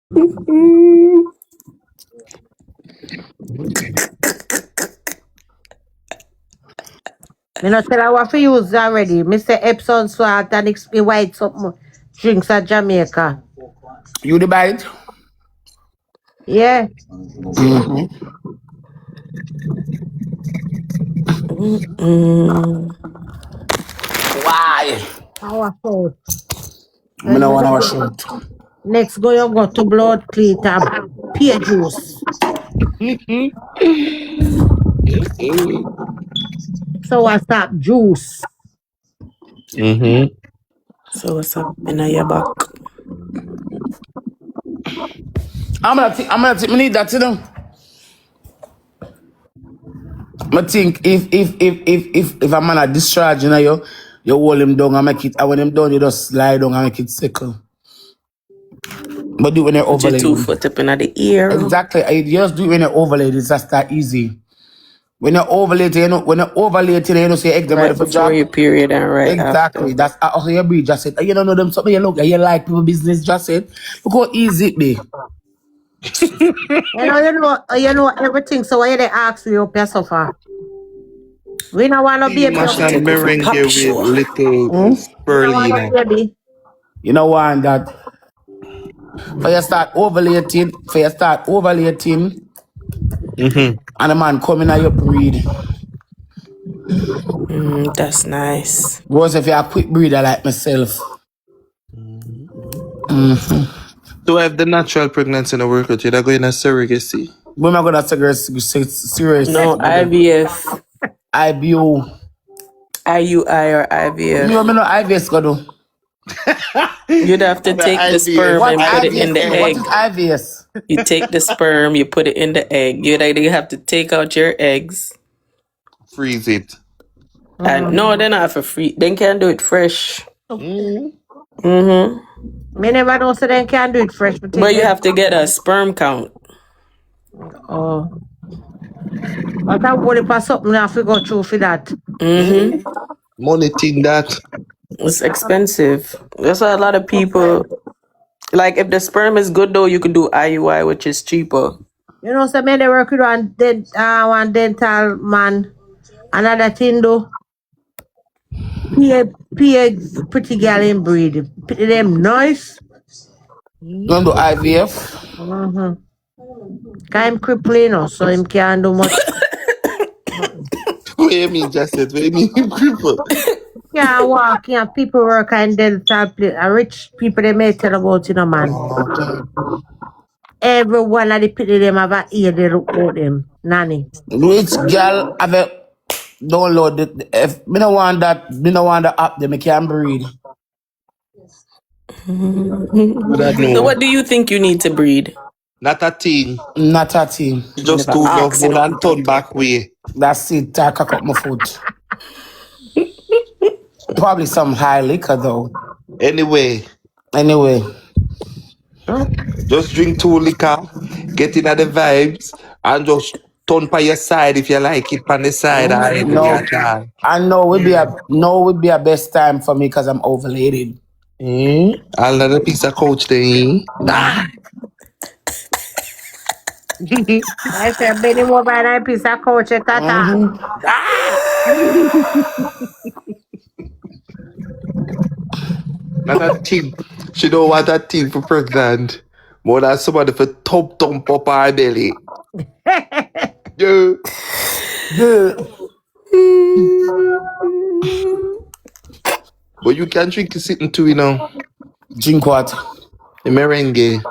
Me not tell her what to use already. Me say Epsom salt and me white something drinks at Jamaica. You the buy it? Yeah. Why? Powerful. I don't want our shirt. Next go you go to blood clean and pear juice. So what's up? Juice. So what's up in your back? I'm gonna think me need that, you know. I think if a man a discharge, you know, you hold him down and make it, and when him done, you just slide down and make it sickle. But do it when you're Put your overlaid. 2 foot up in the ear. Exactly. You just do it when you're overlaid. It's just that easy. When you're overlaid, you know, say egg them Right ready for before job. your period and right Exactly. after. That's how you breathe. Just it. You don't know them something. You look. You like people business. Just it. Look how easy it be. You know everything. So why they ask you up your suffer? We don't want to be a Mash Take and off a pop merengue with show. little We don't want spirulina. to baby. You know why that? For you start overlating, and a man coming at your breed. That's nice. Goes if you're a quick breeder like myself. To have the natural pregnancy in the workout, you're going to surrogacy. When am I gonna serious? No, IVF. IBO. IUI or IVF. You know IVS go do. You'd have to take the sperm and put it in the egg. What is IVS? You take the sperm, you put it in the egg. You'd either have to take out your eggs. Freeze it. And no, they're not for free. They can do it fresh. Me never know so they can do it fresh. But you have to get a sperm count. Oh. But I'm worried for something I have to go through for that. Money thing that. It's expensive. That's why a lot of people, like if the sperm is good though, you could do IUI, which is cheaper. You know, so many work with one dental man. Another thing though. Pay pretty girl in breed. Pretty them nice. You want to do IVF? I'm crippled, you know, so him can't do much. What do you mean, Justin? What do you mean, cripple? Can't walk, you know, people work in dental place. Rich people they may tell about, you know, man. Every one of the people them have a ear they look out them. Nanny. Which girl have a download it? If me no want that, me no want the app, then me can't breed. So what do you think you need to breed? Not a thing. Not a team. Just do enough more than turn back way. That's it. I cock up my foot. Probably some high liquor though. Anyway, just drink 2 liquor, get in the vibes, and just turn by your side if you like it on the side. No, I know would be a best time for me because I'm overlated. Another piece of coach thing. I said, Benny more by that piece of coach at that. Not that thing. She don't want that thing for pregnant. More than somebody for thump up her belly. Yeah. But you can drink it sitting too, you know. Drink what? The merengue.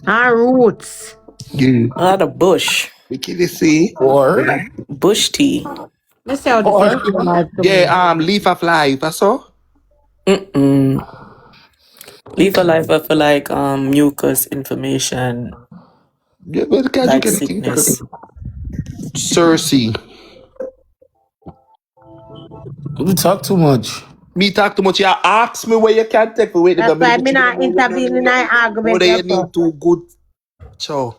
Roots. Yeah. A lot of bush. You can see. Or Bush tea. Let's see how this is. Yeah, leaf of life, I saw. Leaf of life for like mucus information. Yeah, but can like you sickness. Cersei. you talk too much. Me talk too much. You ask me where you can take away. That's why me not intervene in an argument. What do you need to good? Ciao.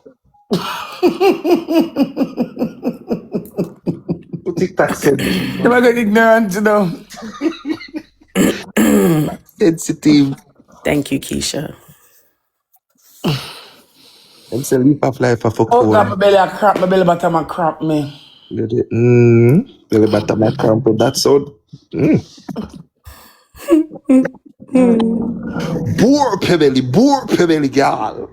TikTok said You're not ignorant, you know. sensitive. Thank you, Keisha. Them say leap of life for Oh God, my cold. belly a cramp, my belly bottom a cramp me. Belly bottom my cramp with that sound. Boor belly, girl.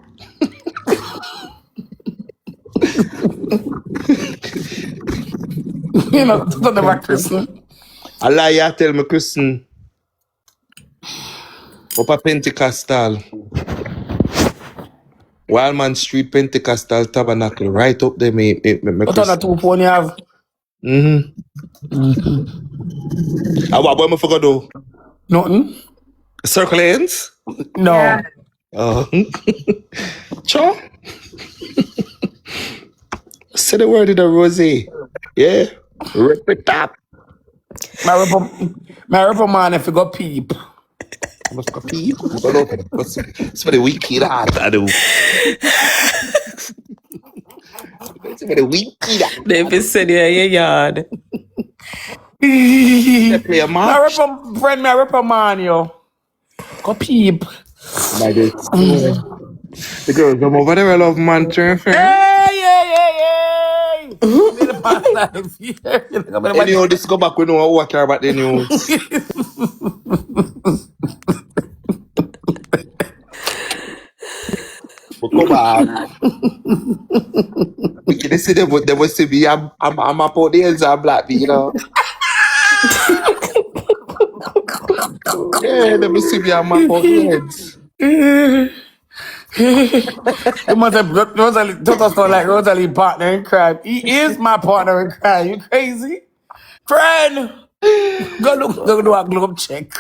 You know, to never christen. I lie, you tell me, Christian. Up a Pentecostal. Wildman Street Pentecostal Tabernacle. Right up there, me What on the Christian. 2 phone you have? What boy me forgot though? Nothing? Circle ends? Yeah. No. Oh. Sure. Say the word in the rose. Yeah. Rip it up. My rapper man if you go peep. I'm a peep. But okay. It's for the wicked heart, I do. It's for the wicked heart. David said, yeah, your yard. They play a My match. rapper friend, my rapper man, yo. Go peep. By this. The girls come over there, I love man turn friend. Hey! Give me the past life. Yeah. Anyhow, this go back, we know what care about the news. But come back. We can see them, but they will see me. I'm up on the ends of black, you know. Yeah, they will see me. I'm up on the ends. You must have Rosalie, Toto sound like Rosalie partner in crime. He is my partner in crime. You crazy? Friend! Go do a globe check.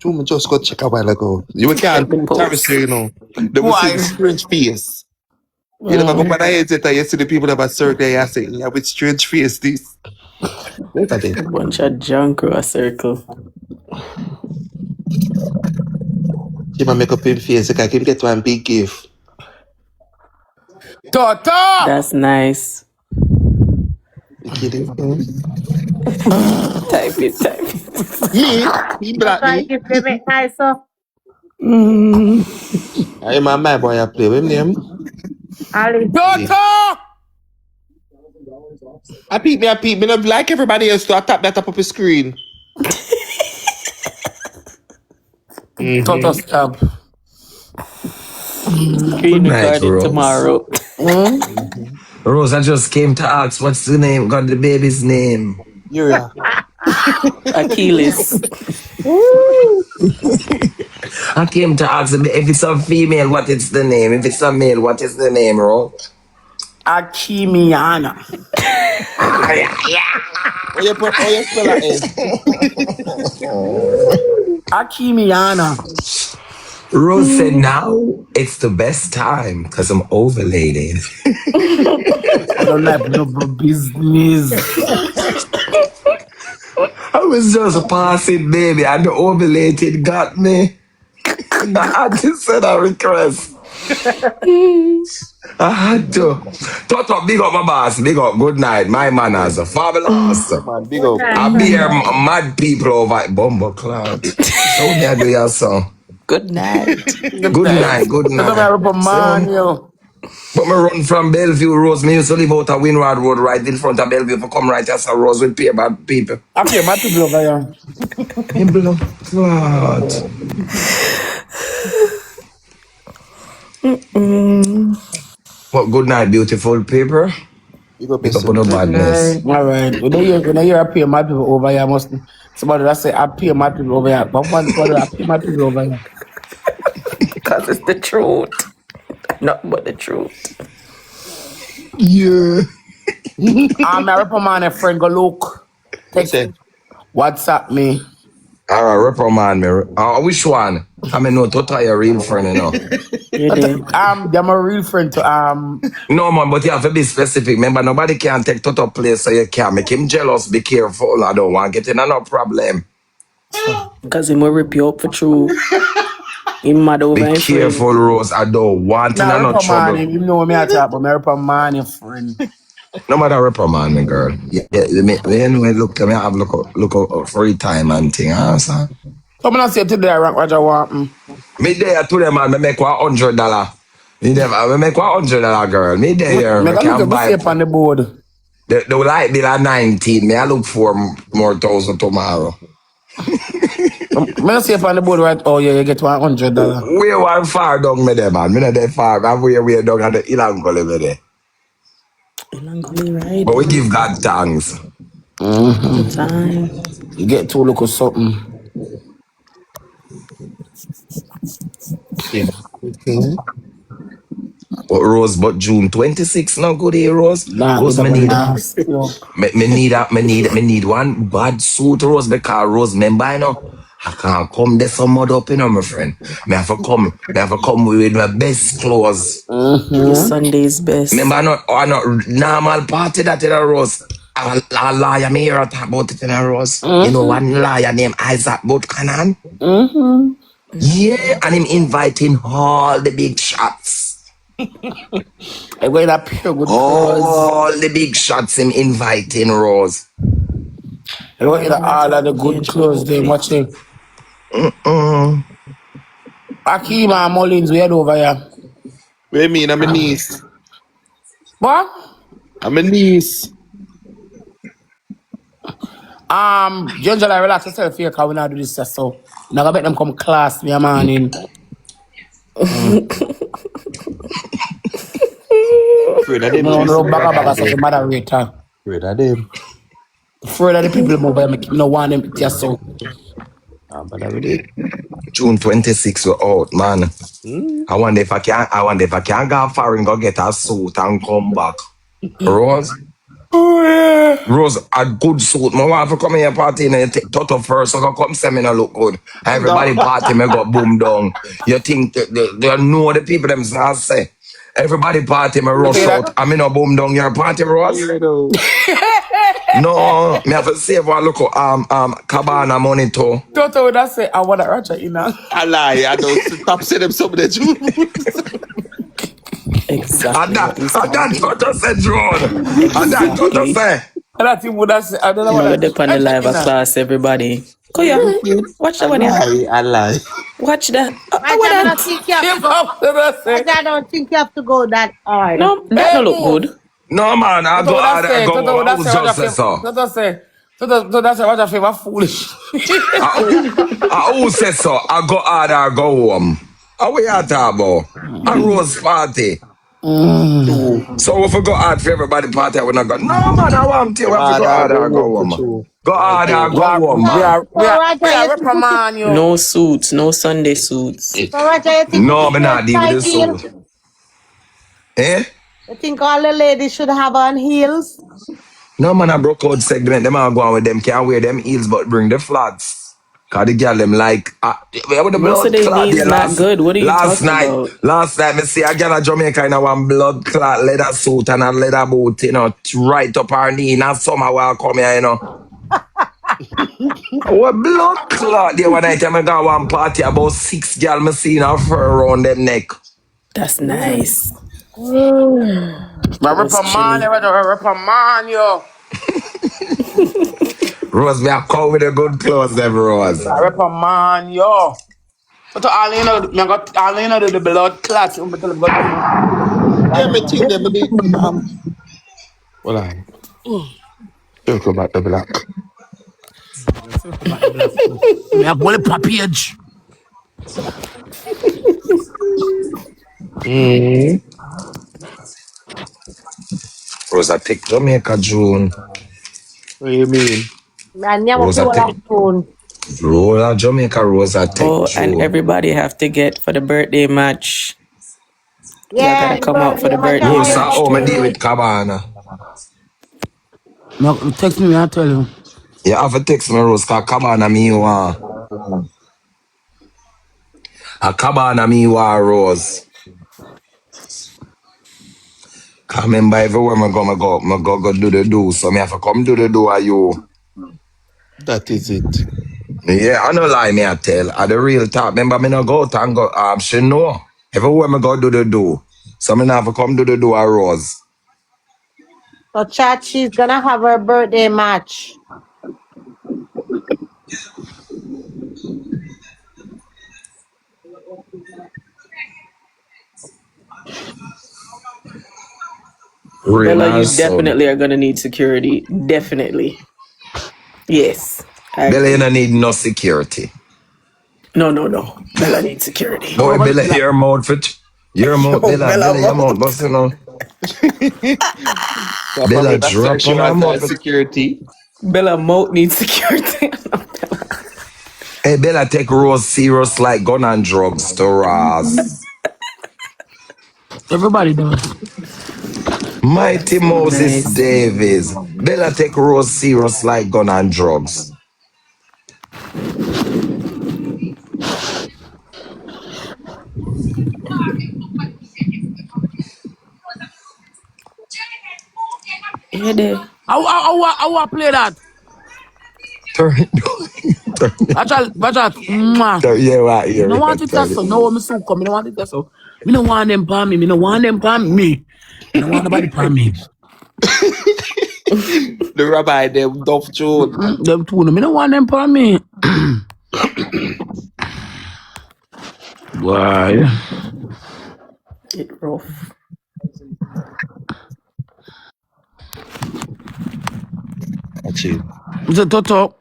You just go check a while ago. You can't The tell post. Terrace, you know. They will see Why? the strange face. You never go by the heads that you see the people that are circle. I say, yeah, with strange face, this. Look at it. Bunch of junk or a circle. He might make up him face. I can get one big gift. Toto! That's nice. You kidding? Type it. He black Try me. give them it nicer. I'm my boy, I play with him. Ali. Toto! I peep. Me not like everybody else to I tap that up the screen. Toto stop. Screen night, recorded Rose. tomorrow. Rose, I just came to ask what's the name, got the baby's name. Yeah. Achilles. I came to ask if it's a female, what is the name? If it's a male, what is the name, Rose? Akimiana. Oh, you spell that is? Akimiana. Rose said now it's the best time because I'm overlated. I don't have no business. I was just passing, baby, and the overlated got me. I just said a request. I had to. Toto, big up my boss, big up, good night. My manners are fabulous. Man, big Good up. I night. be here mad people over at Bumble Cloud. So me I do your song. Good night. Good night, good Toto my night. rapper man, yo. But me run from Bellevue Rose. Me used to live out of Windward Road right in front of Bellevue for come right as a Rose with pay bad people. I feel my people over here. In Bumble Cloud. But good night, beautiful people. Big up Pick up yourself. on the badness. All right. When I hear I pay my people over here, must somebody that say I pay my people over here. But one I pay my people over here. Because it's the truth. Nothing but the truth. Yeah. My rapper man a friend go look. Text Say, WhatsApp me. All right, reprimand me. Which one? I mean, no, Toto, your real friend, you know. You did. They're my real friend to No, man, but you have to be specific. Remember, nobody can take Toto place, so you can't make him jealous. Be careful. I don't want to get in no problem. Because he will rip you up for true. He mad over Be him careful, Rose. I don't want in my no rapper man, trouble. you know me I talk, but my rapper man a friend. No matter reprimand me, girl. Yeah, me look, I have look free time and thing, huh, son? Come on and say today, Roger want. Me there to them and me make $100. Me make $100, girl. Me there, Make me a look can at buy say on the board. the light bill at 19. Me I look for more thousand tomorrow. Me not say on the board right. Oh yeah, you get $100. We want far down me there, man. Me not there far. I'm way down at the Ilangole me there. Ilangoli right But we give God thanks. all the time. You get to look or something. Yeah. Okay. But June 26th, no good here, Rose. Nah, Rose, good me about need last work. me need one bad suit, Rose, because Rose, remember, you know, I can't come there some mud up, you know, my friend. Me have to come with my best clothes. Your Sunday's Remember, best. I not normal party that in a Rose. A liar me here talk about it in a Rose. You know, one liar named Isaac Buchanan. Yeah, and him inviting all the big shots. I got that pure good clothes. All the big shots him inviting Rose. I got all of the Get in good trouble clothes. They for it. watching. Akeem and Mullins, we head over here. What do you mean? I'm a niece. What? I'm a niece. Ginger, relax yourself here, cause we not do this stuff, so now I bet them come class me a morning. Afraid of them. No, Afraid baga of stuff, the them. moderator. Afraid of them. Afraid of the people move by me, no want them just so. But I already. June 26th we're out, man. I wonder if I can go foreign, go get a suit and come back. Rose? Oh yeah. Rose, a good suit. My wife come here party and you take Toto first, so I come seminar look good. Everybody party me got boom down. You think they know the people themselves say. Everybody party me rush out. I mean no boom down your party, Rose. No, me have to save one look cabana money too. Toto would have say I want a Roger in now. I lie. I don't stop saying them some of the truth. Exactly. And that what he's Toto said, Drone. And that Toto Exactly. say. And that he would have said I don't know You know, what we're up on the live class, everybody. Go yeah. Watch that one, yeah. I lie. Watch that. I don't think you have to go. I don't think you have to go that hard. No, that don't look good. No man, I Toto go would have hard, I said, go Toto would home. have I said was just say so. Toto say, Toto that's Roger favor foolish. I who says so? I go hard, I go home. How we are talking about? A rose party. So if we go hard for everybody party, I would not go. No man, I want to. We have to go hard, I go home. Go hard, I go home, man. We are reprimand you. No suits, no Sunday suits. So Roger, you think No, you me not deal with the heel? suit. Eh? You think all the ladies should have on heels? No man, I broke out segment. Them all go on with them. Can't wear them heels, but bring the flats. Cause the girl them like with the blood Yesterday clot knees there not good. What are you last talking night. about? Last night me see a girl in Jamaica in a one blood clot leather suit and a leather boot, you know, right up her knee. Now somehow I come here, you know. What blood clot there one night I go one party about 6 girl me see in a fur around them neck. That's nice. But reprimand you. Rose, me a come with the good clothes, them Rose. I reprimand you. But all you know, me got all you know the blood clots. Yeah, me think them be Well, I circle back the black. Me have one package. Rose, I take Jamaica June. What do you mean? Man, you have Rose, to I hold take a phone. Roll Jamaica Rose, I take Oh, June. and everybody have to get for the birthday match. Yeah, gotta come out for the birthday Rose, match. oh, me deal with Cabana. No, text me, I tell you. You have to text me, Rose, cause Cabana me you want. A Cabana me you want, Rose. Cause remember everywhere me go do the do. So me have to come do the do are you. That is it. Yeah, I no lie me I tell. I the real talk. Remember me no go out and go she know. Everywhere me go do the do. So me have to come do the do a Rose. So chat, she's gonna have her birthday match. Rain Bella, or you sun. definitely are gonna need security. Definitely. Yes. I Bella, you agree. don't need no security. No. Bella needs security. I'm Boy, gonna Bella, your mouth fit. Your mouth, Yo, Bella, Bella Bella, your mouth, mouth. boss, you know. So Bella, probably that's why drop she on her want that mouth. security. Bella mouth needs security. Hey, Bella, take Rose serious like gun and drugs to Ross. everybody does. Mighty That's so Moses nice. Davis. Bella, take Rose serious like gun and drugs. Yeah, there. I play that. Turn it turn it. Watch out. Mwah. Yeah, right Me here. no Yeah, want it that turn it. so. No, me so come. Me no want it that so. Me no want them palm me. Me no want them palm me. Me no want nobody palm me. The rabbi, them Dove Jones. Them two. No, me no want them palm me. Why? It rough. That's it. So Toto,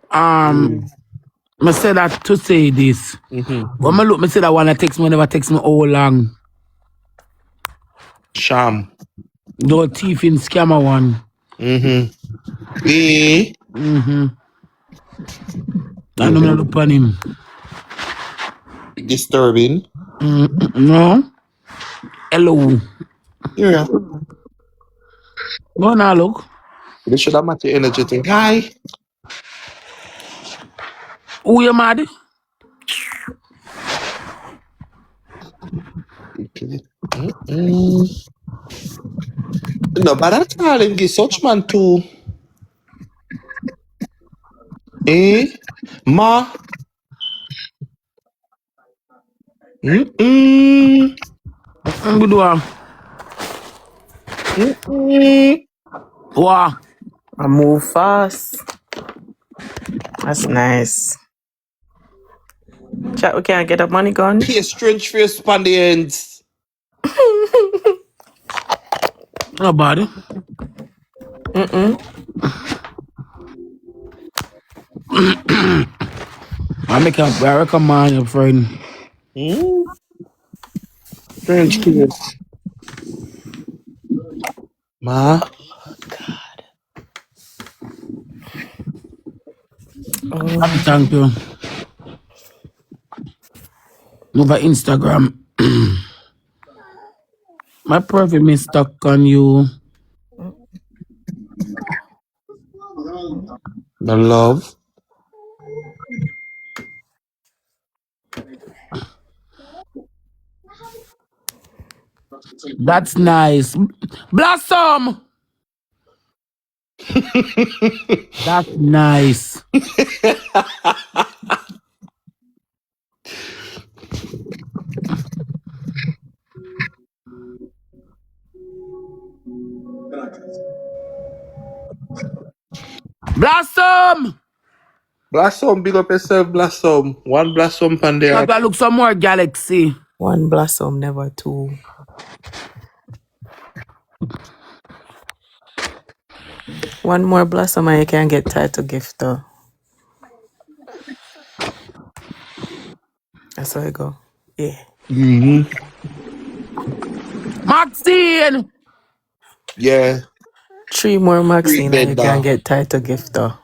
me say that to say this. When me look, me say that one that text me never text me all long. Sham. The thief in scammer one. Eh? I know me not look on him. Disturbing. No. Hello. Yeah. Go now look. They should have matched your energetic guy. Who you mad? No, but that's all him give such man too. Eh? Ma? Mm-mm. Good one. Mm-mm. Wow. I move fast. That's nice. Chat, we can't get a money gun. Pay strange face on the ends. Not bad. I recommend your friend. Strange face. Ma? Happy thank you. Over Instagram. My perfume is stuck on you. The love. That's nice. Blossom! That's nice. Blossom! Blossom, big up yourself, Blossom. One Blossom pan there. Got to look some more Galaxy. One blossom, never two. One more blossom and you can get title gift though. That's how it go. Yeah. Maxine! Yeah. 3 more Maxine and you vendor. can get title gift though.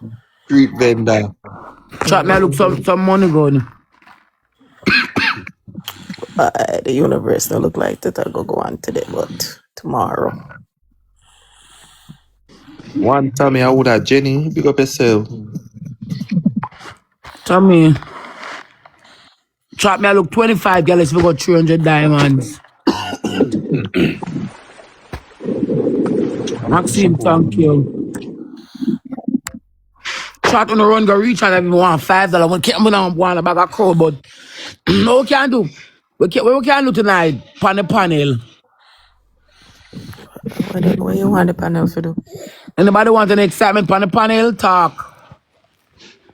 Street vendor. Chat me, I look some money going. The universe don't look like that I go on today, but tomorrow. One time I would have Jenny, big up yourself. Tell me. Chat me, I look 25 Galaxy. We got 300 diamonds. Maxine, thank you. Chat on the run, go reach out if you want $5. We can't want a bag of crowd, but no, we can do. What we can do tonight? Pan the panel. What you want the panel to do? Anybody want an excitement pan the panel? Talk.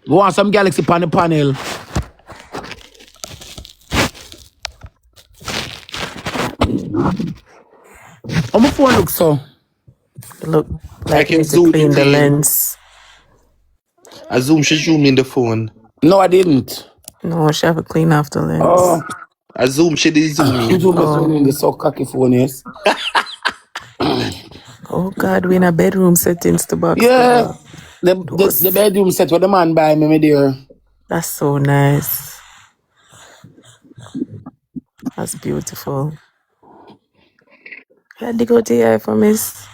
We want some Galaxy pan the panel. How my phone look so? Look I like you can need to zoom clean it the in. lens. I zoom in the phone. No, I didn't. No, she have to clean off the lens. Oh, I zoom you in. do my Oh. zoom in the so cocky phone, yes. Oh God, we in a bedroom settings to box Yeah. cover. The bedroom set where the man buy me, my dear. That's so nice. That's beautiful. Had to go to your for miss.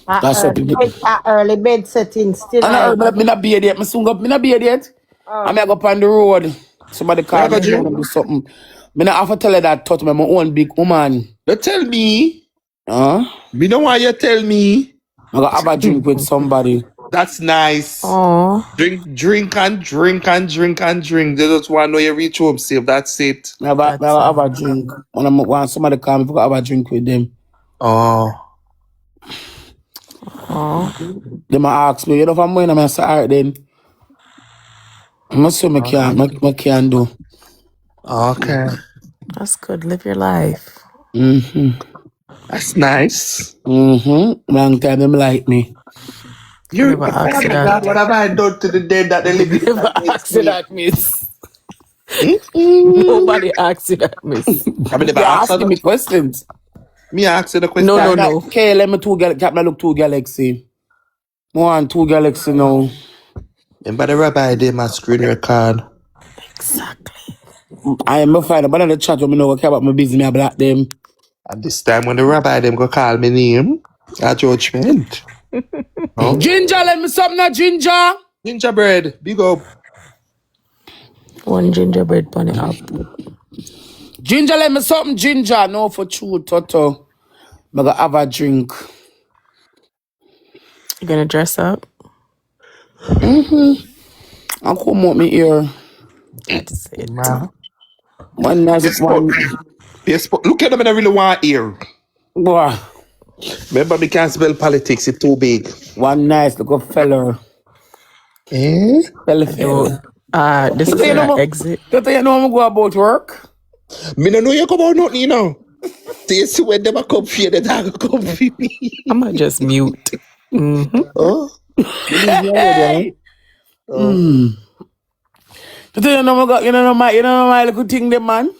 That's what people. Early bed setting still And I like. heard me not beard yet. Me soon go, me not beard yet. I Oh. may go up on the road. Somebody Where I call go, me, Jim? wanna do something. Me not have to tell her that touch me, my own big woman. Don't tell me. Huh? Me know why you tell me. I go have a drink with somebody. That's nice. Oh, Drink and drink. They just want to know you reach home safe. That's it. I that's have a drink. When somebody call me, I have a drink with them. Oh. They might ask me, you know, if I'm going, I'm say, all right then. I'm say me can do. Okay. that's good. Live your life. That's nice. Long time them like me. You Never ask you God, that. what have I done to the dead that they live in Never against ask you me? that, miss. Mm-mm. Nobody asks you that, miss. I mean, never You're asked asking her. me questions. Me ask you the question. No. Okay, let me get me look 2 Galaxy. More than 2 Galaxy now. Remember the rabbi did my screen record. Exactly. I am a find about the chat when me know what about my business, me I block them. At this time when the rabbi them go call me name, a judgment. Oh. Ginger, let me something now, Ginger. Gingerbread, big up. One gingerbread bunny up. Ginger, let me something, Ginger. No, for true, Toto. I gotta have a drink. You gonna dress up? I'll come out me here. That's it. Man. One nice one. Look at them and I really want ear. Boy, Remember me can't spell politics, it's too big. one nice little fella. Eh? Fella. This is You your know, exit. you know I'm go about work. Me no know you come out nothing, you know. You see when them a come for you, they don't come for me. I'ma just mute. Oh? Hey. You know my little thing there, man.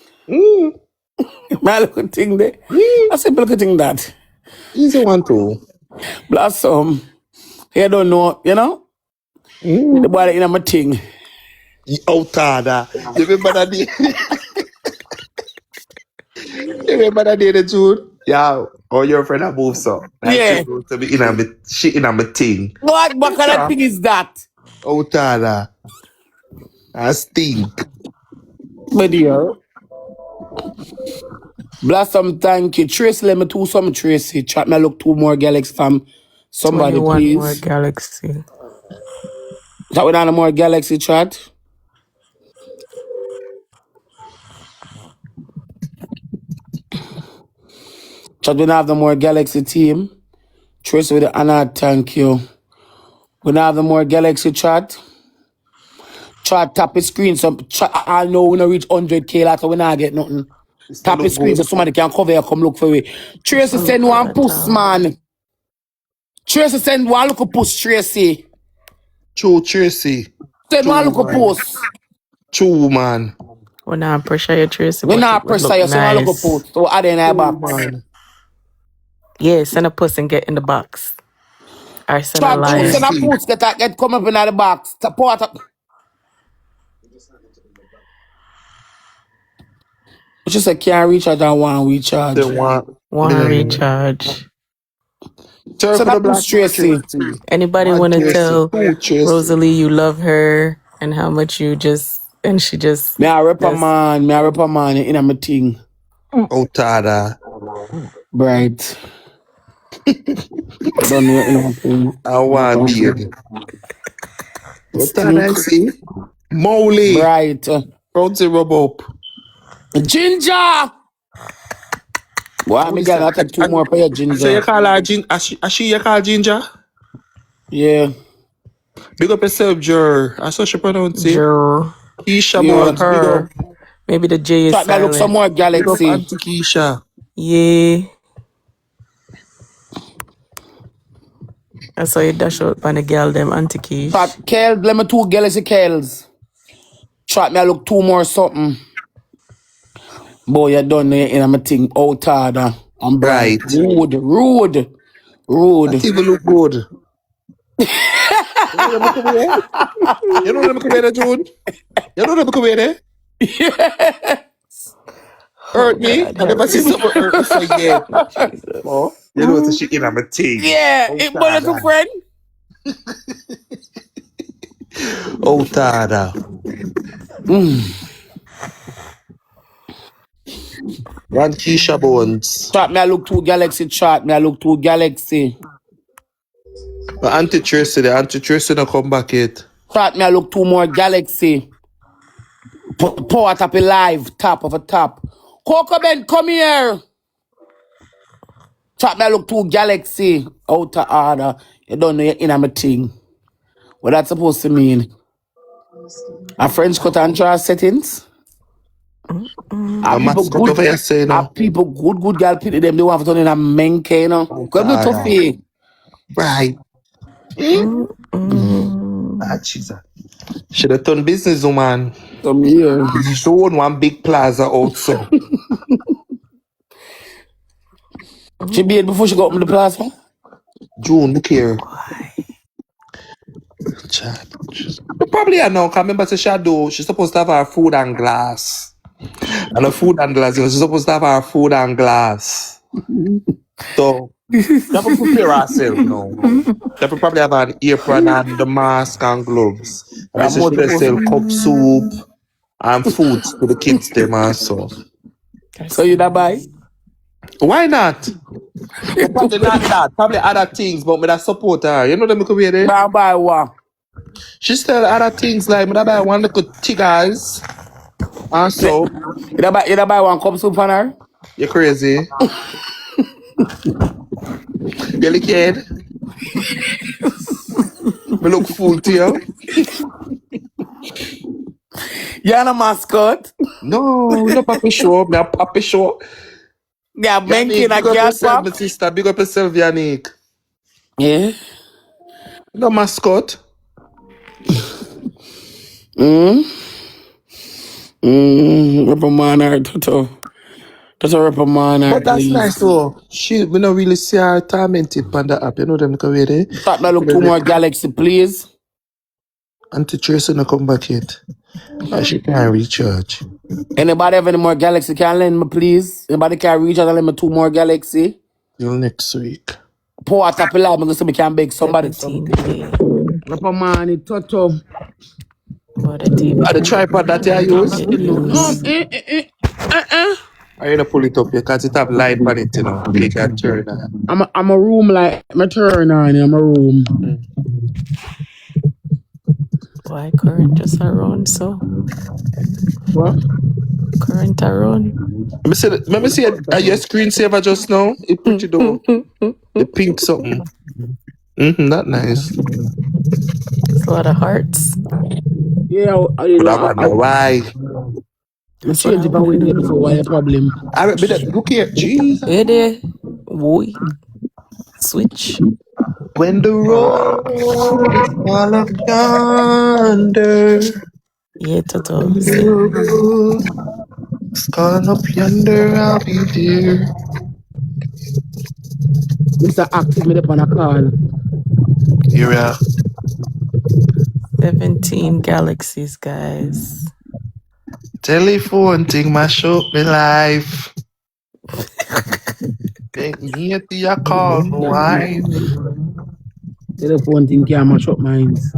My little thing there. I say little thing that. Easy one too. Blossom. You don't know, you know? The boy in my thing. Outada. You remember that day? You remember that day, the June? Yeah. Oh, your friend that moves up. Like Yeah. she goes to be in a shit in a thing. What kind of thing is that? Outada. I stink. My dear. Blossom, thank you. Tracy, let me do some Tracy. Chat me look 2 more Galaxy from somebody, 21 please. more Galaxy. Chat with any more Galaxy chat. Chat we have the more Galaxy team. Tracy with the honor, thank you. We have the more Galaxy chat. Chat tap the screen. So chat, I know we don't reach 100K like so we not get nothing. Tap the screen so somebody can cover you, come look for it. Tracy send one puss, man. Tracy send one look a puss, Tracy. True, Tracy. Send one look a puss. True, man. We're not pressure your Tracy. We but not it would pressure you, look send one look a nice. puss. So add in our box. Man. Yeah, send a puss and get in the box. Or send a Chat, line. send a puss, get come up in the box. Support up. She said can't recharge and one recharge. They want One recharge. Turn So for the that black puss Tracy. Anybody One want to Tracy. tell Two Tracy. Rosalie you love her and how much you just, and she just. Me a rapper man in a meeting. Outada. Bright. Don't know anything. I want beard. Outada, I see. Mowley. Bright. Bouncy rub up. Ginger! Why me gonna take 2 more for your Ginger? So you call her Ginger? She you call Ginger? Yeah. Big up yourself, Jur. That's how she pronounce it. Jur. Keisha Yeah. Bugs, big Her. up. Maybe the J is Try to look some silent. more Big up Galaxy. Auntie Keisha. Yeah. I saw you dash out on the girl them Auntie Keish. Chat, Kels, let me 2 Galaxy Kels. Chat, me I look 2 more something. Boy, you done there in my thing. Out harder. I'm bright. Right. Rude. That even look good. You know them come here? You know them come here, June? You know them come here? Hurt me? I never see someone hurt me say yeah. Oh, you know the shit in my team. Yeah, it was a friend. Oh, Tada. One Keisha Bones. Chat, me I look 2 Galaxy chat. Me I look 2 Galaxy. But Auntie Tracy don't come back yet. Chat, me I look 2 more Galaxy. Power tap it live. Top of a top. Coco Ben, come here. Chat, me I look 2 Galaxy. Out of order. You don't know you're in my thing. What that's supposed to mean? A French cut and draw settings? A mascot over here say no. People good girl pity them. They want to turn in a menke, you know. Go do toughy. Right. Jesus. Should have done business, woman. Come here. She own one big plaza also. She beat before she got up in the plaza? June, look here. Chat. Probably I know, because remember the shadow, she's supposed to have her food and glass. And her food and glass, she's supposed to have her food and glass. So, you have to prepare herself now. You have to probably have an apron and the mask and gloves. And she should sell cup soup and foods to the kids them also. So you that buy? Why not? Probably not that. Probably other things, but me that support her. You know them could be there. Buy what? She sell other things like me that buy one little tigers. And so You that buy 1 cup soup on her? you're crazy. Really kid. Me look fool to you. You're a mascot? No, you Papi Show. Me a Papi Show. Yeah, menke Yannick, na big up cat yourself, pop. my sister. Big up yourself, Yannick. Yeah. No mascot. Reprimand her, Toto. That's a reprimand her. But that's nice though. We don't really see her tormented on the app. You know them come here, eh? Start me look 2 more Galaxy, please. Auntie Tracy no come back yet. She can't recharge. Anybody have any more Galaxy can lend me, please? Anybody can reach out and lend me 2 more Galaxy? Till next week. Pour out up a lot because we can beg somebody 17K. Reprimand it, Toto. What a TV. The tripod that you use? Are you gonna pull it up here? Because it have light on it, you know. You can turn that. I'm a room like my turn on. I'm a room. Why current just around so? What? Current around. Let me see your screensaver just now. It pretty though. The pink something. That nice. It's a lot of hearts. Yeah, But I wonder why. I change if I win there before. Why a problem? Look here, Jesus. Hey there. Boy. Switch. When the road is all up yonder, Yeah, Toto. it's gone up yonder, I'll be there. Mr. Active me up on a call. You're out. 17 galaxies, guys. Telephone thing mash up my life. Take me to your call, my wife. Telephone thing can't mash up minds.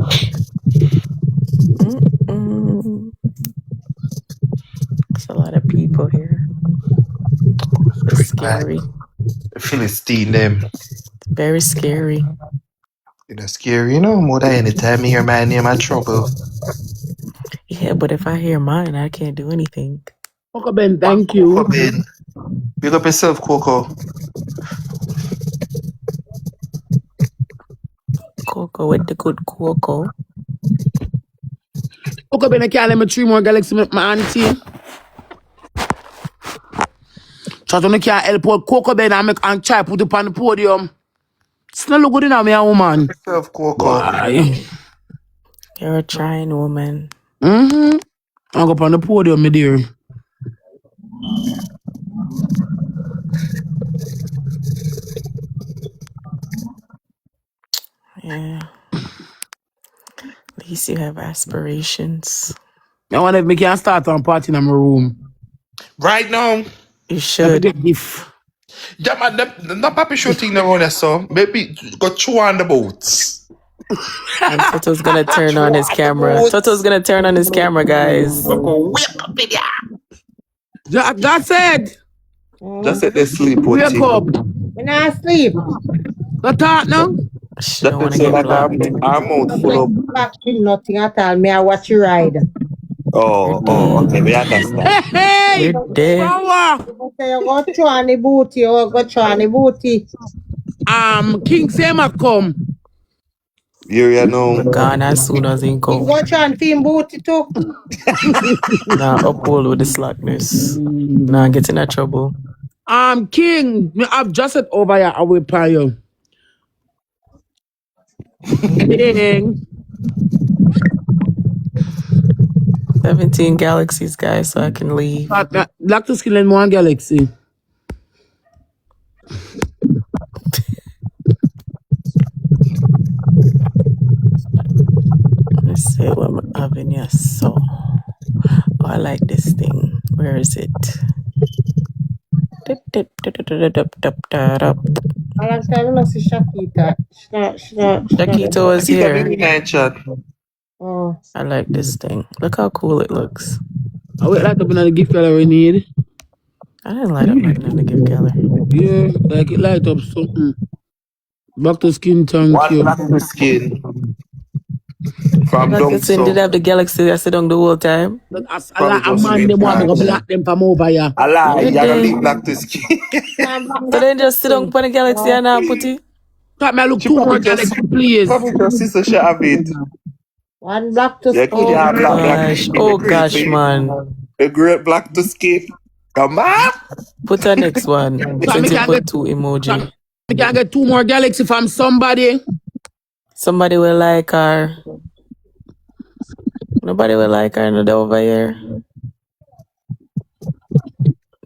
There's a lot of people here. It's scary. The Philistine them. Very scary. It's scary, you know, more than any time you hear my name, I'm trouble. Yeah, but if I hear mine, I can't do anything. Coco Ben, thank you. Coco Ben. Big up yourself, Coco. Coco with the good Coco. Coco Ben, I can't let me 3 more Galaxy with my auntie. So I can't help out Coco Ben and try put it on the podium. It's not look good enough, me a woman. Myself, Coco. Why? You're a trying woman. Mm-hmm. I'll go up on the podium, my dear. Yeah. At least you have aspirations. I wonder if me can start on party in my room. Right now, You I should. get gift. yeah, man, the papi show thing around there, so maybe go chew on the boots. And Toto's gonna turn on his camera. Toto's gonna turn on his camera, guys. Go wake up in there. That said, Just let they sleep, wake Putty. up. When I sleep, Go talk now. She don't That wanna is get like blocked. our mouth full of. back in nothing at all. Me I watch you ride. Okay, we understand. Hey, You're dead. power. You say you go try on the booty, you go try on the booty. King Sema come. You know. Gone as soon as he You come. go try on film booty too. Nah, uphold with the slackness. Nah, get in that trouble. King, me have just it over here. I will pay you. King. 17 galaxies, guys, so I can leave. Black to Skin and one galaxy. Let's see what I'm having here. So, oh, I like this thing. Where is it? A long time I don't see Shakita. She not. Shakito was here. Chat. Oh. I like this thing. Look how cool it looks. I would like to be the gift gallery need. I didn't light up nothing in the gift gallery. Yeah, like it light up something. Back to Skin, thank One you. black to Skin. From Like down I said, did south. have the galaxy I sit on the whole time. I like a man, they want to block them from over here. I lie, Good you gotta day. leave black to Skin. So then just sit on the galaxy and now put it. Come me look She two more probably galaxy, just- please. Probably your sister should have it. One black to Yeah, skin. Oh yeah, black, gosh. black. Oh gosh, man. The great black to Skin. Come on. Put a next one. Since you put two emoji. I can get two more galaxy from somebody. Somebody will like her. Nobody will like her no over here.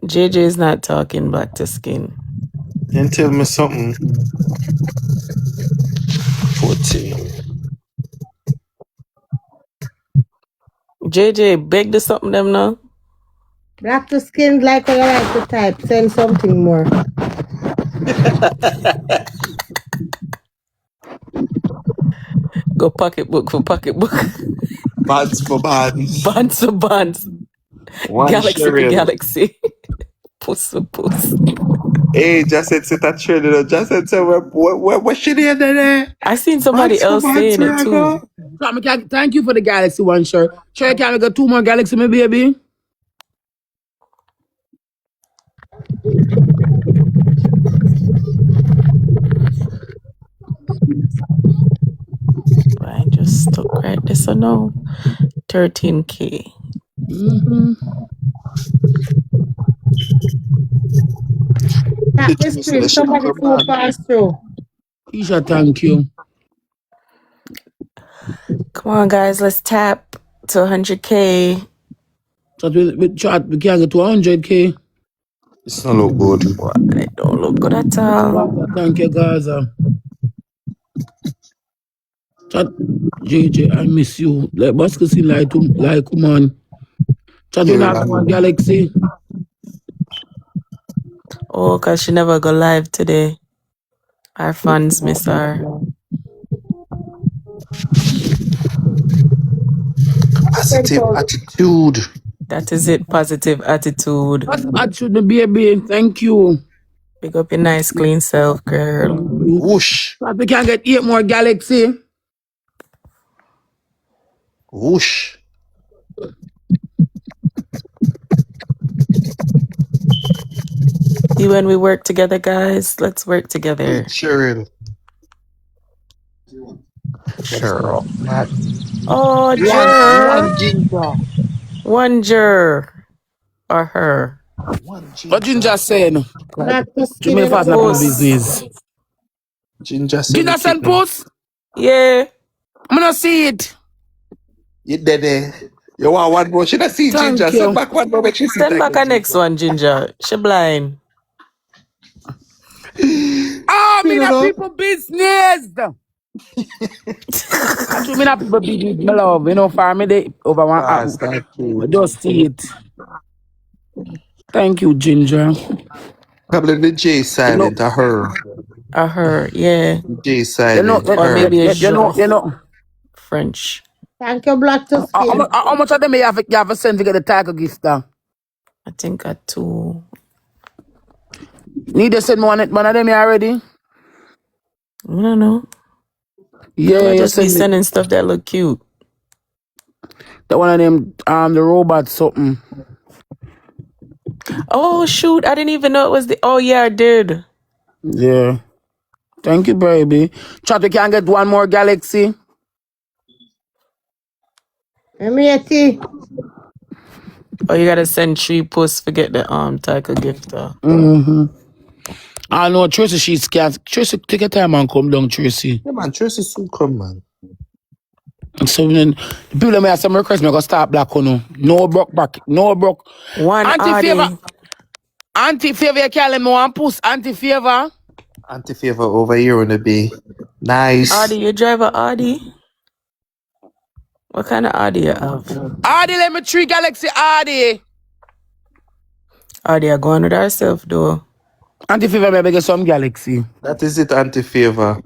JJ is not talking black to skin. And tell me something. 14. JJ, beg the something them now. Black to skin like what I like to type. Send something more. Go pocketbook for pocketbook. Bands for bands. Bands for bands. One Galaxy for Cheryl. galaxy. Puss for puss. Hey, just said sit at Trinidad. Just said what she did there? I seen somebody else saying it too. Thank you for the galaxy one, sure. Sure, can I get two more galaxy, my baby? I just stuck right there, so no. 13K. Mm-hmm. Tap the screen. Somebody to pass through. Isha, thank you. Come on, guys, let's tap to 100K. So we chat, we can get to 100K. It's not look good. It don't look good at all. Thank you, Gaza. Chat, JJ, I miss you. Like Basket like man. Chat, we have one galaxy. Oh, because she never go live today. Our fans miss her. Positive attitude. That is it, positive attitude. That's attitude, the baby. Thank you. Pick up your nice, clean self, girl. Whoosh. Chat, we can get 8 more galaxy. Whoosh. See, when we work together, guys, let's work together. Cheryl. Cheryl. Oh, Jer. One Jer. Or her. What you just saying? Black to You skin. may and fast up on Puss. business. Ginger send the Ginger send kitten. post? Yeah. I'm gonna see it. You dead there. You want one more? Should I see Ginger? Thank Send you. back one more. Make she see Send back title a next Ginger. one, Ginger. She blind. Oh, You me don't that know? people business. Actually, me that people business, my love. You know, for me, they over one Pass, thank I you. just see it. Thank you, Ginger. Probably the J You know, silent, her. I heard, yeah. J silent, Or her. maybe a you Jean know. French. Thank you, Black to Skin. How much of them you have to send to get the title gift down? I think I two. Need to send one of them here already? I don't know. Yeah, I you just be send it. sending stuff that look cute. The one of them, the robot something. Oh shoot! I didn't even know it was the. Oh yeah, I did. Yeah. Thank you, baby. Chat, we can get one more galaxy. Matey. Oh, you gotta send 3 posts. Forget the title gift. I know Tracy, she's scared. Tracy, take your time and come down, Tracy. Yeah, man, Tracy soon come, man. So then, the people may have some requests, me go start black on no. No broke back. No broke. One Anti-favor. Audi. Anti-favor, you can't let me one push. Anti-favor. Anti-favor over here on the bay. Nice. Audi, you drive a Audi? What kind of Audi you have? Audi, let me 3 galaxy Audi. Audi, I go under herself though. Anti-favor, maybe get some galaxy. That is it, anti-favor.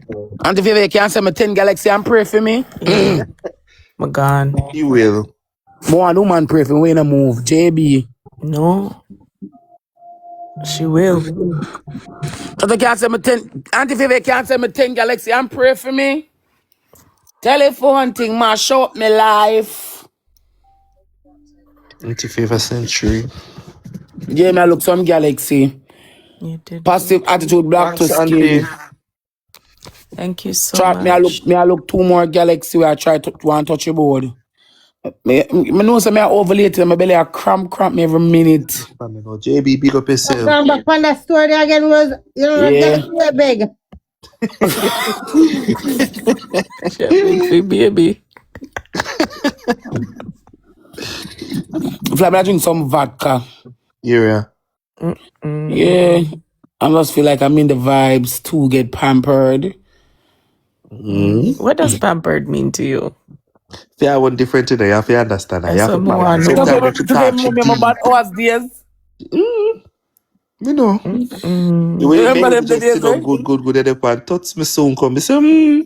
Anti-favor, you can't send me 10 galaxy and pray for me. Yeah. My gone. You will. More woman pray for me when I move. JB. No. She will. So they can't send me 10. Anti-favor, you can't send me 10 galaxy and pray for me. Telephone thing, man, show up my life. Anti-favor century. Yeah, me I look some galaxy. You did. Positive attitude, black to Thanks, skin. auntie. Thank you so Try, much. me I look 2 more galaxy where I try to one touch your board. Me know some me I overlated, my belly I cramp me every minute. JB, big up yourself. Come back on the story again was, you know, Yeah. get big. She a big baby. Fly, I drink some vodka. Yeah. Yeah. I just feel like I'm in the vibes to get pampered. What does pampered mean to you? Yeah, one different today. You have to understand. You That's have to what I balance. know. Sometimes you talk shit deep. days. You know. The way Remember me them just days, sit down good at the pan. Touch me soon come. Me say,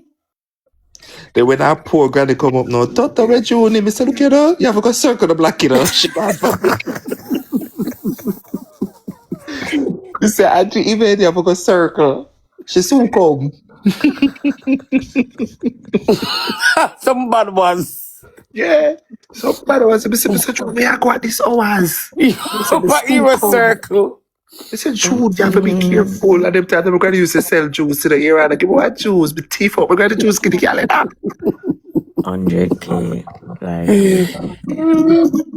Then when that poor granny come up now, Tata, where you me say, look, you know, you have to go circle the black, you know. She can't for me. You say, Auntie, even you have to go circle. She soon come. Some bad ones. Yeah. So bad was Mr. Me, I go at these hours. But you a circle. I said, Jude, you have to be careful. And them time, we're going to use to sell juice to the area. And I give me what juice, but teeth up. We're going to juice, get the calendar. 100K. Like,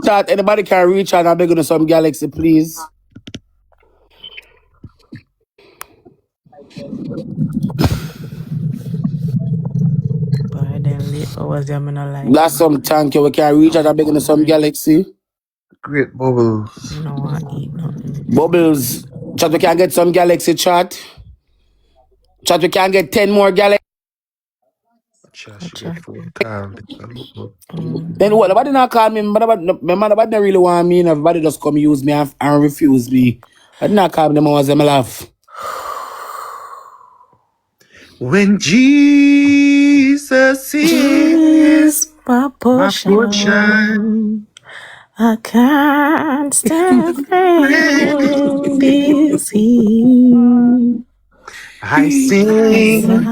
Chat, anybody can reach out and beg on some galaxy, please. boy, then late hours, I'm not like. That's some thank you. We can reach out and beg on some galaxy. Great bubbles. You know what? Eat nothing. Bubbles. Chat, we can get some galaxy, chat. Chat, we can get 10 more galaxy. Then what? Nobody not call me. Nobody really want me. Everybody just come use me and refuse me. I did not call them as them laugh. When Jesus is my portion. I can't stand this heat. I sing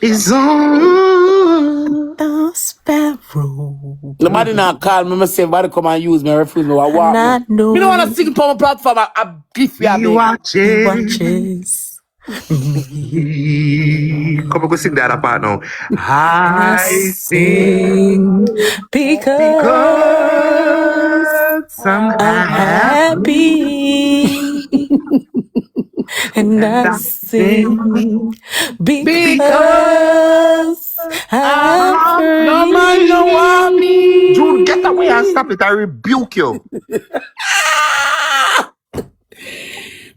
is on The sparrow. Nobody not call me. I say, everybody come and use me and refuse me. I want I me. know Me don't want to sing for my platform. I give you a he big. he watches. watches me. Come on, go sing that part now. I I sing because I'm I'm happy. And I sing because I'm No man no want free. June, get away and me. stop it. I rebuke you.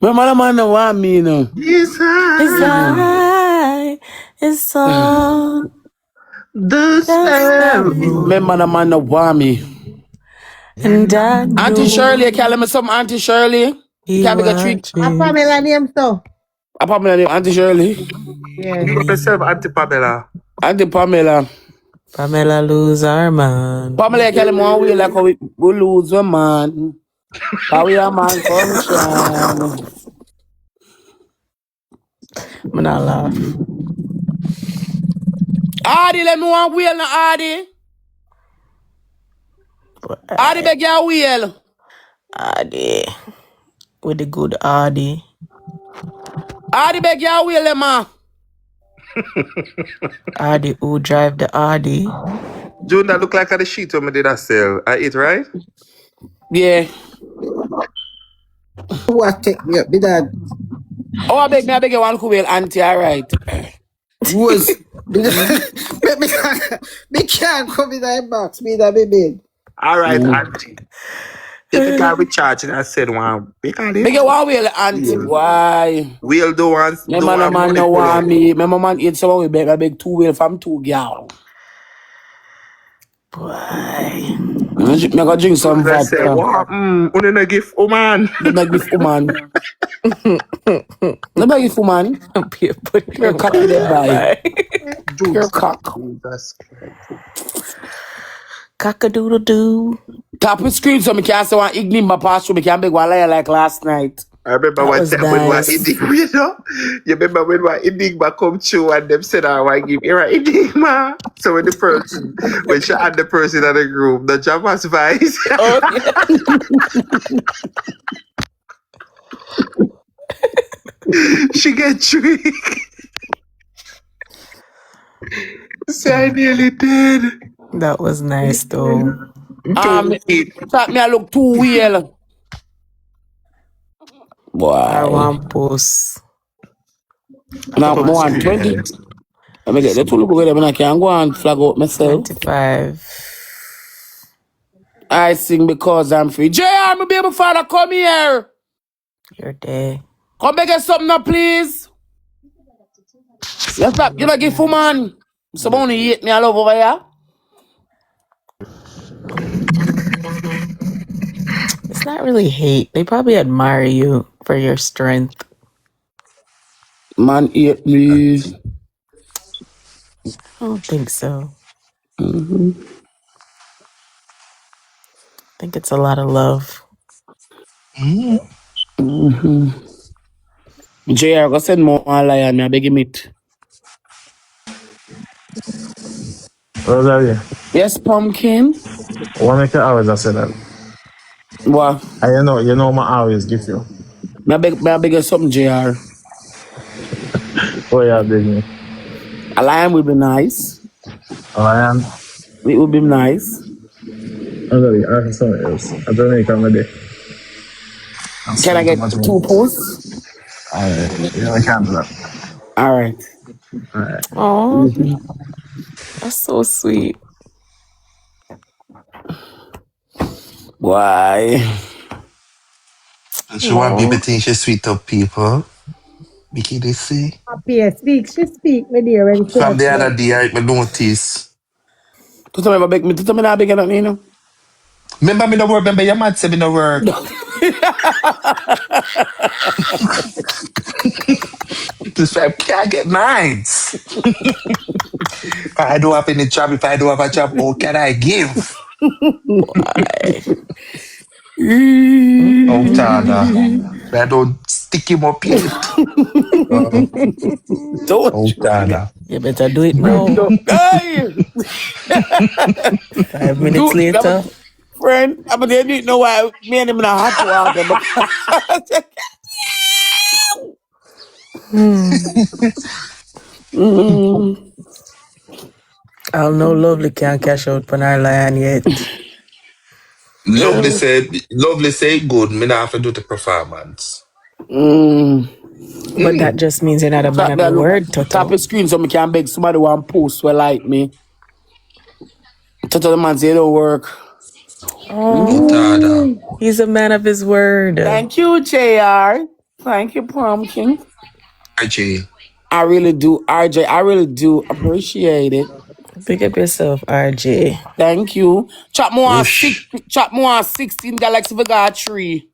My man no want me, you know. Yes, His eye is on the the sparrow. My man no want me. and I Auntie know Shirley, you call me some Auntie Shirley. You he can't make a trick. A Pamela watches name so. I Pamela name Auntie Shirley. Yeah. You myself, Auntie Pamela. Auntie Pamela. Pamela lose our man. Pamela, you call me one way like how we lose one man. How we a man function. I'm not laugh. Hardy, let me one wheel now, Hardy. Hardy, beg your wheel. Adi. With the good Adi. Hardy, beg your wheel, man. Adi who drive the Adi. June, that look like the sheet when me did that sell. I eat, right? Yeah. What take me up, be that? Oh, I beg you one wheel, Auntie, all right. Was me can't come in that box, me that baby. All right, Auntie. If you can recharge it, I said one. Beg you one wheel, Auntie. Why? We'll do one. My Do man, one money no pull want up. me. My man eat someone with I beg 2 wheel from 2 gal. Boy. I go drink some I say, vodka. what? Only no gift, oh man. No beg give woman. No beg give woman. People Pure cocky they buy. Pure cock. Jesus. Cock-a-doodle-doo. Tap with screen so me can't say one igni my pass through me can't beg one liar like last night. I remember That one was time when one nice. Enigma, you know? You remember when one Enigma come through and them said, I want to give you an Enigma. So when the person, when she had the person in the group, the Java's vice, Oh, yeah. she get tricked. Say, I nearly did. That was nice though. Tap me I look 2 wheel. I Boy. want post Now I'm 120. Let me get the 2 look over there and I can go and flag out myself. 25. I sing because I'm free. JR, my baby father, come here. You're there. Come make us something now, please. Yes, stop. You know, give woman. Someone hate me all over here. It's not really hate. They probably admire you for your strength. Man hate me. I don't think so. I think it's a lot of love. JR, go send more lion. Me, I beg him it. Rosalie, Yes, pumpkin. what make you always say that? What? And you know, my always give you. Me, I beg you something, JR. Oh yeah, big me. A lion will be nice. Oh, I am. It will be nice. Rosalie, I have something else. I don't know maybe. Can I get 2 puss? Alright, yeah, I can do that. All right. Alright. Oh, that's so sweet. Why? She want people think she's sweet up people. Vicky, they say. Happy, speak, she speak, me dear, when she From the other day, I noticed. Tuta me beg me. Tuta me not beg you nothing, you know. Remember me no work, remember your man said me no work. This I can't get nights. If I don't have any job, if I don't have a job, what can I give? Why? Oh, Tada. I don't stick him up yet. Don't. Oh, Tada. You better do it now. Hey! 5 minutes later. Friend, I mean, they didn't know why me and him in a hot water. I'll know Lovely can't cash out on our lion yet. Lovely say good. Me not have to do the performance. But that just means you're not a man Tap of that your look. word, Tap Toto. the screen so I can beg somebody one post will like me. Toto the man say it don't work. Utada. Oh, he's a man of his word. Thank you, JR. Thank you, Pumpkin. RJ. I really do, RJ. I really do appreciate it. Pick up yourself, RJ. Thank you. Chop more on Whoosh. 16 Galaxy we got 3.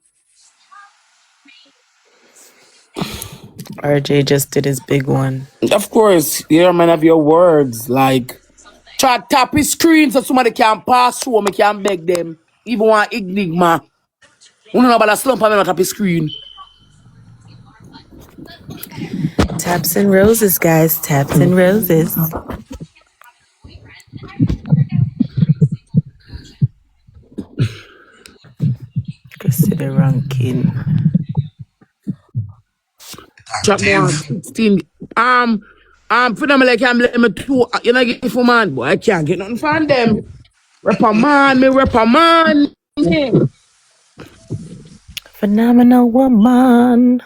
RJ just did his big one. Of course, you're a man of your words. Like, try to tap his screen so somebody can pass through and can beg them. Even one enigma. You know about a slump and not tap his screen. Taps and roses, guys. Taps and roses. Consider ranking. Chop more on Active. 16. For them like I'm let me too. You know get for man, boy. I can't get nothing from them. Reprimand me, reprimand me. Phenomenal woman.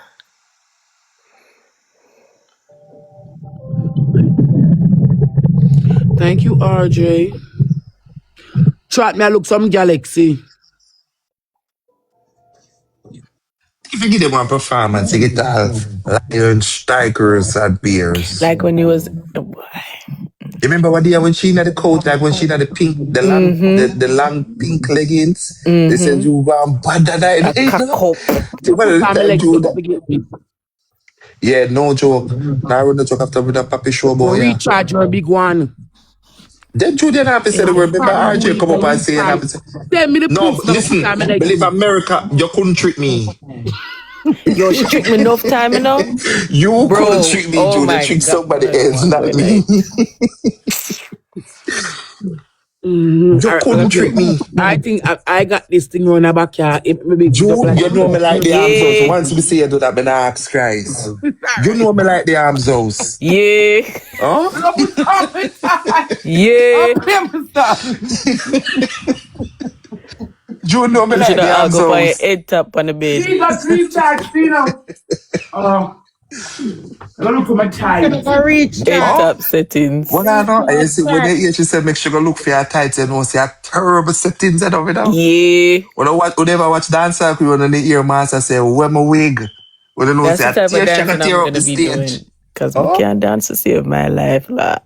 Thank you, RJ. Try me, I look some Galaxy. If you give them one performance, you get all lions, tigers, and bears. Like when you was... You remember what they had when she had the coat, like when she had the pink, the long pink leggings? They said you were bad that A cock up. Well, the I'm time like, Jude. Yeah, no joke. Now I run the joke after with a puppy show go boy, yeah. recharge your big one. Then Julian happy said the word. Remember RJ come up and say and happy say, Send me the no, proof but now. listen, I'm like, believe America, you couldn't trick me. Yo, she tricked me enough time, you know? You Bro, couldn't trick me, oh Jude. You my tricked God. somebody else, not Good me. night. You couldn't trick me. I think I got this thing on the backyard. It maybe Jude, you know me like the arms house. Yeah. Once we say you do that, me not ask Christ. You know me like the arms house. Yeah. Huh? Yeah. You know me You like should the have all arms go by your house. head top on the bed. got recharge, you know. Look at my time. Head Huh? top settings. What I know? I see when you hear she said make sure you look for your tights, you know, see a terrible settings and over now. Yeah. Whenever I watch Dancer Crew and the ear master say, where my wig? When you know That's say the I type of dancing I'm tear up going the to be stage. doing. Because I Huh? can't dance to save my life. Like,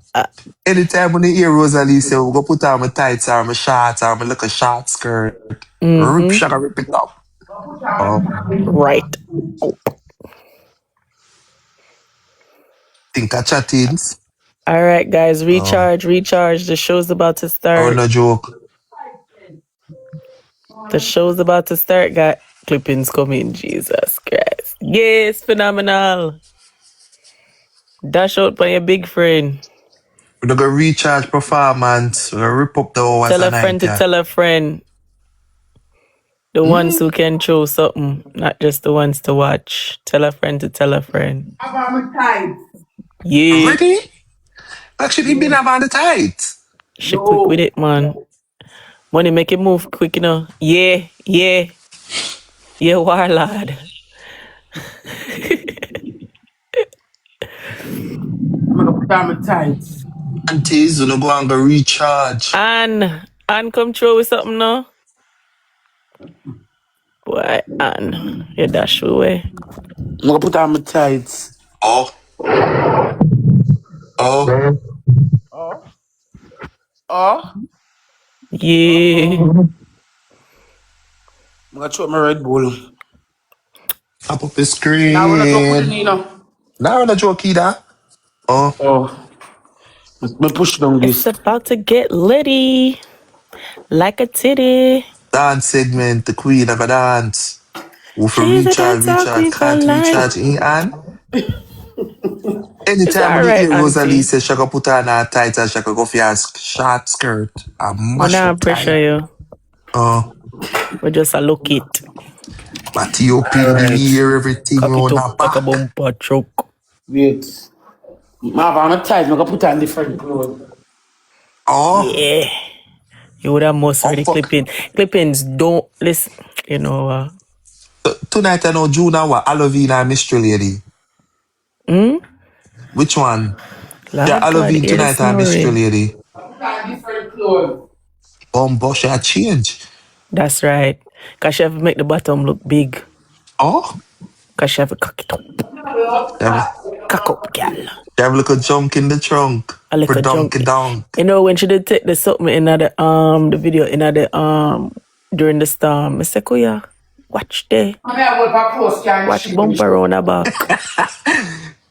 Anytime when you hear Rosalie say, we go put on my tights or my shorts or my little short skirt, rip it up. Oh, right. think of chattings. All right, guys. Oh, Recharge. The show's about to oh, start. no joke. The show's about to start, guys. Clippings coming. Jesus Christ. Yes, phenomenal. Dash out by your big friend. We're gonna recharge performance. We're gonna rip up the hours Tell a tonight, friend to yeah. tell a friend. The ones who can throw something, not just the ones to watch. Tell a friend to tell a friend. Yeah. Ready? Actually, been about the tights. She quick with it, man. Money make it move quick, you know. Yeah. Yeah, warlord. I'm gonna put on my tights. Aunties, you know, go and go recharge. Anne come through with something now. Boy, Anne, you dash away. I'm gonna put on my tights. Oh. Yeah. I'm gonna throw my Red Bull. Up the screen. Now I'm gonna go put it in, you know. Now I'm not joke either. Oh. Me push down It's this. about to get litty. Like a titty. Dance segment, the queen of a dance. Who for She's a recharge, dancer queen for can't life. recharge in hand. It's Anytime when you alright, hear Rosalie auntie. say she can put on her tights and she can go for her short skirt and We're mash not up pressure tight. you. We just a look it. Matty up in the air, everything Cock on it her up like a back. bumper truck. Wait. I have on my tights. I'm gonna put on different clothes. Oh, Yeah. You would have most ready fuck. clippings. Don't listen. You know Tonight I know June and what? Halloween and Mystery Lady. Hmm? Which one? Yeah, Lord God, Halloween hear the tonight, I'm Mystery snoring. Lady. Bush, I change. That's right. Cause she have to make the bottom look big. Oh, Cause she have to cock it up. they have, Cock up, gal. they have a little junk in the trunk A for little donkey junk. donk. You know when she did take the something in the video in during the storm. I said, Kuya, watch there. Watch bumper on her back.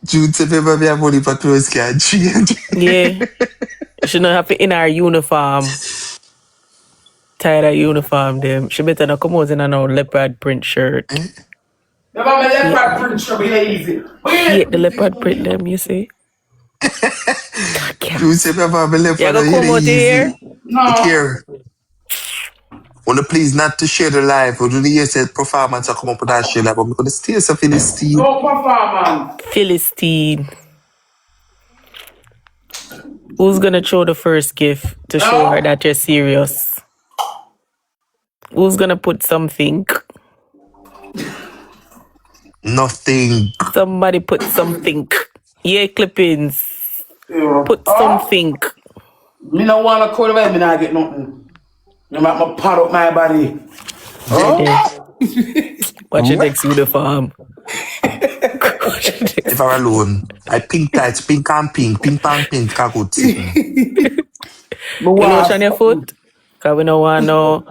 June said, "Baby, I'm only for close can change." Yeah. She not have to in her uniform. Tired of uniform them. She better not come out in a no leopard print shirt. Hate the leopard print them, you see? June said, "Baby, I'm left You for gonna the come out easy." here? Look here. Wanna please not to share the live. Or do the year said performance I come up with that share live, but I'm gonna stay so Philistine. No performance. Philistine. Who's gonna throw the first gift to show her that you're serious? Who's gonna put something? Nothing. Somebody put something. Yeah, clippings. Put something. Me no wanna call away, me not get nothing. Me make my pad up my body. Watch your next uniform. If I'm alone, I pink tights, pink and pink, pink and pink, I could see. You lotion on your foot? Because we don't want no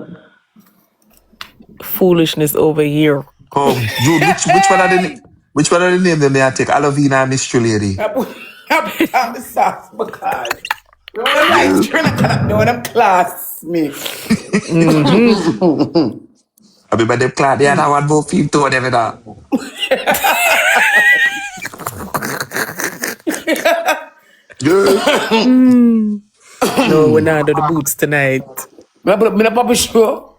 foolishness over here. Come, Jude, which one of the name them they take? Halloween and Mystery Lady. I put on the socks because you know like Trinidad, you know them class me. I be by them class, they had one more feet to whatever that. Yeah. No, we're not do the boots tonight. Me not pop show.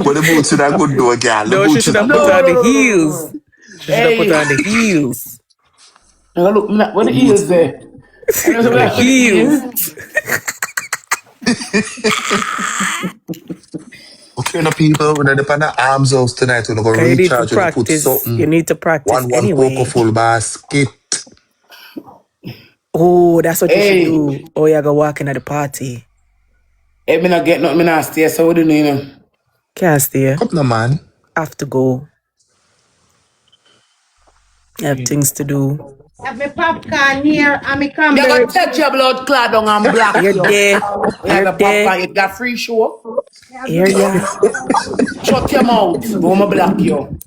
But the boots should have good though, girl. The No, she boots should have should put on the heels. She should have Hey. put on the heels. Now look, me not, what the heels there? The heels. Okay, no people, when they're on the arms house tonight, we're going to You need to recharge and put practice. something. You need to practice One anyway. poker full basket. Oh, that's what Hey. you should do. Oh, you're going to walk in at the party. Hey, me not get nothing, me not stay, so what do you know? Can't stay. Come no man. Have to go. You have things to do. Have me popcorn here and me come You there. got touch your blood clot down and black. You're there. You have You're a there. popcorn, you got free show. Here you are. Shut your mouth, go me black you.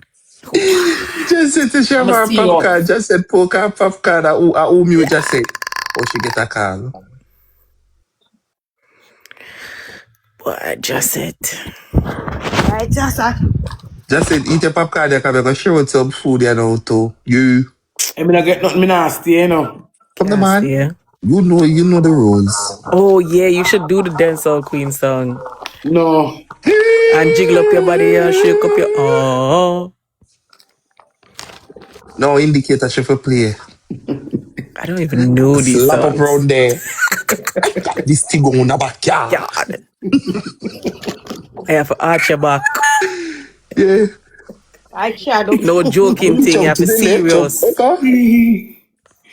Just said to share I'ma my see you. popcorn. Just said poker and popcorn. Whom you just said. Oh, she get a call. Boy, just it. Right, just Just said eat your popcorn. You can go share with some food you know too. You. Hey, me not get nothing, me not stay, you know. Come the Can't man. stay. You know the rules. Oh, yeah, you should do the dancehall queen song. No. And jiggle up your body and shake up your... Oh. No indicator she for play. I don't even know these Slap up songs. round there. This thing go on the backyard. God. I have to arch your back. Yeah. I shadow. No joking thing. You have to be serious.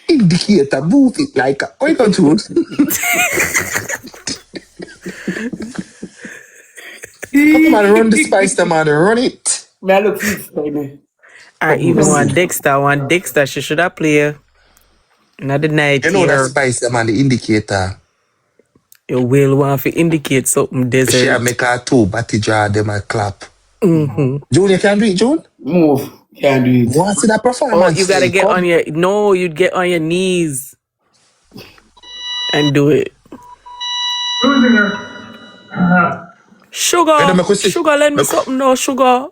Indicator, move it like a. Oh, you can do it. Come on, run the spice, the man, run it. Me I look fit, baby. Or even one Dexter, she should have played. Not the night You know that here. spice, the man, the indicator. You will want to indicate something She desert. make her two batty jar, them a clap. Mm-hmm. June, you can do it, June? Move. Can't do it. Want to see that Oh, performance? you gotta thing? get Come. on your... No, you'd get on your knees. And do it. Sugar, Hey, make us see- sugar, lend me make- something now, sugar.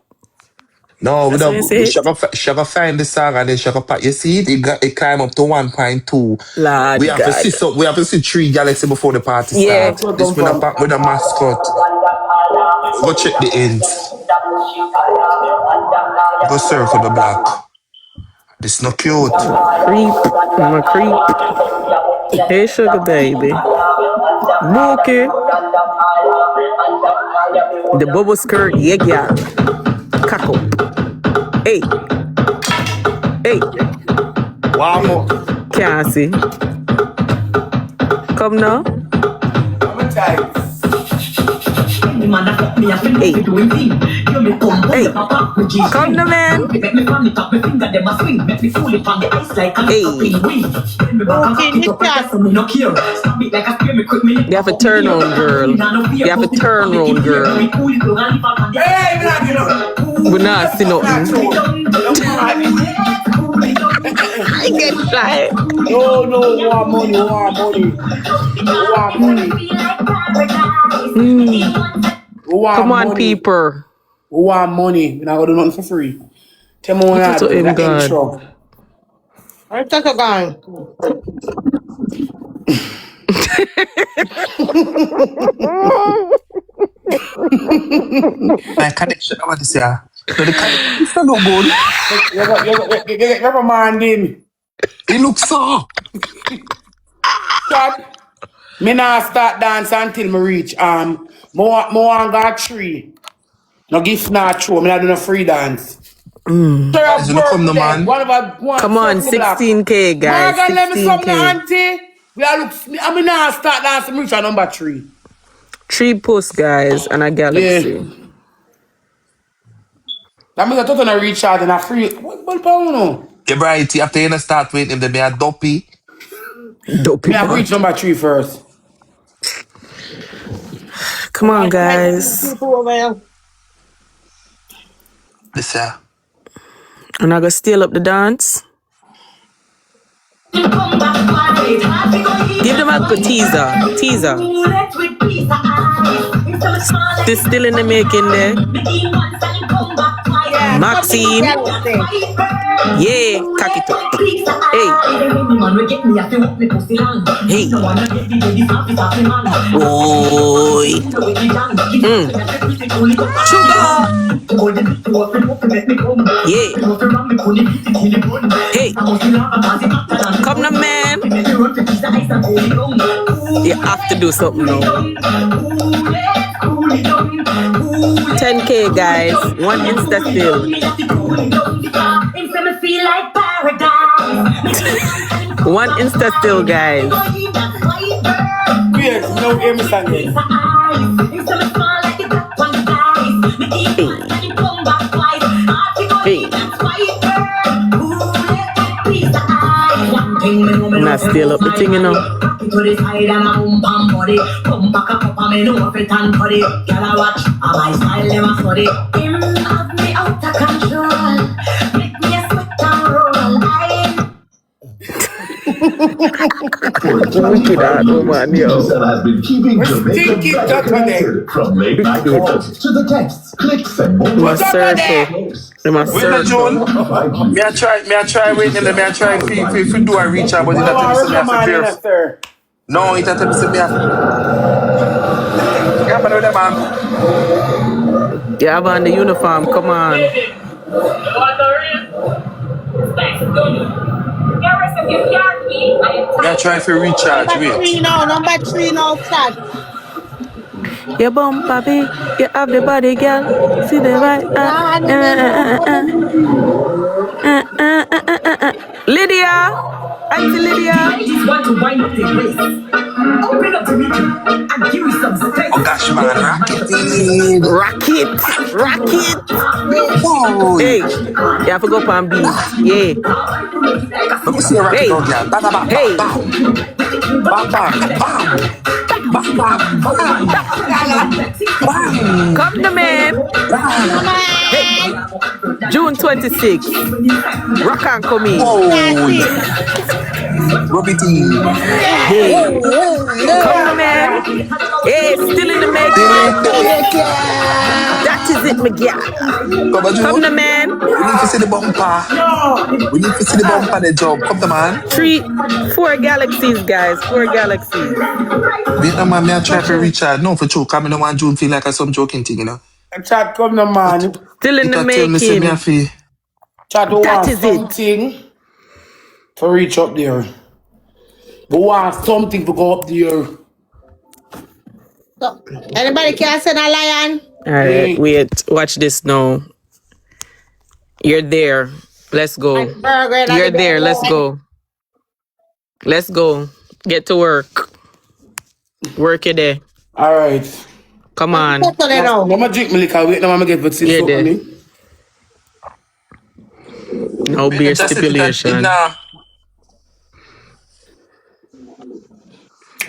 No, we That's don't. what you She have find the song and then she have you see it? It climb up to 1.2. Lord We have God. to see so we have to see 3 galaxy before the party Yeah. starts. This with a mascot. Go check the ends. Go circle the black. This no cute. Creep. I'm a creep. Hey, sugar baby. Mookie. The bubble skirt, yeah, yeah. Cackle. Hey. Hey. Hey, One more. can't see. Come now. I'm a type. Hey. Hey. Come now, man. Hey. You have to turn on, girl. You have to turn on, girl. Hey, me not get up. We're not see nothing. I get shy. No, want money. Come on, people. We want money. We're not going to do nothing for free. Tell me what I Listen do. to him, That God. intro. I'm just a guy. My connection, I want to say. No, the connection is no good. You never mind him. He looks so. Shot. Me not start dance until me reach more got 3. No gift not true. Me not do no free dance. Guys, you know, come the man. Come on, 16K, guys. Morgan, let me something, 16K. auntie. We are look. I mean, now start dancing. Me reach number 3. 3 posts, guys, and a galaxy. Yeah. That means I thought I reach out and I free. What pound? Yeah, right. After you start with him, then me a dopey. Dopey Me have man. reach number 3 first. Come on, guys. This year. And I go steal up the dance. Give them a good teaser. This still in the making there. Maxine. Yeah, cock it up. Hey. Hey. Boy. Sugar. Yeah. Hey. Come now, man. You have to do something now. 10K, guys. 1 Insta still. 1 Insta still, guys. Yes, no aim Sunday. Hey. Not steal up the thing, you know. Has been keeping Jamaican connected from late night calls to the texts, clicks, and more. My circle. My Wait a June. circle. Me I try waiting them. Me I try if you do a reach out, but it have to be me have to fear. No, it have to be me have. Yeah, but with man. You have on the uniform, come on. Me I try for recharge. Wait. Number 3 now, start. You bump, papi. You have the body, girl. See the right. Lydia. Auntie Lydia. Oh gosh, man, Rocket. Hey, you have to go up and beat. Yeah. let me see a rocket Hey. dog, yeah. Bam, bam, Hey. bam, bam. Come to man. Hey. June 26th. Rock and come in. Robbie T. Hey. Come to man. Hey, still in the making. That is it, Miguel. Come to man. We need to see the bumper. We need to see the bumper, the job. Come to man. 4 galaxies, guys. 4 galaxies. Vietnam man, me I try to reach out. No, for joke. I don't want June feel like some joking thing, you know. Chat come the man. Still in the Tell me, say me I making. feel. Chat who That want is it. something to reach up there. Who want something to go up there. So, anybody can send a lion? All right, wait. Watch this now. You're there. Let's go. And burger in You're the there. Let's belly. go. Let's go. Get to work. Work your day. All right. Come on. Settle it I'm out. gonna drink my liquor. Wait, now I'm gonna get for six Yeah, something. there. No beer Just if it stipulation. nah.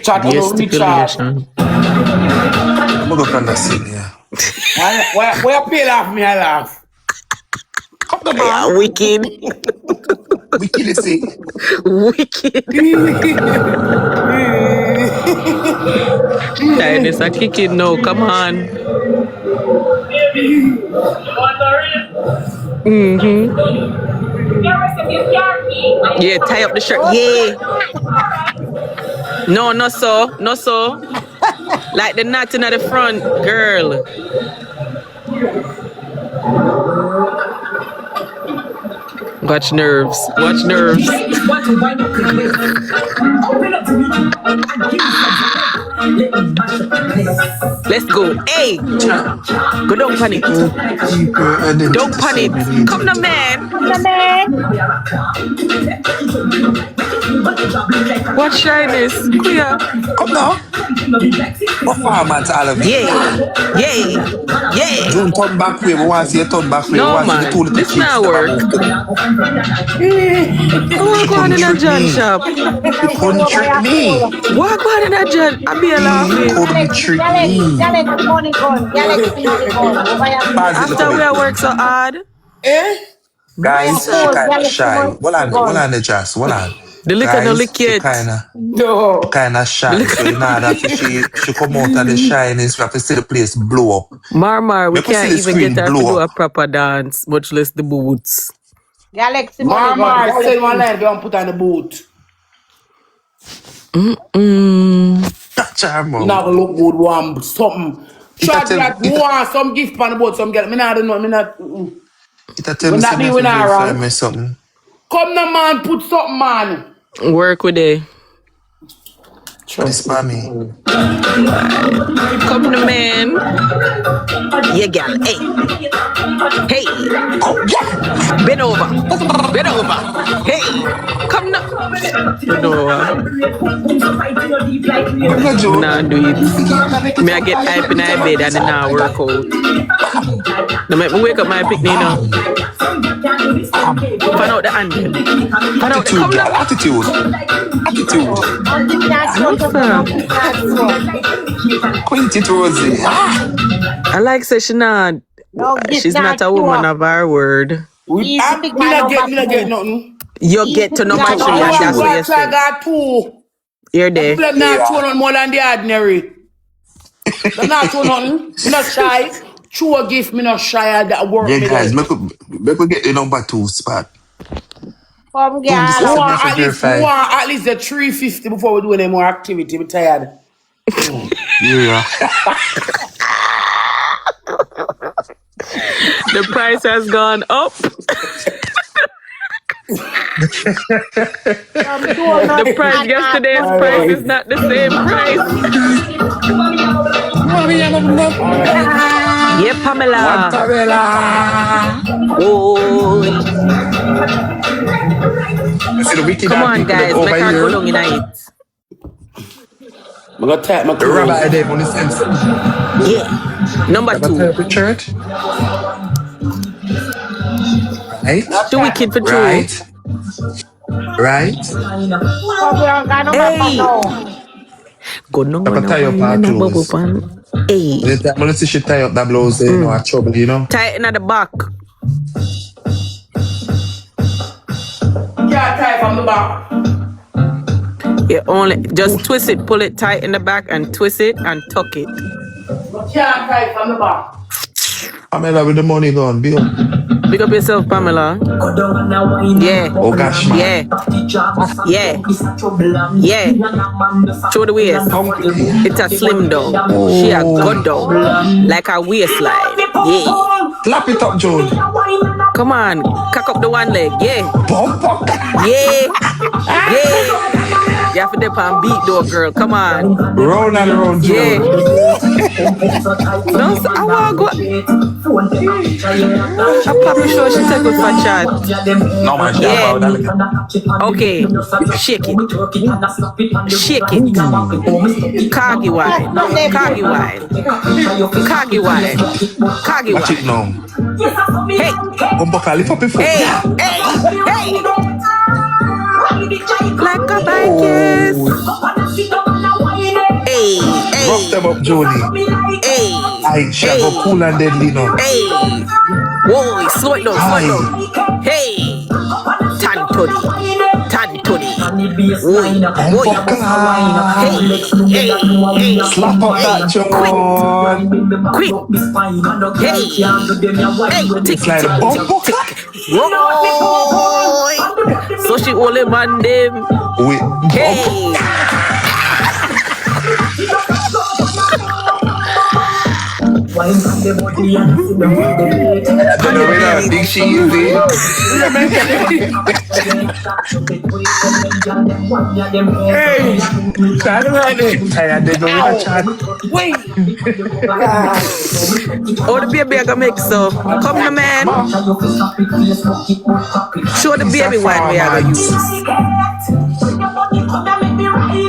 Chat on Beer the recharge. stipulation. I'm gonna go from that scene, yeah. Why you pay laugh me? I laugh. Come the Yeah, man. wicked. We kill it, see. Wicked. Tiredness are kicking now. Come on. Yeah, tie up the shirt. Yeah. No, not so. Not so. Like the knotting at the front, girl. Watch nerves. Watch nerves. Let's go. Hey! Go, don't panic. Don't panic. Come now, man. What shyness? Queer. Come now. What format all of it? Yeah. Yeah. Yeah. Don't turn back way. We want to see you turn back way. We No, want to see the two man. little This kids not that work. move to them. What going in a John shop? You couldn't trick me. What going in a John? I be You laughing. couldn't trick me. After we are work so hard. Guys, she kind of shy. Hold on the jazz. Hold on. The liquor no Guys, lick she yet. No. kind of shy. So in order for she come out of the shyness, we have to see the place blow up. Marmar, we Make us can't see the even screen get her to blow do a up. proper dance, much less the boots. Galaxy Mama, send one line. Go and put on the boot. Touch her, You mom. not gonna look good. One something. Try to like want some gift on the boat. Some girl. Me not know. Me not. It a tell When me that say be me when I have to wrong. find me something. Come now, man. Put something on. Work with it. This for me. Come the man. Yeah, gal. Hey. Hey. Bend over. Bend over. Hey. Come now. Bend over. Nah, do it. Me I get hype in my bed and then I work out. Now make me wake up my picnic now. Find out the anthem. Find out the come now. Attitude. Quinty Rosie. I like say she not. She's not a woman of her word. Me not get nothing. You get to know much and that's what you I say. got two. You're there. People not show nothing more than the ordinary. They not show nothing. Me not shy. Show a gift. Me not shy at that work. Yeah, me guys, there. make we get the number 2 spot. Come, We girl. want at least verify. the 350 before we do any more activity. I'm tired. Yeah. The price has gone up. The price yesterday's price is not the same price. Yeah, Pamela. Oh, See the wicked come on, people guys. over Make her here. go down in it. I'm gonna tap my The rabbi clothes. there on the sense. Yeah. Number Have a 2. type of church. Right? The wicked for true. Right. Right. Hey. Go no Have a tie up her bubble clothes. pan. Hey. The time when I see she tie up that blouse, you know, I trouble, you know. Tighten at the back. Can't tie from the back. You only just twist it, pull it tight in the back, and twist it and tuck it. Can't tie from the back. Pamela with the money gone, be up. Big up yourself, Pamela. Yeah. Oh gosh, man. Yeah. Yeah. Yeah. Show the waist. It's a slim down. She a good down. Like a waistline. Yeah. Clap it up, Joan. Come on. Cock up the one leg. Yeah. Bump up. Yeah. Yeah. You have to dip and beat though, girl. Come on. Round and round, Yeah. June. No, so I want to go. I'm probably sure she take us for chat. No, man, Yeah. Okay. Shake it. Shake it. Coggy wine. Coggy wine. Coggy wine. Coggy Watch it wine. now. Hey. Bumbucker, lift up your foot. Hey. Hey. Hey. Like a blanket. Hey. Rock Hey. them up, Jody. Hey. I shall go cool and deadly now. Hey. Whoa, slow it down, slow it down. Hey. Tantoni. Tantoni. Oi. Oi. Hey. Hey. Hey. Slap up that John. Quick. Hey. Hey. Tick, It's like a tick, bumbucker. Roy. So she only man them. Wait, Hey. I don't know where that big she is. Hey, I don't know where that chat. Oh, the baby I gonna make so. Come on, man. Show the baby wine we are gonna use.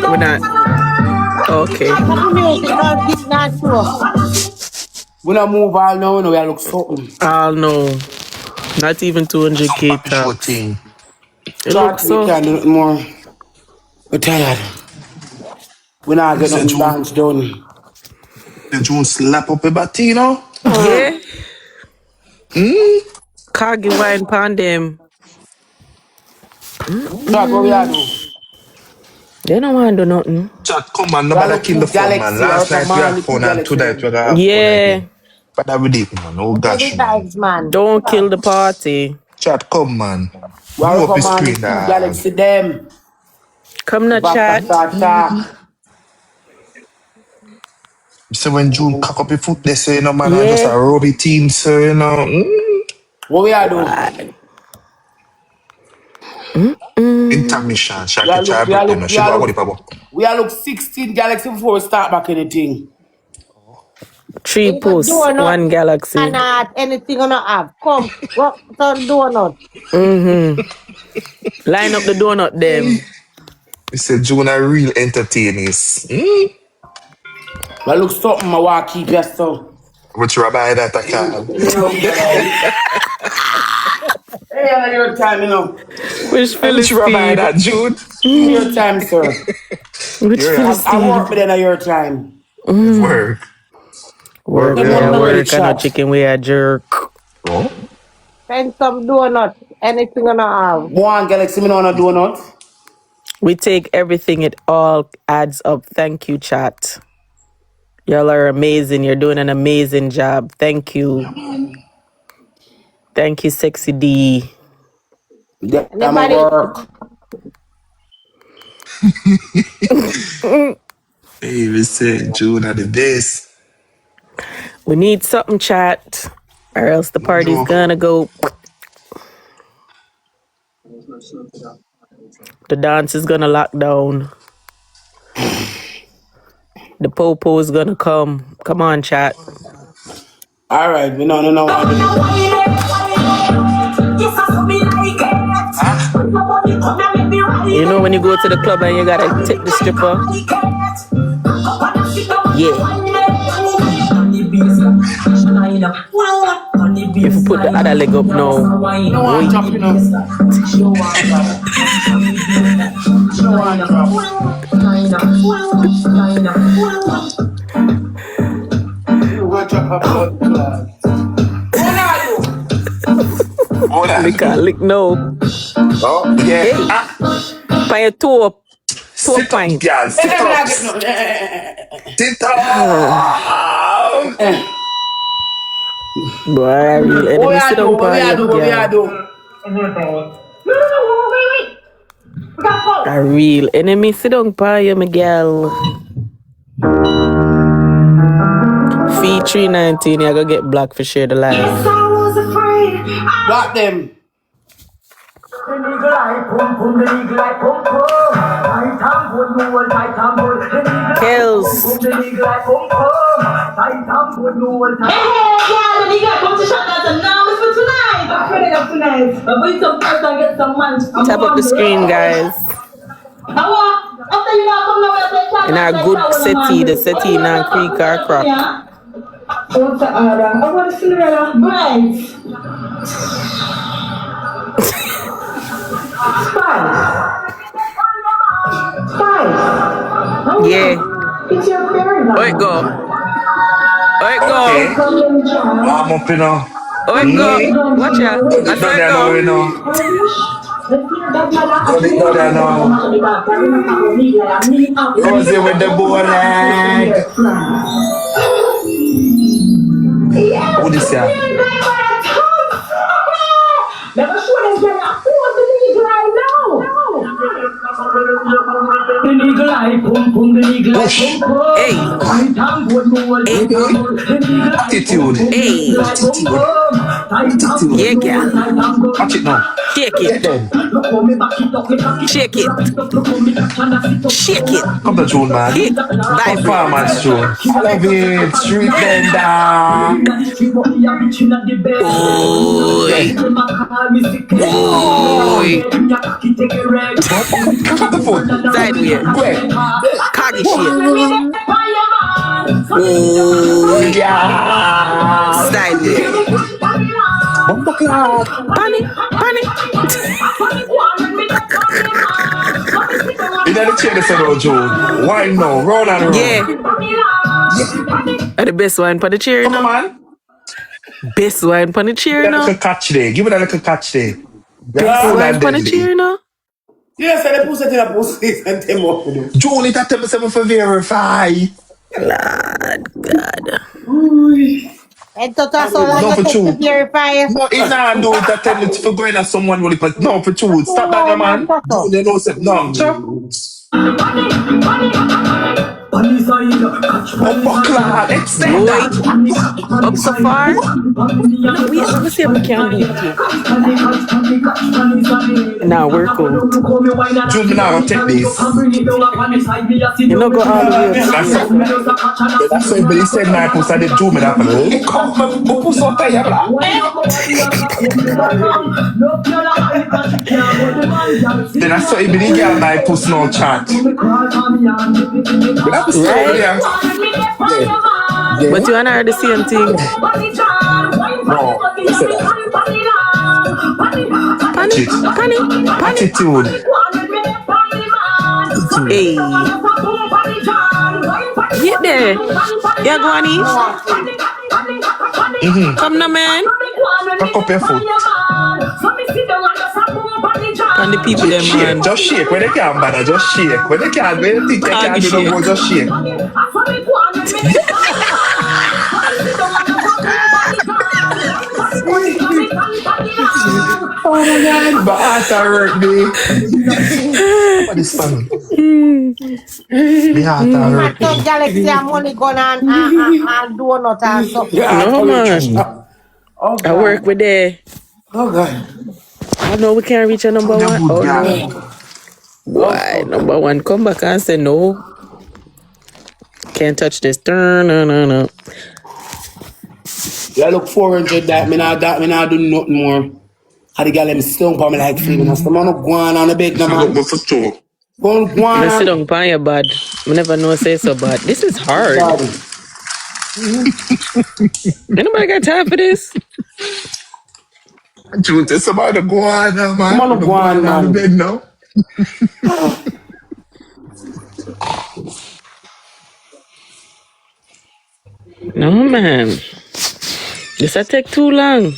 We're not. Okay. We not move all now, we look something. I'll know. Not even 200K tax. 14. It looks We so. can't do nothing more. We're tired. We not get nothing dance done. Did you slap up a Batino? Yeah. Coggy wine pan them. Chat, what we are do? They don't want to do nothing. Chat, come on, nobody kill the phone, man. Last night we had fun and tonight we're gonna have fun Yeah. again. But that we did, man. Oh gosh, man. Don't kill the party. Chat, come, man. We You are up the from screen, Galaxy them. Come na chat. So when June cock up your foot, they say, no, man, I just a rubby team, so, you know. What we are do? Intermission. Shaki try break them. She go what if we are look 16 Galaxy before we start back anything. 3 posts, 1 Galaxy. And anything on have. Come, what on donut? Line up the donut them. We say June are real entertainers. I look something I want to keep your son. Which rabbi that I can. Hey, I'm your time, you know. Which Which rabbi Philistine? that, June? Your time, sir. Which Yeah. I Philistine? work with them your time. Work. Work, Them yeah, on the work. chat. And no chicken we a jerk. Oh? Send some donut. Anything on have. One Galaxy, me no want to do not. We take everything, it all adds up. Thank you, chat. Y'all are amazing. You're doing an amazing job. Thank you. Thank you, Sexy D. I'm at work. Hey, we say June are the best. We need something, chat, or else the party's gonna go. The dance is gonna lock down. The popo is gonna come. Come on, chat. All right, we no. You know when you go to the club and you gotta tip the stripper? Yeah. If you put the other leg up now. No one drop, you know. Lick a lick no. Oh, yeah. By your toe Sit pint. up, girl. Sit up. Sit up. Boy, I real enemy sit down by your girl. A real enemy sit down by you, my girl. Fee 319, you gonna get black for share the live. Block them. Kills. Tap up the screen, guys. In our good settee, the settee in our creek or crop. What's the order? I want to Cinderella. Bright. Spice. Yeah. It's your favorite one. Where it go? Where it go? I'm up, you know. Where it go? Watch out. I saw it go. You know. Rosie with the ball leg. What is that? Hey. Attitude. Hey. Yeah, girl. Watch it now. Shake it. Shake it. Shake it. Come to June, man. Vibrate. Performance June. I love it. Street bender. Oi. Oi. Cut the foot. Sideway. Where? Coggy shit. Oh, yeah. Sideway. Bunny. Bunny. You never check this out, June. Why no? Roll and roll. Yeah. The best one for the chair, you Come on, know. man. Best one for the chair, you Give it a know. little catch there. Give it a little catch there. Best one for the chair, you know. Yes, and they put it in a pussy and them up. June, it at 7 for verify. Lord God. And to toss all No, like for you true. to purify. No, it's not do that tell it for going at someone will but no for true. Stop that, man. June, you know, say no. Buckler, extend that. Up so far? No, wait, let me see if we can hit you. Now we're cool. June, now take this. You know, go all the way up. That's why everybody said now, because I did June, that lick up my pussy out there, blah. Then I saw everybody get my pussy no chat. But that was over there. But you and I are the same thing. No, listen. Funny. Attitude. Hey. Get there. Yeah, go on in. Come now, man. Cock up your foot. And the people, them, Shake, man. just shake. When they can't bother, just shake. When they can't, when they think they can't do no more, just shake. Oh my God, my heart hurt me. What is funny? My heart hurt me. Some Galaxy and money gone and donut and stuff. No, man. I work with there. Oh, God. I know we can't reach a number one. Oh, no. Why? Number one, come back and say no. Can't touch this. No. I look forward to that. Me not do nothing more. How the girl them stung for me like free. I'm not going on the bed, no man. What's the story? Go on. I sit down on your bad. I never know say so bad. This is hard. Anybody got time for this? June, tell somebody to go on now, man. Come on, go on, man. the bed now. No, man. This will take too long.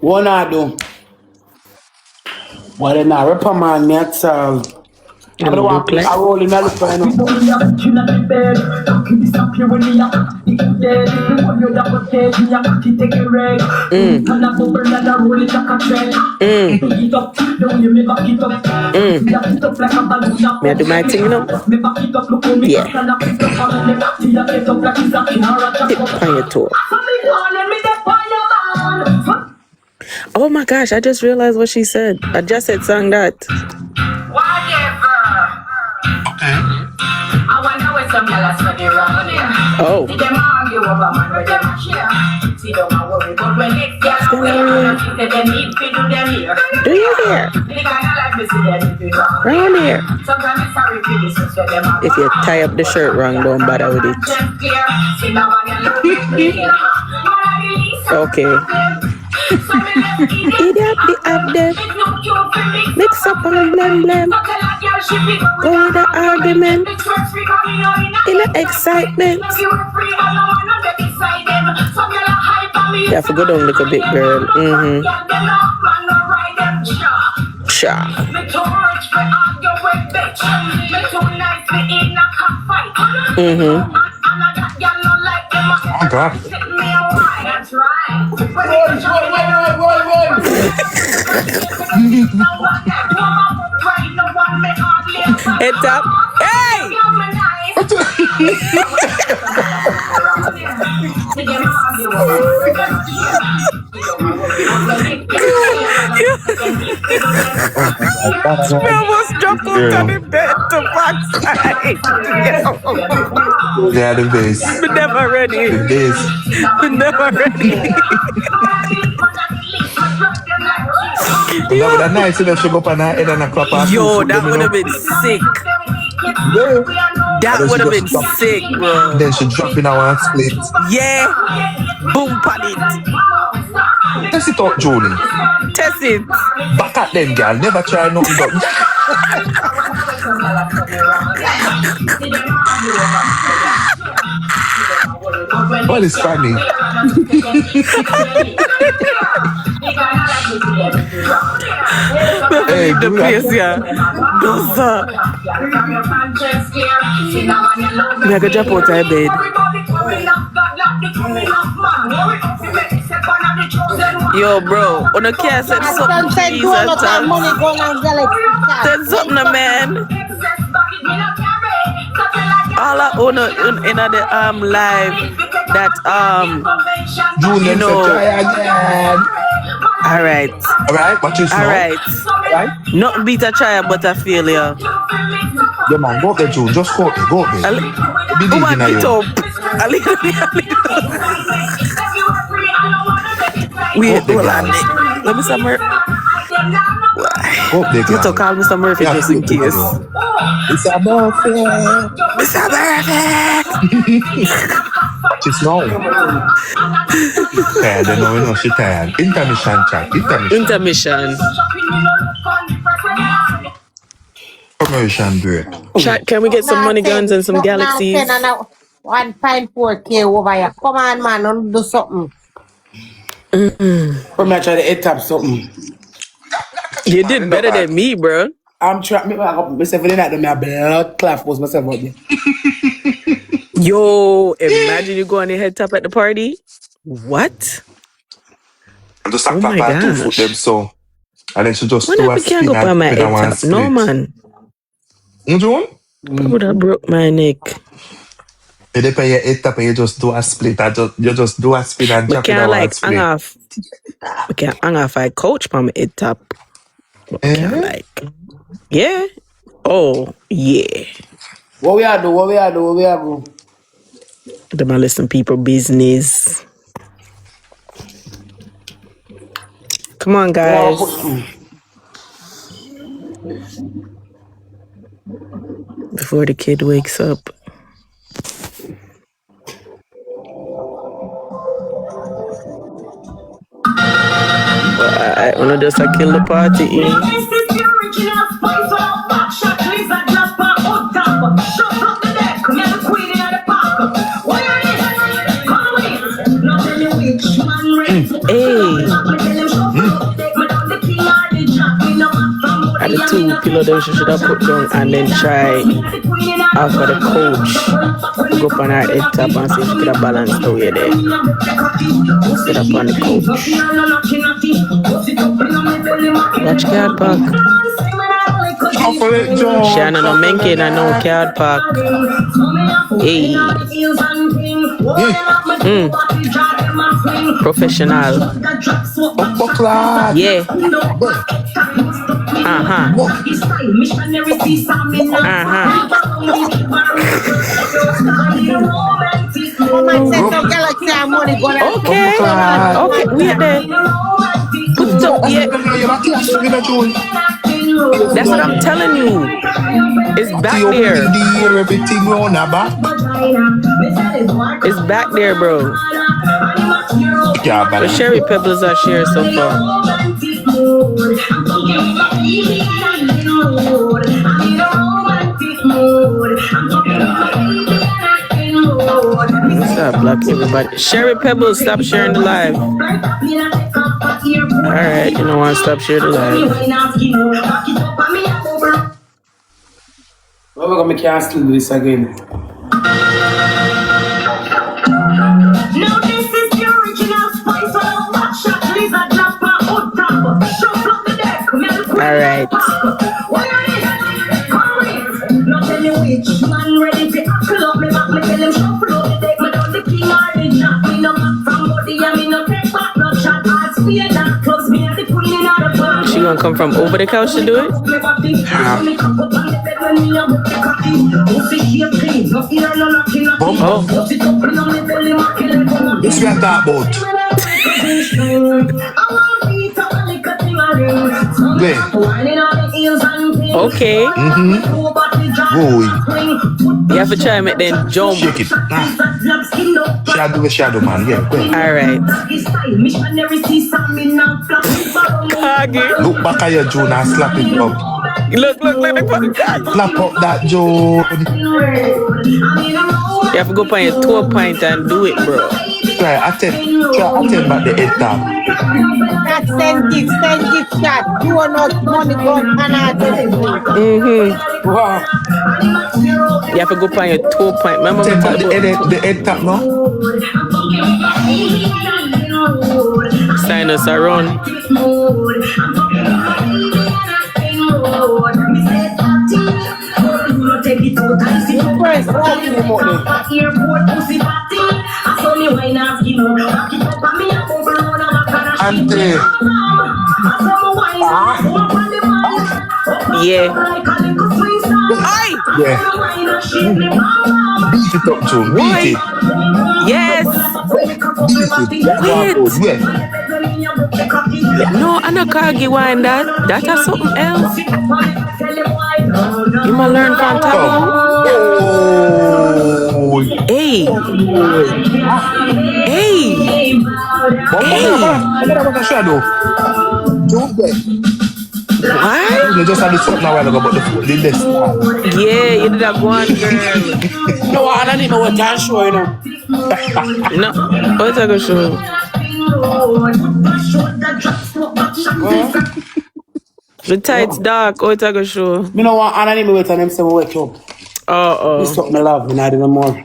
What I do? What in a rapper man, that's all. I don't want to roll in a look for you. May I do my thing, you know? Yeah. Tip on your toe. Oh my gosh, I just realized what she said. I just said song that. Whatever. Okay. I wonder where some fellas for the round here. Oh. See them argue over man where them a share. See them a worry, but when next girl a wait, and she say them need to do them here. Do you hear? The guy not like me see them if you round Round here. Sometimes it's sorry for this, so them a If you tie up the shirt wrong, don't bother with it. See now when you look at me here. Okay. Idiot, the up there. Mix up and blem. Go with the argument. In the excitement. Yeah, for go down a little bit, girl. Sure. Oh God. That's right. Head up. Hey! I almost jumped out of the bed to backside. Yeah, the bass. But never ready. The bass. But never ready. That would have nice if she go up on her head and a clap her Yo, foot, that you would know. have been sick. Yeah. That And would have then been she just sick, bro. Then she drop in her one split. Yeah. Boom, pan it. Test it out, Julie. Test it. Back at them, girl. Never try nothing but. Well, it's funny. Hey, Leave the place, yeah. No, sir. Me I go jump out of bed. Yo, bro, on the car said something. Send money going on Galaxy. Said something, man. All I own in the live that Julie, you know. try again. All right, Watch this now. all right. Nothing beat a try but a failure. Yeah, man, go up there, June. Just go up there. Go up there. Believe Come on, in it you. up. Wait, hold on. Let me some Murphy. Go up there, You to girl. call Mr. Murphy Yeah, just in go up there, case. girl. It's a Murphy. Mr. Murphy. She's now. Tired, you know, she tired. Intermission, chat. Intermission. Commercial break. Chat, can we get some money guns and some galaxies? 1.4K over here. Come on, man, don't do something. From me, I try to hit up something. You did better than me, bro. I'm trying to make myself in the night, my blood clot was myself out there. Yo, imagine you go on the head top at the party. What? And just Oh my clap her 2 foot gosh. them so. And then she just When do I a can't spin go and on my spin head and one top. No, split. man. June? I would have broke my neck. You dip on your head top and you just do a split. You just do a spin and But drop in can't a one like hang split. off. I can't hang off I coach on my head top. But I can't like. Yeah. Oh, yeah. What we are do? Them a listen people business. Come on, guys. Before the kid wakes up. I wanna just kill the party. Hey. And the 2 pillow them she should have put down and then try after the coach go up on her head top and see if she could have balanced the way there. Sit up on the coach. Watch card park. She no menke and no card park. Hey. Professional. Yeah. Woman says some Galaxy and money gonna Okay. Okay, wait there. Put it up, yeah. That's what I'm telling you. It's back there. It's back there, bro. The Cherry Pebbles are shared so far. Stop, block everybody. Cherry Pebbles, stop sharing the live. Alright, you know what? Stop sharing the live. Well, we're gonna can't still do this again. No, this is the original spice. So watch out, please. I drop my hood top. Shuffle up the deck. Alright. Not tell me which man ready to huckle up me back. Me tell him shuffle up the deck. Me done the king already not. Me no back from body and me no take back no shot. I'll spear that close me and the queen in all the world. She gonna come from over the couch to do it? Oh. This we are talking about. Wait. Okay. Boy. You have to try and make them jump. Shake it. Shadow, man. Yeah, go ahead. Alright. Look back at your June and slap it up. Look, Slap up that June. You have to go on your toe point and do it, bro. Try attend back the head top. that send it, chat. You are not money gone and Wow. You have to go on your toe point. Remember Attend back the head top now. Sinus are run. Ante. Yeah. Yeah. Beat it up, Joe. Beat it. Yes. Wait. No, I'm not Cargi wine that. That is something else. You might learn from Tabo. Oh. Hey. Shadow. Don't bet. What? They just had the something a while ago, but the list. Yeah, you did that one, girl. No, I don't even know what can show, you know. No, what's that gonna show? The tights dark, what's that gonna show? You know what, I don't even wait on them say we wake up. This is something I love, and I didn't more.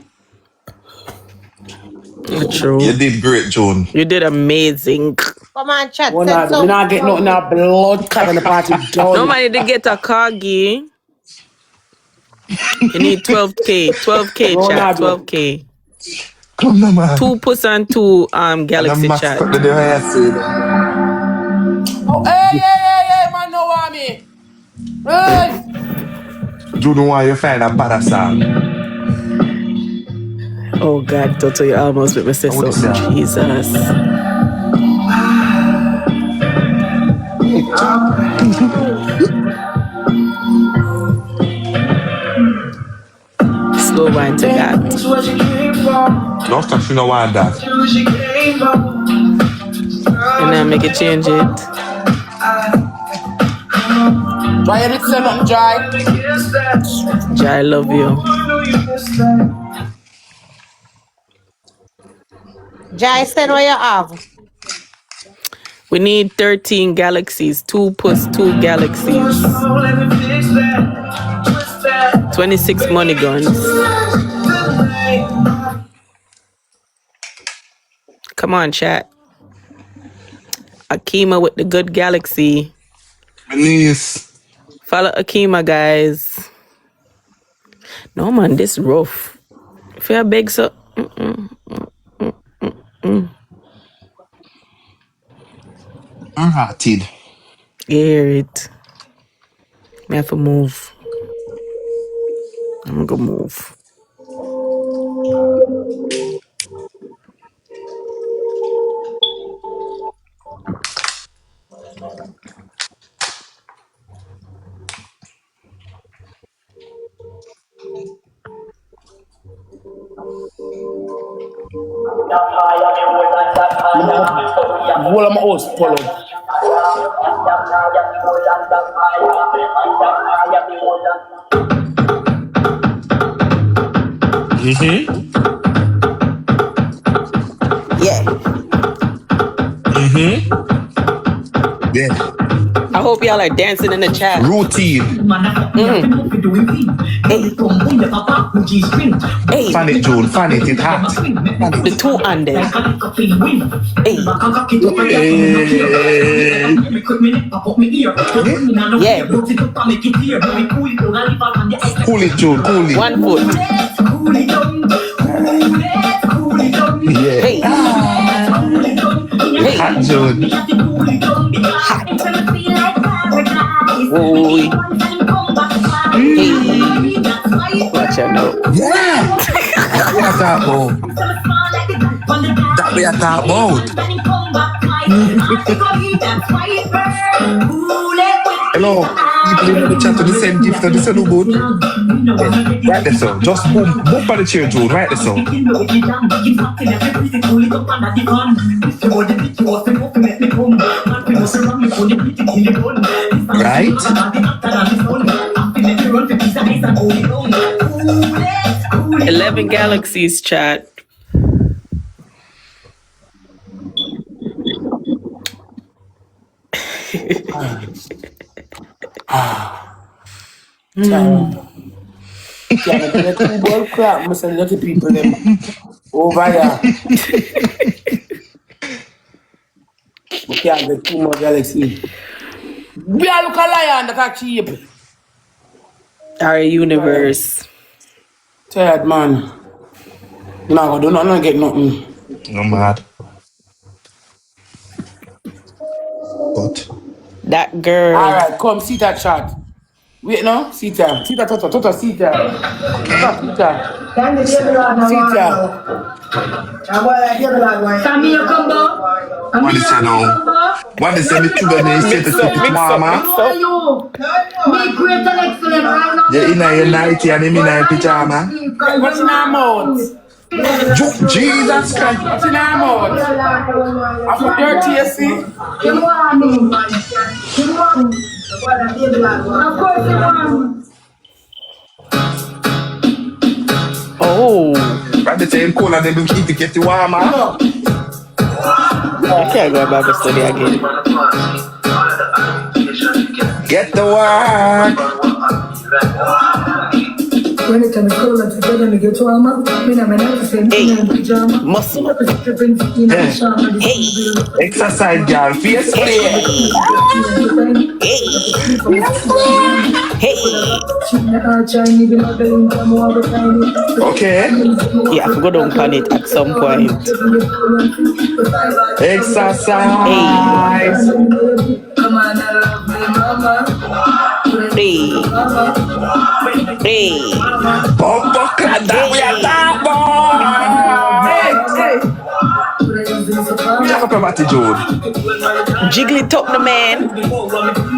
True. You did great, Joan. You did amazing. come on, chat. We're not getting nothing now, blood cut in the party. Nobody did get a Cargi. You need 12K. 12K, chat. 12K. Come on, man. 2 puss and 2 Galaxy chat. Oh, hey, man, no want me. Hey. Do you want you find a better song? Oh God, Toto, you almost made me say What is something. that? Jesus. Slow wine to that. No, stop, you don't want that. And then make it change it. Try it, say nothing, Jai. Jai, I love you. Jai, send what you have. We need 13 galaxies. 2 plus 2 galaxies. 26 money guns. Come on, chat. Akima with the good galaxy. Please. Follow Akima, guys. No, man, this rough. If you're big, so... Hearted. You hear it? Me have to move. I'm gonna move. Wall of my house pull up. Yeah. Yeah. I hope y'all are dancing in the chat. Routine. Hey. Fan it, June. Fan it. It hot. The two on there. Hey. Yeah. Cool it, June. Cool it. 1 foot. Yeah. Hey. Hey. Hot, June. Ooh. Hey. Watch out now. Yeah. That we are talking about. That we are talking about. Hello. People in the chat to the same gift to the same good. Right there, so. Just boom. Boom for the chair, June. Right there, so. Right? 11 Galaxies chat. Yeah, the two ball crap must have lot of people them over here. We can't get too much Galaxy. We are look a lion that are cheap. Our universe. Tired man. No, do not get nothing. No mad. But That girl. Alright, come see that chat. Wait no, see that. See that Toto, see that. Sammy, you come back. what is that now? What is that? You better say to keep it warm, How are you? Be great and excellent right now. you're in your nightie and I'm in your pyjama. What's in our mouth? Jesus Christ. What's in our mouth? I'm for dirty, you see? Good morning. Good morning. Of course you want. Oh. Right the same cool and then we keep it get you warm, man. I can't go Bible study again. Get the work. When it comes cold and together we get warmer, me and my night is in pyjama. Muscle. Hey. Exercise, girl. Face Hey. Hey. Okay. Yeah, I have to go down on it at some point. Exercise. Come on, I love me, mama. Hey. Hey. Bumbo clad that we are that boy. We have a comedy, Jude. Jiggle it up, the man.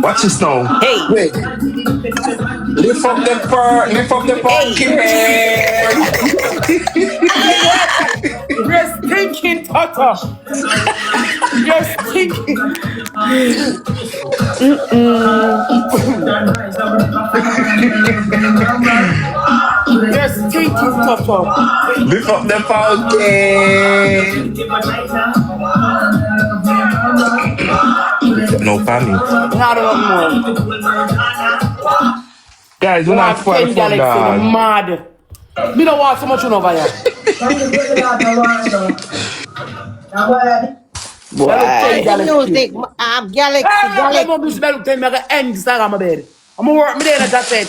Watch this now. Hey. Wait. Lift up the fur. Lift up the pumpkin. You're stinking, Toto. You're stinking. You're stinking, Toto. Lift up the pumpkin. No panic. Not one more. Guys, we're not for fun, Galaxy, dog. mad. Me don't want so much over here. Boy. Music, Galaxy, I'm Galaxy. going to tell me I end Instagram my bed. I'm going to work me there, that's it.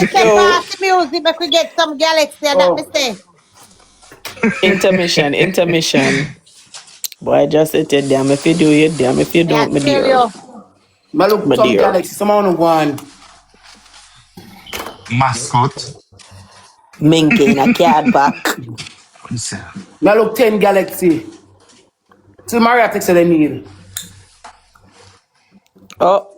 You can pass the music, but we get some Galaxy and that mistake. Intermission. Boy, just sit it damn if you do it, damn if you don't, my tell dear. you. Me look My some dear. Galaxy, some on one. Mascot. Minky in a card back. Me look 10 Galaxy. Till Maria takes the need. Oh.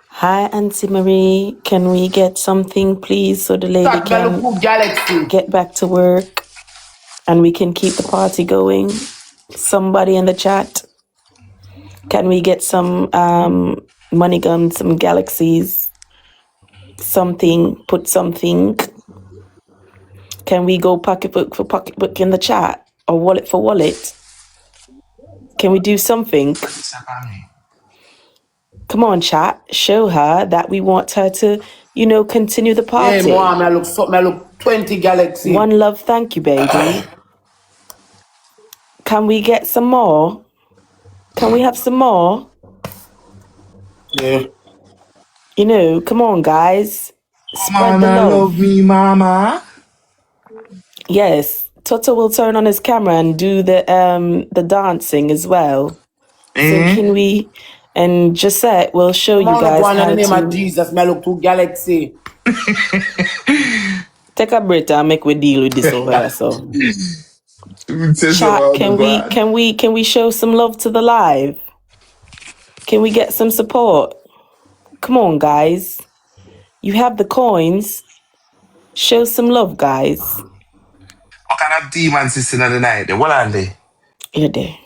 Hi, Auntie Marie. Can we get something, please, so the lady That me can look good Galaxy. get back to work and we can keep the party going? Somebody in the chat. Can we get some money guns, some galaxies, something, put something? Can we go pocketbook for pocketbook in the chat or wallet for wallet? Can we do something? Come on, chat. Show her that we want her to, continue the party. Yeah, mom, I look something. I look 20 Galaxy. One love, thank you, baby. Can we get some more? Can we have some more? Yeah. Come on, guys. Spread the Mama, love. love me, mama. Yes, Toto will turn on his camera and do the dancing as well. So can we? And Josette will show you I'm guys going in how the name of to Jesus. Me look 2 Galaxy. take a breath and make we deal with this over here. So, chat, can we show some love to the live? Can we get some support? Come on, guys. You have the coins. Show some love, guys. What kind of demons is in the night? What are they? You're there.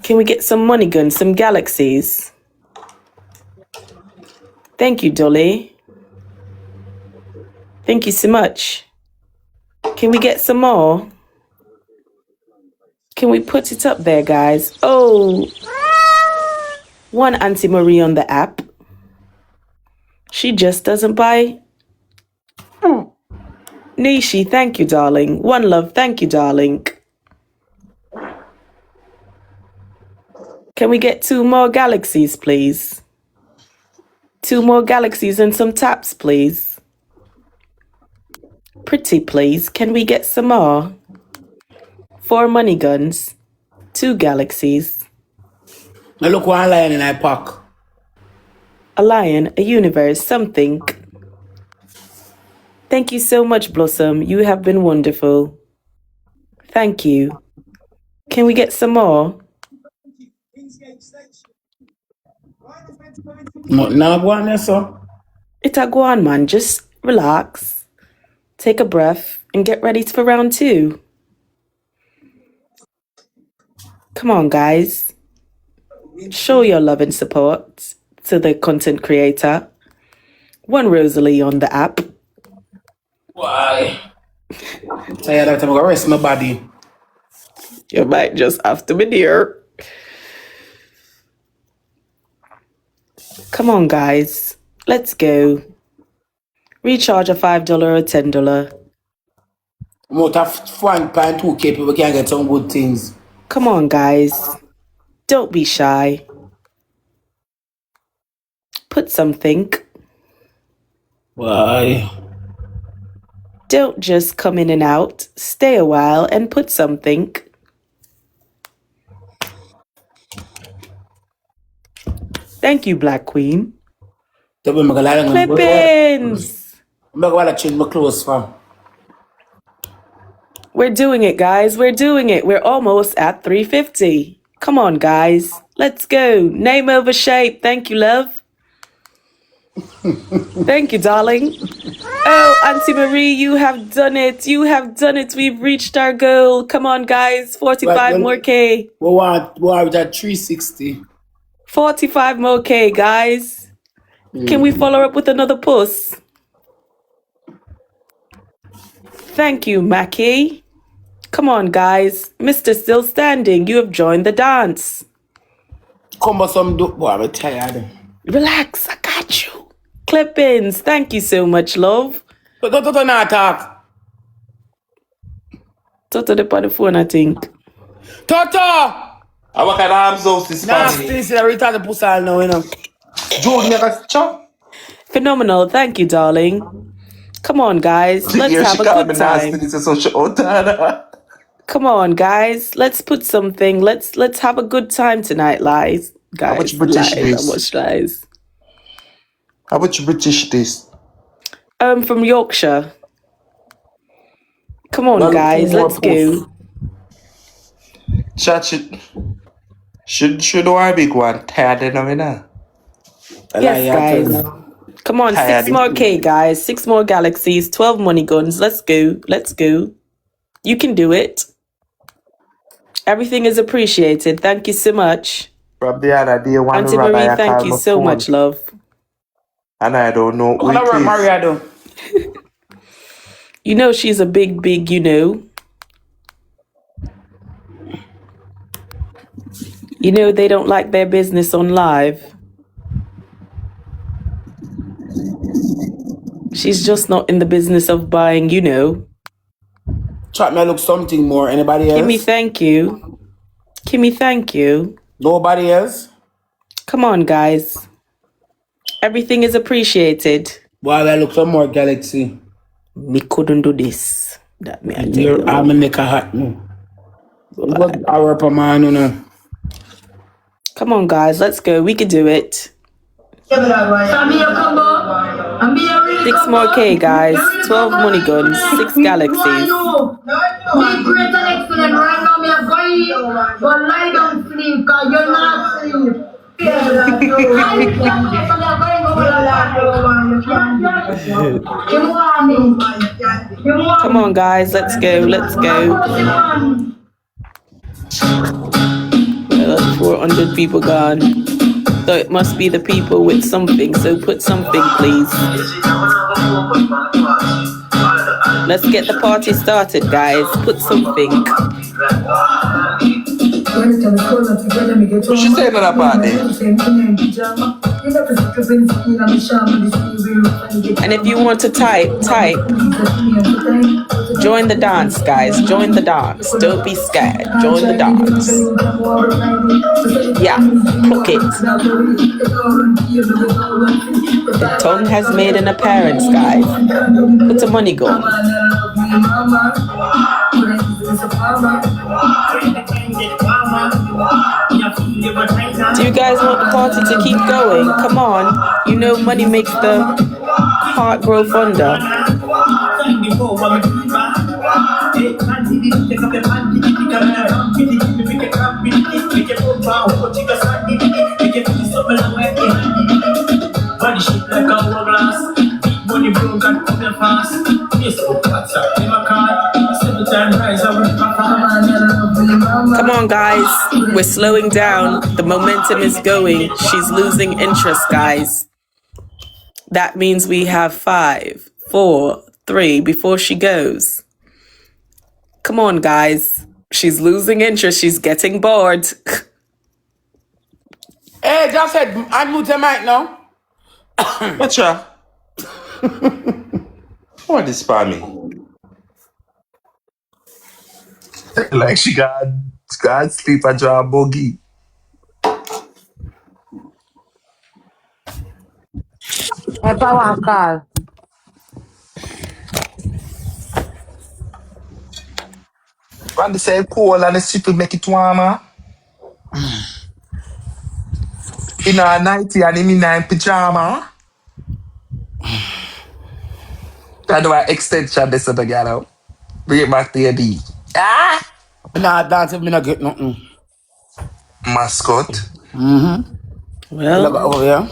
Can we get some money guns, some galaxies? Thank you, Dolly. Thank you so much. Can we get some more? Can we put it up there, guys? Oh, one Auntie Marie on the app. She just doesn't buy. Nishi, thank you, darling. One love, thank you, darling. Can we get 2 more galaxies, please? 2 more galaxies and some taps, please. Pretty, please. Can we get some more? 4 money guns. 2 galaxies. Me look one lion in my pack. A lion, a universe, something. Thank you so much, Blossom. You have been wonderful. Thank you. Can we get some more? No, go on there, so. It's a go on, man. Just relax. Take a breath and get ready for round 2. Come on, guys. Show your love and support to the content creator. One Rosalie on the app. Why? Tired of time, I'm gonna rest my body. You might just have to be there. Come on, guys. Let's go. Recharge a $5 or $10. I'm out of 1.2K people can get some good things. Come on, guys. Don't be shy. Put something. Why? Don't just come in and out. Stay a while and put something. Thank you, Black Queen. Clippins! I'm going to change my clothes, fam. We're doing it, guys. We're doing it. We're almost at 350. Come on, guys. Let's go. Name over shape. Thank you, love. Thank you, darling. Oh, Auntie Marie, you have done it. You have done it. We've reached our goal. Come on, guys. 45 more K. We want at 360. 45 more K, guys. Can we follow up with another puss? Thank you, Mackie. Come on, guys. Mr. Still Standing, you have joined the dance. Come on, some do. Boy, I'm tired. Relax, I got you. Clippins, thank you so much, love. Toto not talk. Toto the on the phone, I think. Toto! I work at Arms House this Nasty, family. see, I return the pussy now, you know. Joe, never chop. Phenomenal, thank you, darling. Come on, guys. Let's Here have she a called good me nasty. time. This is such a Come on, guys. Let's put something. Let's have a good time tonight, lies. How much Guys, British lies. this? How much lies? How much British this? From Yorkshire. Come on, Well, guys. two more Let's go. Chat should our big one tired enough now. Yes, guys. Come on, Tired. 6 more K, guys. 6 more galaxies. 12 money guns. Let's go. Let's go. You can do it. Everything is appreciated. Thank you so much. From the other day, one Auntie rabbi Marie, I thank called you my so phone, much, love. and I don't know who Whatever it is. Maria do. You know she's a big, you know. You know they don't like their business on live. She's just not in the business of buying, you know. Chat me look something more. Anybody else? Kimmy, thank you. Kimmy, thank you. Nobody else? Come on, guys. Everything is appreciated. Well, I look some more Galaxy. Me couldn't do this. That me I tell you. I'm a neck a hot no. What hour per man, you know. Come on, guys. Let's go. We can do it. 6 more K, guys. 12 money guns. 6 galaxies. Be great and excellent right now. Me are going to lie down sleep because you're not sleep. Come on, guys. Let's go. Let's go. 400 people gone. So it must be the people with something. So put something, please. Let's get the party started, guys. Put something. What she saying on that party? And if you want to type. Join the dance, guys. Join the dance. Don't be scared. Join the dance. Yeah, pluck it. The tongue has made an appearance, guys. Put a money gun. Do you guys want the party to keep going? Come on. You know money makes the heart grow fonder. Come on, guys. We're slowing down. The momentum is going. She's losing interest, guys. That means we have 5, 4, 3 before she goes. Come on, guys. She's losing interest. She's getting bored. Hey, just said, unmute your mic now. Gotcha. What is spammy? Like she got sleep and draw a buggy. If I want to call. When they say cold and the sleep will make it warmer. In a nightie and in pyjama. I do an extension this other get out. Bring it back to your D. Ah! Nah, dance if me not get nothing. Mascot. Well, Oh, yeah.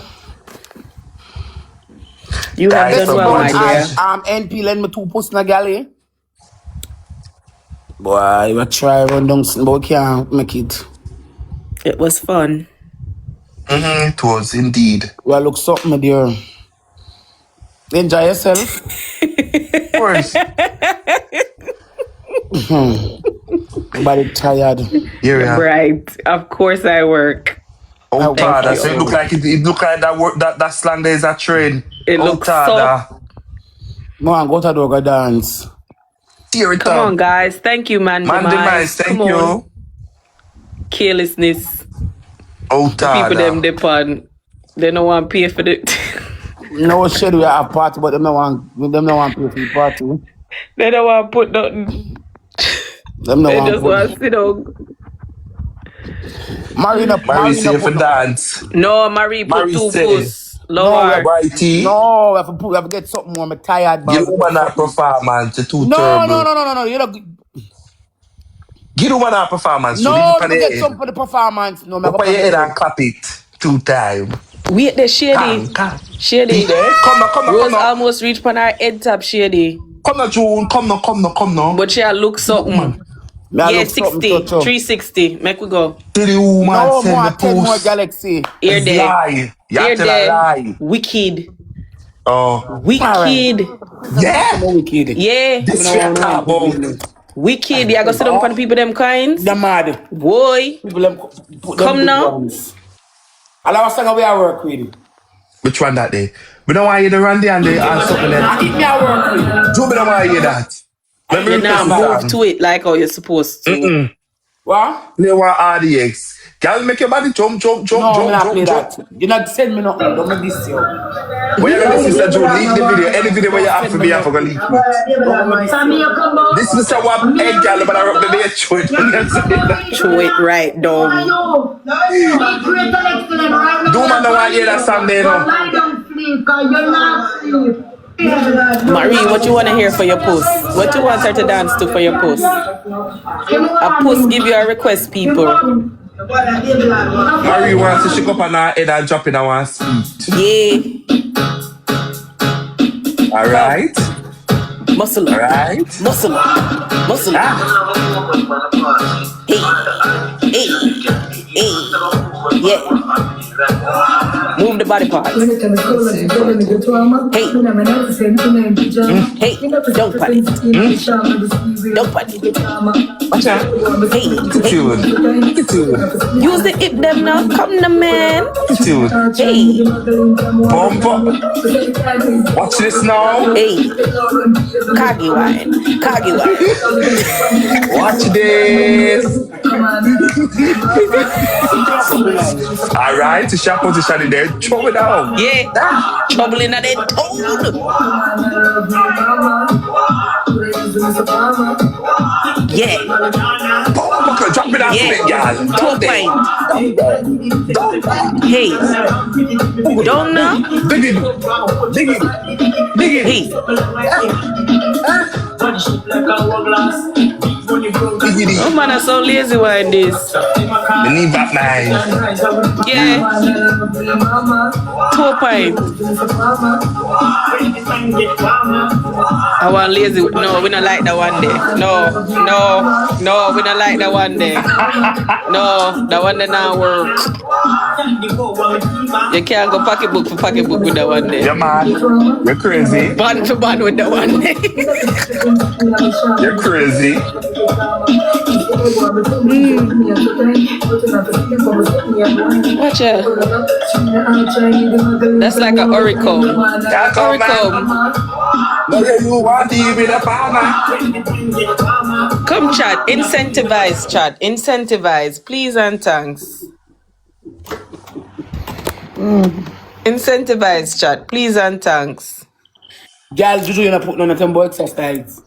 you have Guys, done well, my dear. NP lend me 2 puss in a galley. Boy, you try run down, but can't make it. It was fun. It was indeed. Well, look something, my dear. Enjoy yourself. Of course. Body tired. Yeah. Right. Of course I work. Oh, Thank Tada. you. So it look like it look like that word that slang there is a trend. It oh, looks Tada. Man, go to the go dance. Tear it Come up. on, guys. Thank you, man. Man demise, thank Come you. on. Carelessness. Oh, People them Tada. depend. They don't want to pay for the No shit, we have party, but them no want pay for the party. They don't want to put nothing. Them no They want just want to sit down. Marie say for dance. No, Marie put Marie 2 say- puss. Lower. Righty. No, we have to get something more. I'm tired, Give bro. the woman a performance, the two No. turbo. You know, Give the woman a performance. no, Leave it we on the get head. something for the performance. No, Up on your head and clap it 2 times. Wait, the Shady. Shady. Come now. Rose almost reached on her head top, Shady. Come now, June. Come now. But she look something. Yeah, 60. 360. Make we go. Tell the woman No send more, the 10 more post. Galaxy. Here It's there. lie. You Here have to tell a there. lie. Wicked. Oh. Wicked. Yeah. Wicked. Yeah. This shit I talk about. Wicked. You go sit down for the people them kinds. They're mad. Boy. People them put Come them now. ones. All our song we are work with. Which one that day? We don't want you to run there and something like Keep me at work with. Joe, we don't want you that. Let me You now request move to it like how you're supposed to. What? Play one RDX. Girl, make your body jump. No, I'm not play that. You not send me nothing. Don't make this yo. When you're gonna listen to Joe, leave the video. Any video where you have to be, I forgot leave it. This is Mr. Wap egg, girl, but I rub the day throw it. Throw it right down. Do man don't want to hear that song there, no? Marie, what you want to hear for your post? What you want her to dance to for your post? A post give you a request, people. Marie wants to shake up on her head and drop in our speed. Yeah. Alright? Muscle. Alright? Muscle. Muscle. Hey. Yeah. Move the body parts. Hey. Hey. Don't panic. Don't panic. Watch out. Hey. Attitude. Use the hip them now. Come the man. Attitude. Hey. Bump up. Watch this now. Hey. Kagi wine. Watch this. Alright, to sharp position in there. Throw it down. Yeah. Trouble in that toad. Yeah. Buckle, drop it down to it, Yeah. girl. Toe pint. Hey. Don't know. Dig it. Hey. Oh man, I'm so lazy wine this. The knee back nine. Yeah. Toe pint. I want lazy. No, we don't like that one day. No, we don't like that one day. No, that one day not work. You can't go pocketbook for pocketbook with that one day. You're mad. You're crazy. Band for band with that one day. You're crazy. Watch out. That's like an oricum. That's all, Oricum. Look at you want to be the farmer. Come chat. Incentivize chat. Incentivize. Please and thanks. Incentivize chat. Please and thanks. Girl, Juju, you're not putting on a tempo exercise.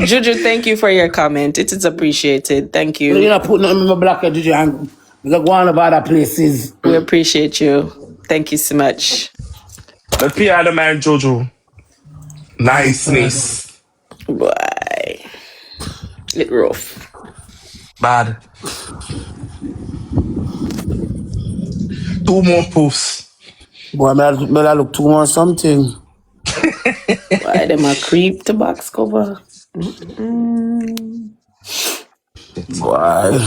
Juju, thank you for your comment. It is appreciated. Thank You're you. not putting on my black Juju and we're going to other places. We appreciate you. Thank you so much. Let's be the man, Jojo. Niceness. Bye. Bit rough. Bad. 2 more poofs. Boy, may I look too more something. Why them a creep to box cover? Boy.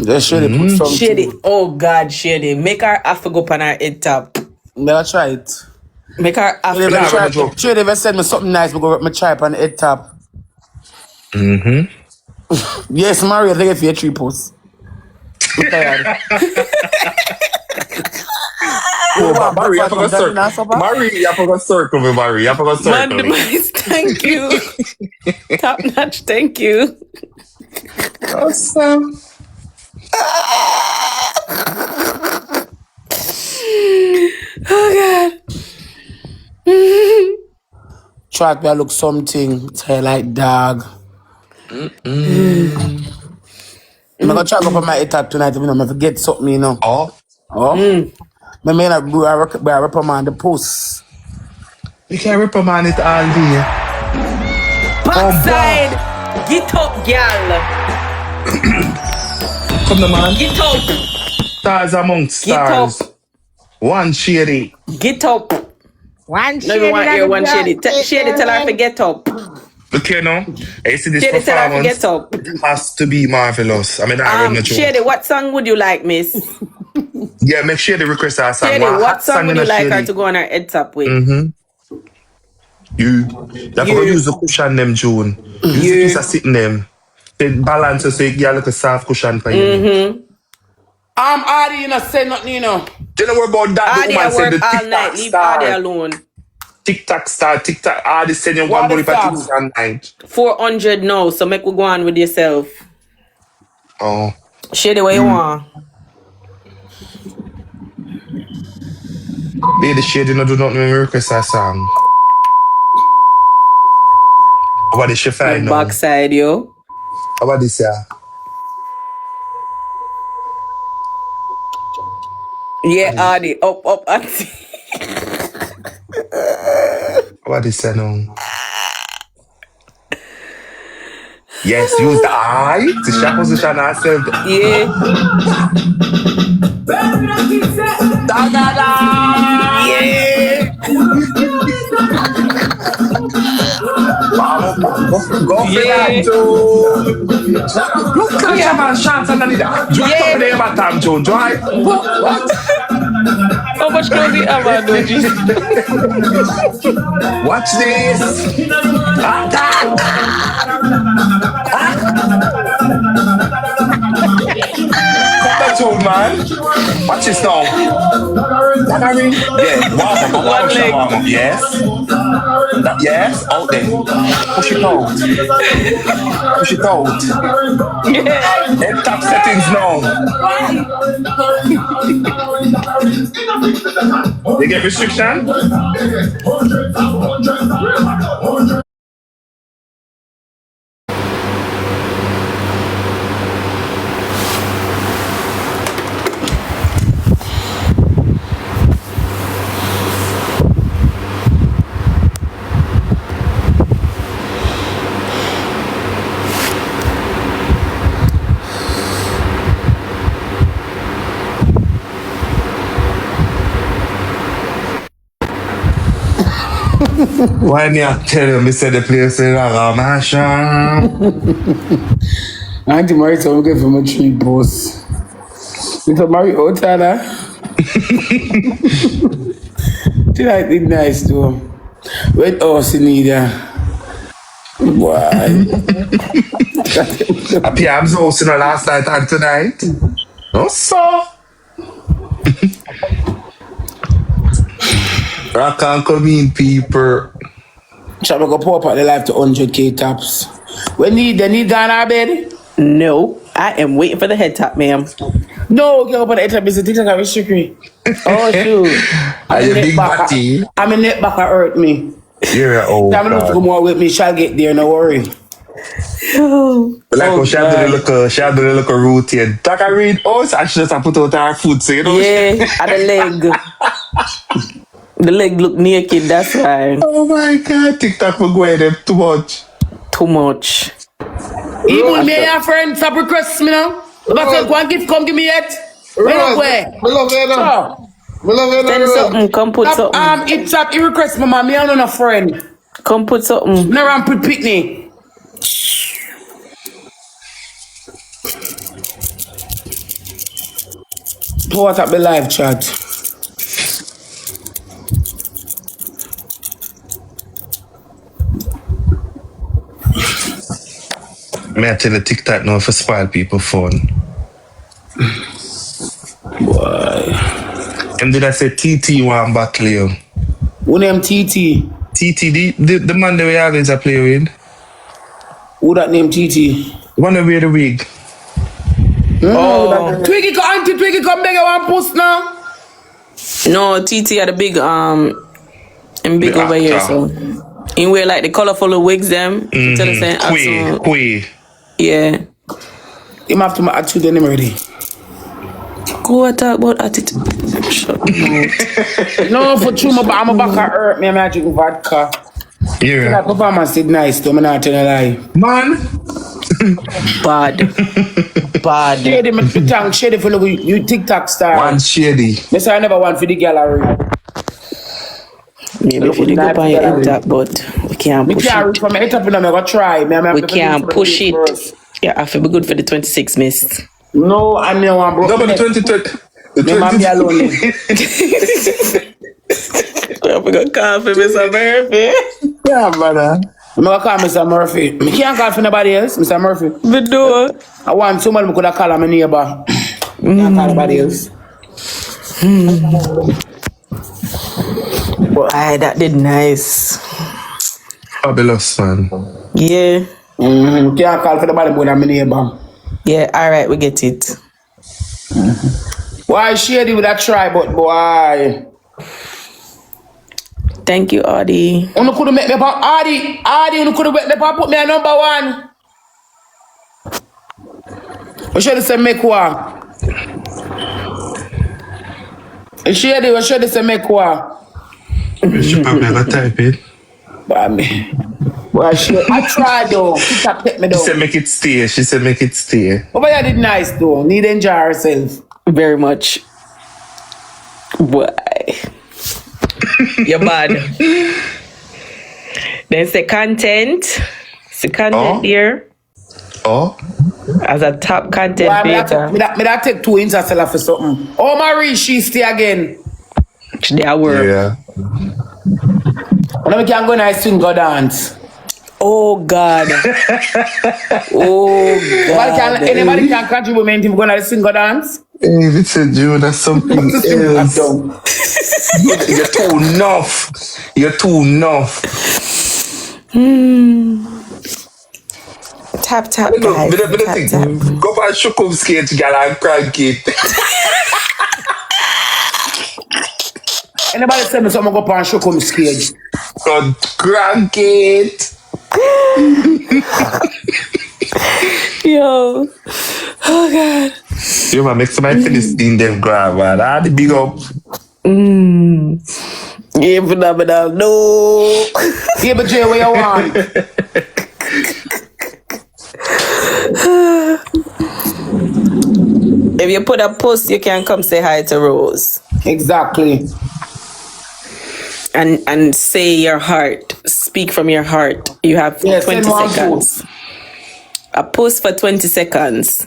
They should have put something. Shady. Oh God, Shady. Make her have to go up on her head top. Never try it. Make her have They to. ever try it. Should ever send me something nice, but go up my tripe on the head top. Yes, Mario, I think if you 3 posts. I'm tired. Oh, Marie, I forgot circle. Marie, I forgot circle with Marie. I forgot Man, circle. demise, thank you. Top notch, thank you. Awesome. Oh God. Try to look something. Tell like dog. I'm gonna try to go for my eat tonight. You know, I forget something, you know. Oh, Oh? My man, I reprimand the post. you can reprimand it all day. Backside. Get up, girl. Come the man. Get up. Stars amongst Get stars. One shady. Get up. One No, we want hear one shady. Shady, tell her to get up. Look here now. I see this Shady, tell her to performance get up. has to be marvelous. I mean, I read no joke. Shady, what song would you like, miss? Yeah, make sure the request our song. Shady, One what hot song would in you a like her Shady. to go on her head top with? You have to use the cushion them, June. Use the piece of sitting them. Then balance so you get a little soft cushion for you. I'm Adi, you know, say nothing, you know. Don't know about that. Adi, The I woman said work the all TikTok night. Leave star. Adi alone. TikTok star, TikTok. Adi said you What one money the for song? TikTok night. 400 now, so make we go on with yourself. Oh. Shady, what you want? Lady Shady, no do nothing when you request a song. How about this she find now? Backside, yo. How about this, yeah? Yeah, Adi, up, auntie. How about this, now? Yes, use the eye to shape position herself. Yeah. Go for that, Joe. Look, catch a man chance underneath that. Drop up in the bottom, Joe. Drive. What? How much clothes you have on, Doji? Watch this. Come back, Joe, man. Watch this now. Daggery? Yeah, warm up. Yes. Yes, out there. Push it out. Push it out. Head top settings now. You get restriction? Why me I tell you, me say the place is a mansion. Auntie Marie told me from a tree boss. Little Marie Otana. She like it nice too. Wait, Sinida. Why? A PM's house in the last night and tonight. No, so. Rock and come in, people. Shall we go pop out the life to 100K tops? They need gone our bed? No, I am waiting for the head top, ma'am. No, get up on the head top. It's a TikTok of restricted. Oh, shoot. Are you big batty? I'm in net back hurt me. You're an old I'm not to go more with me. Shall get there, no worry. Like how she had the little routine. Like I read, and she just put out her foot, so you know. Yeah, at the leg. The leg look naked, that's right. Oh my God, TikTok will go ahead too much. Too much. Even me and your friend, stop requests me now. If I say, go and give, come give me yet. Where up, where? Me love you, Send something, come put something. It's up, you request me, man. Me and a friend. Come put something. No ramp with picnic. What up the live chat? Me I tell you TikTok now for spoil people phone. Boy. And did I say TT one battle you? Who name TT? TT, the man that we always a play with. Who that name TT? One that wear the wig. Oh. Twiggy, Auntie Twiggy, come beg one puss now. No, TT had a big and big The over here, actor. so in wear like the colorful wigs them. Tell us saying Quay. yeah. Him have to my attitude and him ready. Go talk about attitude. Shut up. No, for true, my back hurt me. I'm not drinking vodka. That Yeah. performance did nice, though. I'm not telling a lie. Man. Bad. Bad. Shady, my tongue, shady for you TikTok star. One shady. Yes, I never want for the gallery. Maybe if you dig up on your head top, but we can't Me push can't it. reach from my head up, and I'm going to try. We can't push it. Yeah, I feel be good for the 26 miss. No, I know I'm broke. No, but the 2020. The Me man be alone. 2020. I'm gonna call for Mr. Murphy. Yeah, brother. I'm going to call Mr. Murphy. Me can't call for nobody else, Mr. Murphy. We do. I want someone who could have called my neighbor. Can't call nobody else. Aye, that did nice. Fabulous, man. Yeah. Can't call for nobody but my neighbor. Yeah, alright, we get it. Why shady with that try, but boy. Thank you, Audie. You could have made me pop Adi, you could have put me at number one. What should I say make what? Shady, what should I say make what? You should probably have a type it. But me. Well, I tried though. TikTok take me She said down. make it stay. She said make it stay. But you did nice though. Need to enjoy herself. Very much. Why? You're bad. Then say content. Say content Oh. here. Oh? As a top content Well, me creator. that take 2 Instagram for something. Oh, Marie, she stay again. They are work. Yeah. When I can go and I swing go dance. Oh God. Oh God. Anybody can contribute me to go and sing go dance? Hey, listen, June, that's something else. You're too enough. You're too enough. Tap tap Look, guys. but the Tap thing, tap. go back Shukum skate, gal, and crank it. Anybody send me something go up and show come stage? God, crank it. Yo. Oh God. You man, make somebody Philistine them grab, man. Ah, the big up. Yeah, phenomenal. No. Yeah, but Jay, what you want? If you put a post, you can come say hi to Rose. Exactly. And say your heart. Speak from your heart. You have Yeah, 20 send one seconds. A post for 20 seconds.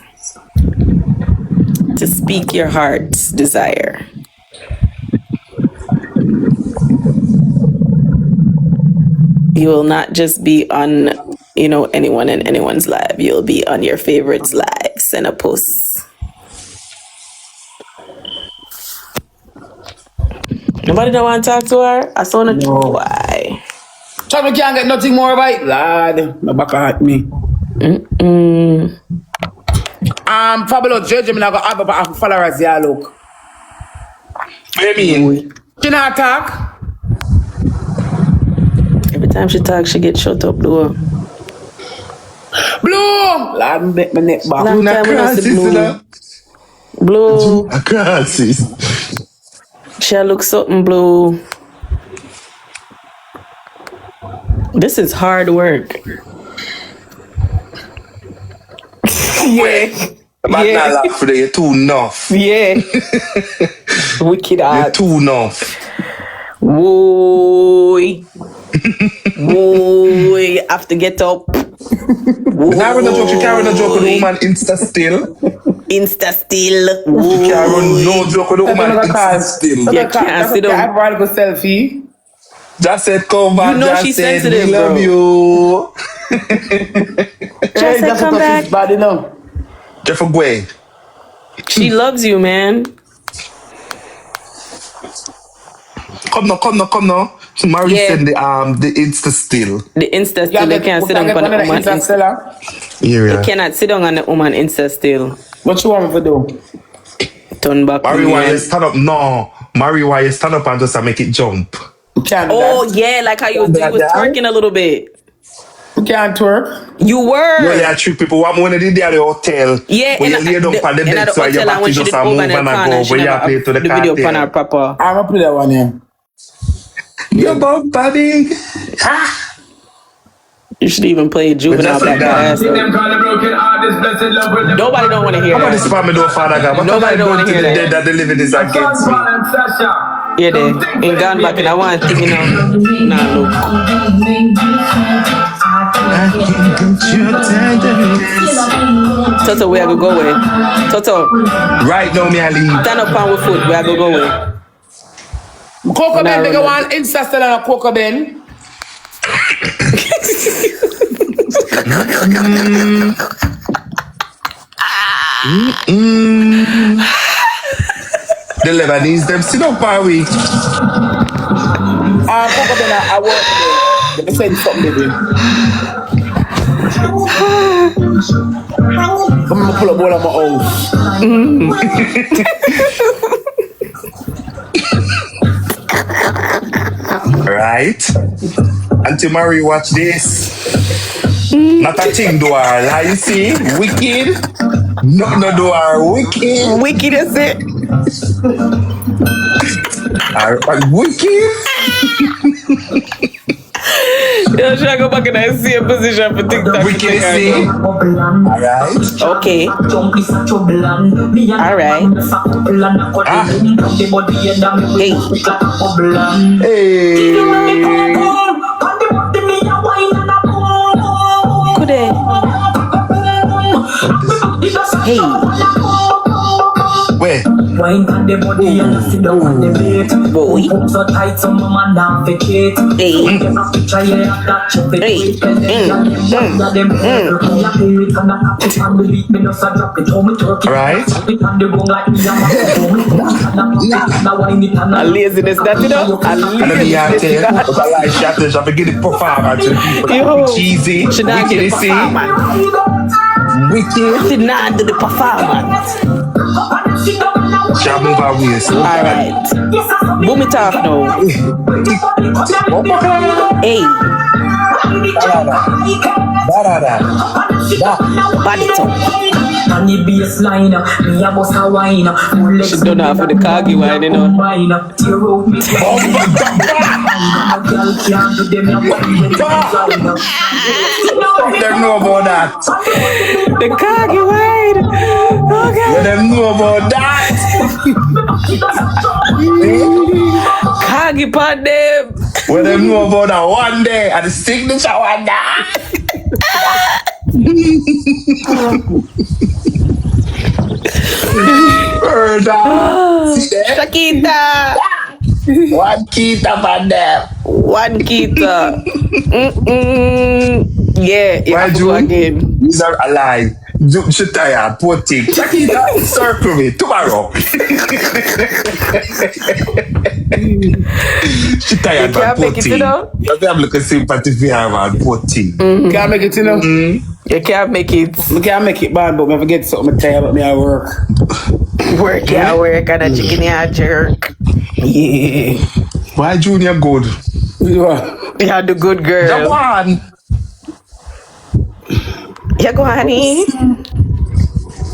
To speak your heart's desire. You will not just be on, anyone and anyone's live. You'll be on your favorites' live. Send a post. Nobody don't want to talk to her? I saw no. Why? Chuck, we can't get nothing more about it. Lad, my back at me. Fabulous judge, I'm not going to have followers here, look. What do you mean? She not talk? Every time she talks, she get shut up, though. Blue! Lad, make my neck back. Long time we don't see Blue. A crisis. She look something blue. This is hard work. Yeah. Man, not laugh for that. You're too enough. Yeah. Wicked You're art. too enough. Whoa. Whoa. Have to get up. Now when the joke, you can't run a joke with the woman Insta still. Insta still. You can't run no joke with the woman Insta still. You can't sit down. I've already got selfie. Just said come back. You know just she's said, sensitive, we love bro. you. Just said come back. Body now. Jeff Ogwe. She loves you, man. Come now. Tomorrow Yeah. send the Insta still. The Insta still, you can't sit down on the woman Insta. Yeah. You cannot sit down on the woman Insta still. What you want me to do? Turn back. Mary, why you stand up? No. Mary, why you stand up and just make it jump? You can't do Oh that. yeah, like how you was twerking a little bit. You can't twerk. You were. Yeah, trick people. What when they did at the hotel? Yeah, when you lay down on the bed, so your back just a move and a go. When you play to the video on her cartel. papa. I'm gonna play that one here. Your bum body. You should even play Juvenile Black ass. Nobody don't want to hear How about this that. family don't father God? Nobody don't wanna hear The that. dead that the living is against me. Yeah, they ain't gone back, and I want to, you know. Nah, look. Toto, where I go with? Toto, Right now, me I leave. stand up on with foot. Where I go with? Coco Ben, they no. go on Insta still on a Coco Ben. The Lebanese them sit up our way. Coco Ben, I work today. Let me send something, baby. I'm gonna pull up one of my house. Right? Until Mary watch this. Not a thing do her. Like you see? Wicked. No do her. Wicked. Wicked is it? Wicked. Yeah, should I go back in that same position for TikTok? Wicked is it. Alright. Okay. Alright. Hey. Hey. Good day. Hey. Where? Wine on the body and sit down on the bed. Boy. Pump so tight, some man down for kid. Hey. When you have to try it, that you fit. Hey. And then them hair, come like it, and I have to find the beat, me just a drop it, hold me turkey. Right. It on the bone like me, I'm a wine it and A laziness, that you know? A And then me I laziness. tell you, but I like shatters, I begin to perform to the people. Yo. Cheesy. Should not do Wicked the is it. performance. Wicked. Should not do the performance. Shall move our waist. Alright. Boom it off now. Hey. Bad it up. On the baseline, me a bust a wine. She done half of the Kagi wine, you know. Tear out me girl can't do them a wine. Let them know about that. The Kagi wine. Okay. Let them know about that. Kagi pot them. Let them know about that one day at the signature one day. See there? Shakita. One kita for them. One Kita. Yeah, you Why have to go June? again. These are alive. June should tire, poor thing. Shakita, circle me tomorrow. She tired, You man, can't poor make it, thing. you know? But I'm looking sympathy for her, man, poor thing. Can't make it, you know. You can't make it. I can't make it, man, but if I get something to tell you about me at work. Work, yeah, work, and a chicken, yeah, jerk. Yeah. Why Junior good? You're the good The girl. one. You go, honey.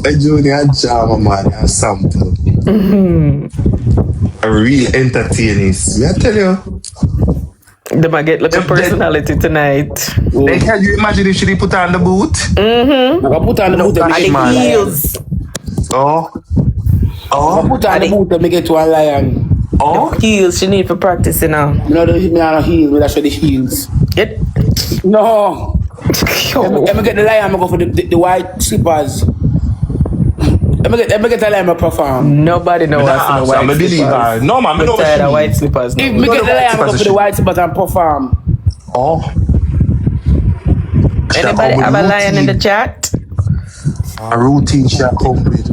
A Junior drama, man, a sample. A real entertainist. Me I tell you. They might get like a personality tonight. Then can you imagine if she put on the boot? I put on the boot and And make it the man. heels. Oh. I put on the boot and make it to a lion. Oh. Heels, she need for practice, you know. You know, me on the heels, but that's the heels. It. No. Let me get the lion, I'm go for the white slippers. Let me get the lion, I perform. Nobody knows what's in the I'm a white believer. slippers. No, man, I I'm know tired of what white slippers. If now. me No, get the the white lion, I go slippers for is the white slippers and perform. Oh. Anybody have a lion in the chat? A routine she a come with.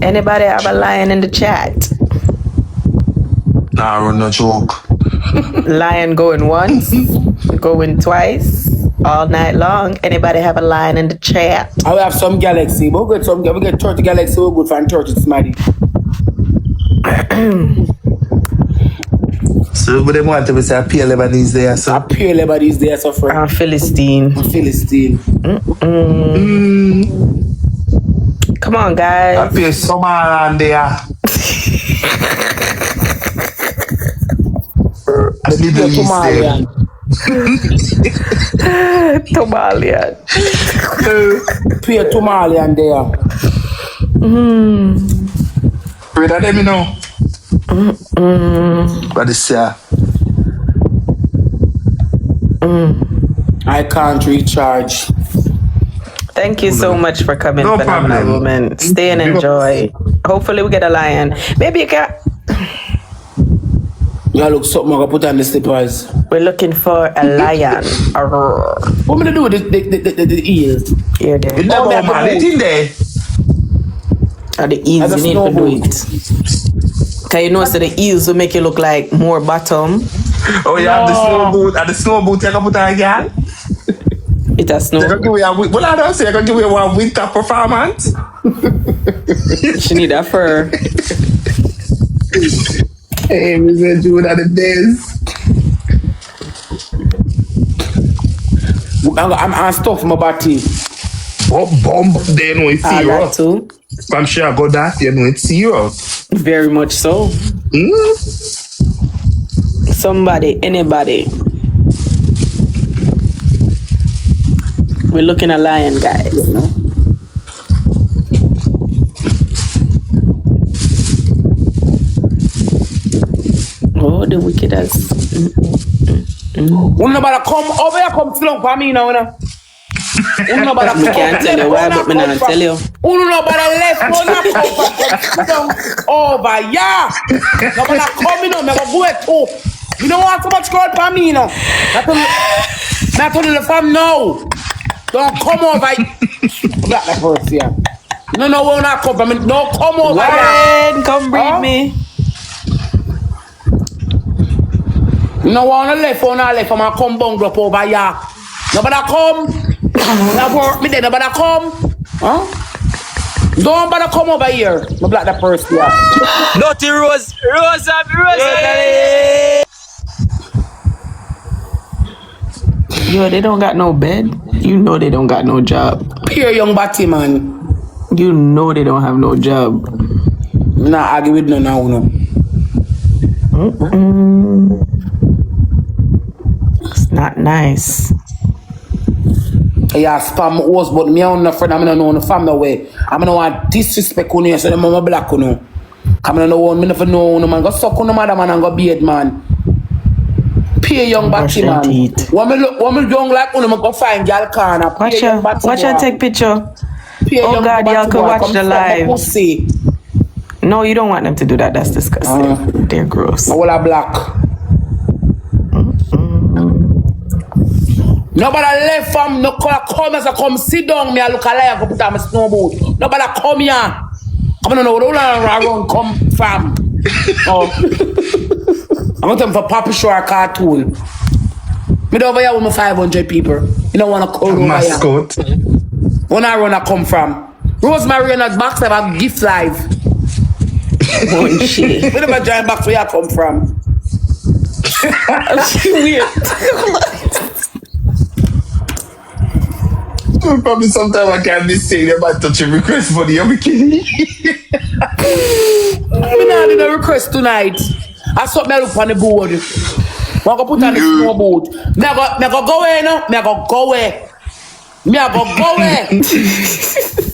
Anybody have a lion in the chat? Nah, run no joke. Lion going once, going twice. all night long. Anybody have a line in the chat? I will have some galaxy, but we get 30 galaxy, we're good for 30 smarty. So, but they want to say a pure Lebanese there, so. A pure Lebanese there, so for Philistine. Philistine. Come on, A guys. pure Somaliland there. The Middle East there. Somalian. Pure Somalian there. Read that, let me know. What is that? I can't recharge. Thank you so much for coming, No Phenomenal problem. Woman. Stay and enjoy. Hopefully we get a lion. Maybe you can. You look something I'm gonna put on the slippers. We're looking for a lion. Arrgh. What am I gonna do with the eels? Here, there. You never man, man, it's in there. Are the eels As a you need to do snowboard. it? Cause you know, so the eels will make you look like more bottom. Oh, you have the snow boot. And the snow boot you can put on again. It's a snow. They're gonna give you what I don't say, they're gonna give you one winter performance. She need a fur. Hey, Mr. June at the days. I'm stuck from my body. Oh, bomb, they know it's I like serious. too. I'm sure I got that, you know it's serious. Very much so. Somebody, anybody. We're looking at lion, guys. Oh, the wickedest. Who nobody come over here, come flunk for me now, you know. Who nobody come Me can't tell you why, but me not tell you. Who nobody left, who not come from over, yeah. Nobody come, you know, me go it too. You don't want so much crowd for me, you know. Not only the fam now. Don't come over. Black the first, yeah. No, we're not come from me. No, come over here. Warren, come breed me. No one on the left, I'm gonna come bungle up over here. Nobody come. Nobody me there, nobody come. Huh? Don't bother come over here. No black the first, yeah. Naughty Rose. Rosa. Yo, they don't got no bed. You know they don't got no job. Pure young batty man. You know they don't have no job. Nah, argue with no now, no. It's not nice. Yeah, spam host, but me and no friend, I don't know the family way. I don't want disrespect on you, so the mama black on you. I don't know, me never know, no man. Go suck on the mother man and go beard man. Pay young Brush batty their man. teeth. When me young like when me go find girl corner. Watch her take picture. Oh God, y'all could watch the live. Pussy. No, you don't want them to do that. That's disgusting. They're gross. All are black. Nobody left from no come as I come sit down. Me I look alive. I put on my snowboard. Nobody come here. I don't know where around come from. Oh. I'm going to for Papa Show a cartoon. Me over here with my 500 people. You don't want to call over here. Mascot. When I run, I come from. Rosemary and that box have a gift live. Oh shit. Where the giant box where I come from? Weird. Probably sometime I can't be saying about touch a request for the other kitty. Me not did a request tonight. I saw me look on the board. I go put on the snowboard. Me I go go away now. Me I go go away.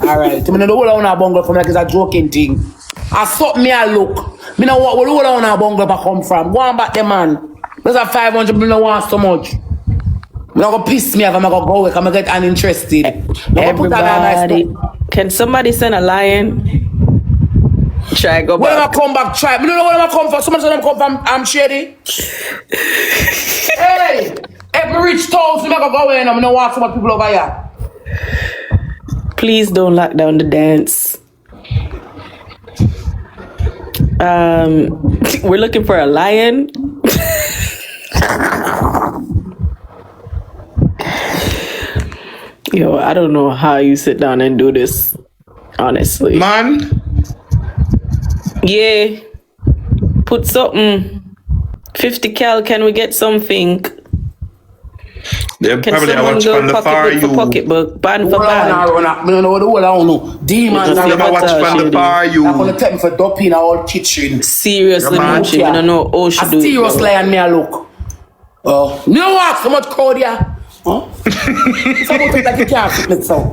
Alright, me no the whole on a bungle from like it's a joking thing. I saw me I look. Me no what whole on a bungle I come from. Go on back the man. There's a 500 me no want so much. Me no go piss me off. I'm go go away. I'm get uninterested. Everybody, can somebody send a lion? Try go When I back. come back, try. Me don't know where I come from. Someone said I come from. I'm shady. Hey, if me reach town, so I go in. I don't want so much people over here. Please don't lock down the dance. We're looking for a lion. Yo, I don't know how you sit down and do this, honestly. Man, Yeah. Put something. 50 cal, can we get something? they Can probably someone watch go from the far pocketbook for you. pocketbook, band for Hold on, band? hold on. I don't know what I don't know. Demons Just are leave Never it watch out, from the Shady. far you. I'm gonna take me for dopey in our kitchen. Seriously, Yeah, man. Munchie, I don't know how I she do it. seriously bro. and me a look. Oh, you know what? So much crowd here. Huh? Someone think like you can't fit me so.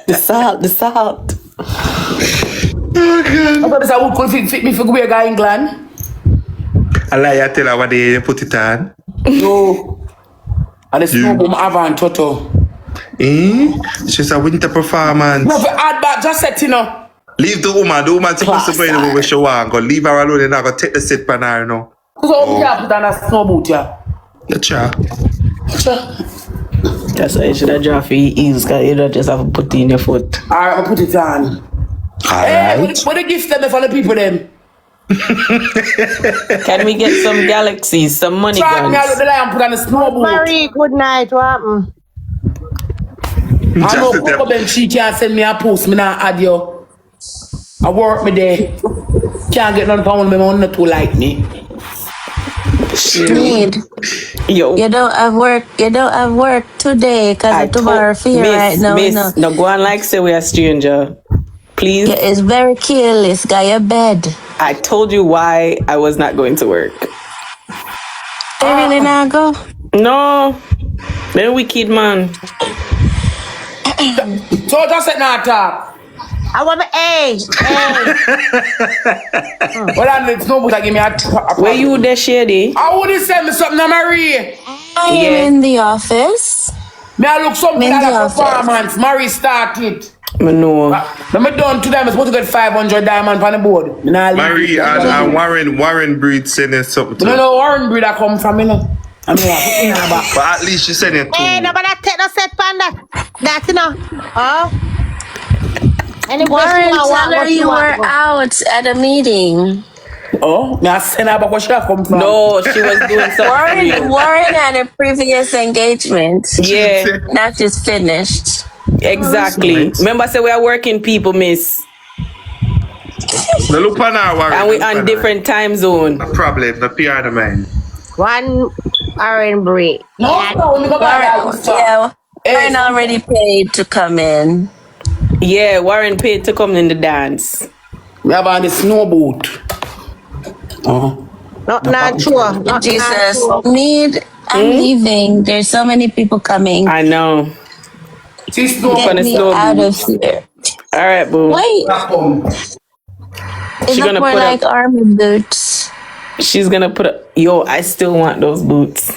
The salt. I thought this I would could fit me for go to England. I lie, I tell her what they put it on. No. And the snow boom avant toto. She's a winter performance. No, for add back, just set you know. Leave the woman supposed to go in where she want. Go leave her alone and I go take the seat pan her, you know. So we can't put on a snow boot, yeah. The cha. That's why you should have drawn for your heels, because you don't just have to put it in your foot. Alright, I'll put it on. Hey, Alright. what the gift them for the people them? Can we get some galaxies, some money Try me out guns? the line and put on a snow boot. Marie, good night. What happened? I know Just Coco Ben, she can't send me a post, me not add you. I work me there. Can't get none from me, not too like me. Need. Yo. You don't have work. You don't have work today because tomorrow fear right now. Miss, You know. no go on like say we are stranger. Please. Yeah, it's very careless. Got your bed. I told you why I was not going to work. They really not go. No. Then wicked man. So just say not talk. I want my A. Well, I need snow boot, I give me a Where you there, Shady? I wouldn't send me something, Marie. I am in the office. Me I look something In like the a office. performance. Marie started. I know. When me done today, I'm supposed to get 500 diamonds on the board. Me nah leave Marie it. and Warren Breed sending something to You her. know Warren Breed that come from, you know. I mean, I put in her back. But at least she sent it Hey, to nobody take no set pan that. That, you know. Oh. Anyway, Warren, tell her you were out at a meeting. Oh, me I send her back where she a come from. No, she was doing something. Warren had a previous engagement. Yeah, That just finished. exactly. Remember, I said we are working people, miss. The look on her, Warren. And we on different time zone. No problem, the PR the man. One iron break. No, when me go back, I will stop. Yeah, Warren already paid to come in. Yeah, Warren paid to come in the dance. We have on the snow boot. Not sure. Not Jesus, sure. I'm leaving. There's so many people coming. I know. See snow Get gonna me slow out of here. All right, boo. Wait, it She look gonna more put like army boots. She's gonna put a. Yo, I still want those boots.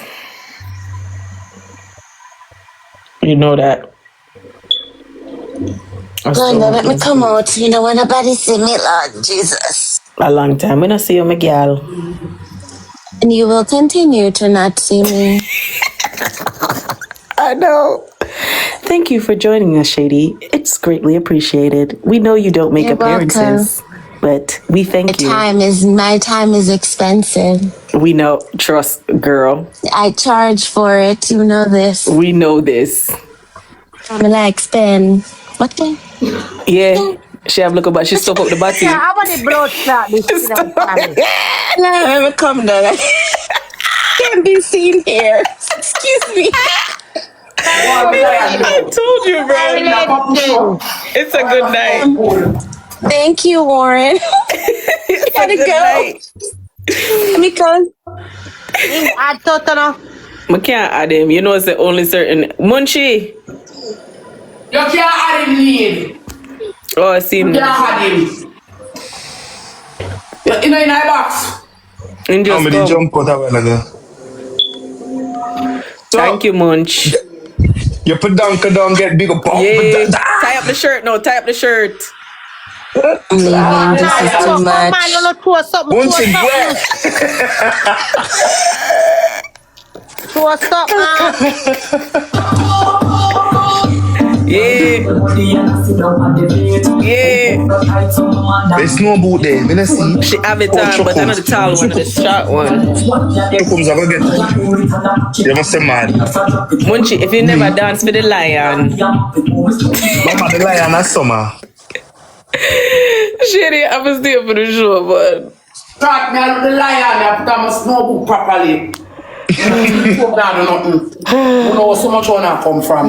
You know that. I still God, want let me those come boots. out. You know when nobody see me, Lord Jesus. A long time. When I see you, my girl. And you will continue to not see me. I know. Thank you for joining us, Shady. It's greatly appreciated. We know you don't make You're appearances, but we thank you. My time is expensive. We know. Trust, girl. I charge for it. You know this. We know this. I'm like spend. What the? Yeah. She have look about. She stop up the body. Yeah, I want the blood clot. This you know, family. Let me come down. Can't be seen here. Excuse me. I told you, bro. It's a good night. Thank you, Warren. It's a Gotta good go. night. Because I thought, you know. I can't add him. You know, it's the only certain. Munchie. You can't add him need. Oh, I see him. You can't add him. You know in our box. And How just many come. jump out a while ago? Thank you, Munch. You put down, get big up. Yeah. Tie up the shirt now. Tie up the shirt. I'm leaving. This is too much. Man, you know, throw something. Once Throw again. something. Throw something. Yeah. The snow boot there, me not see. She have it on, but another tall one, the short one. Chukums I go get. You must say mad. Munchie, if you never dance for the lion. Mama, the lion is summer. Shady, I was there for the show, but. Start me out the lion, I put on my snow book properly. Put down or nothing. You know so much where I come from.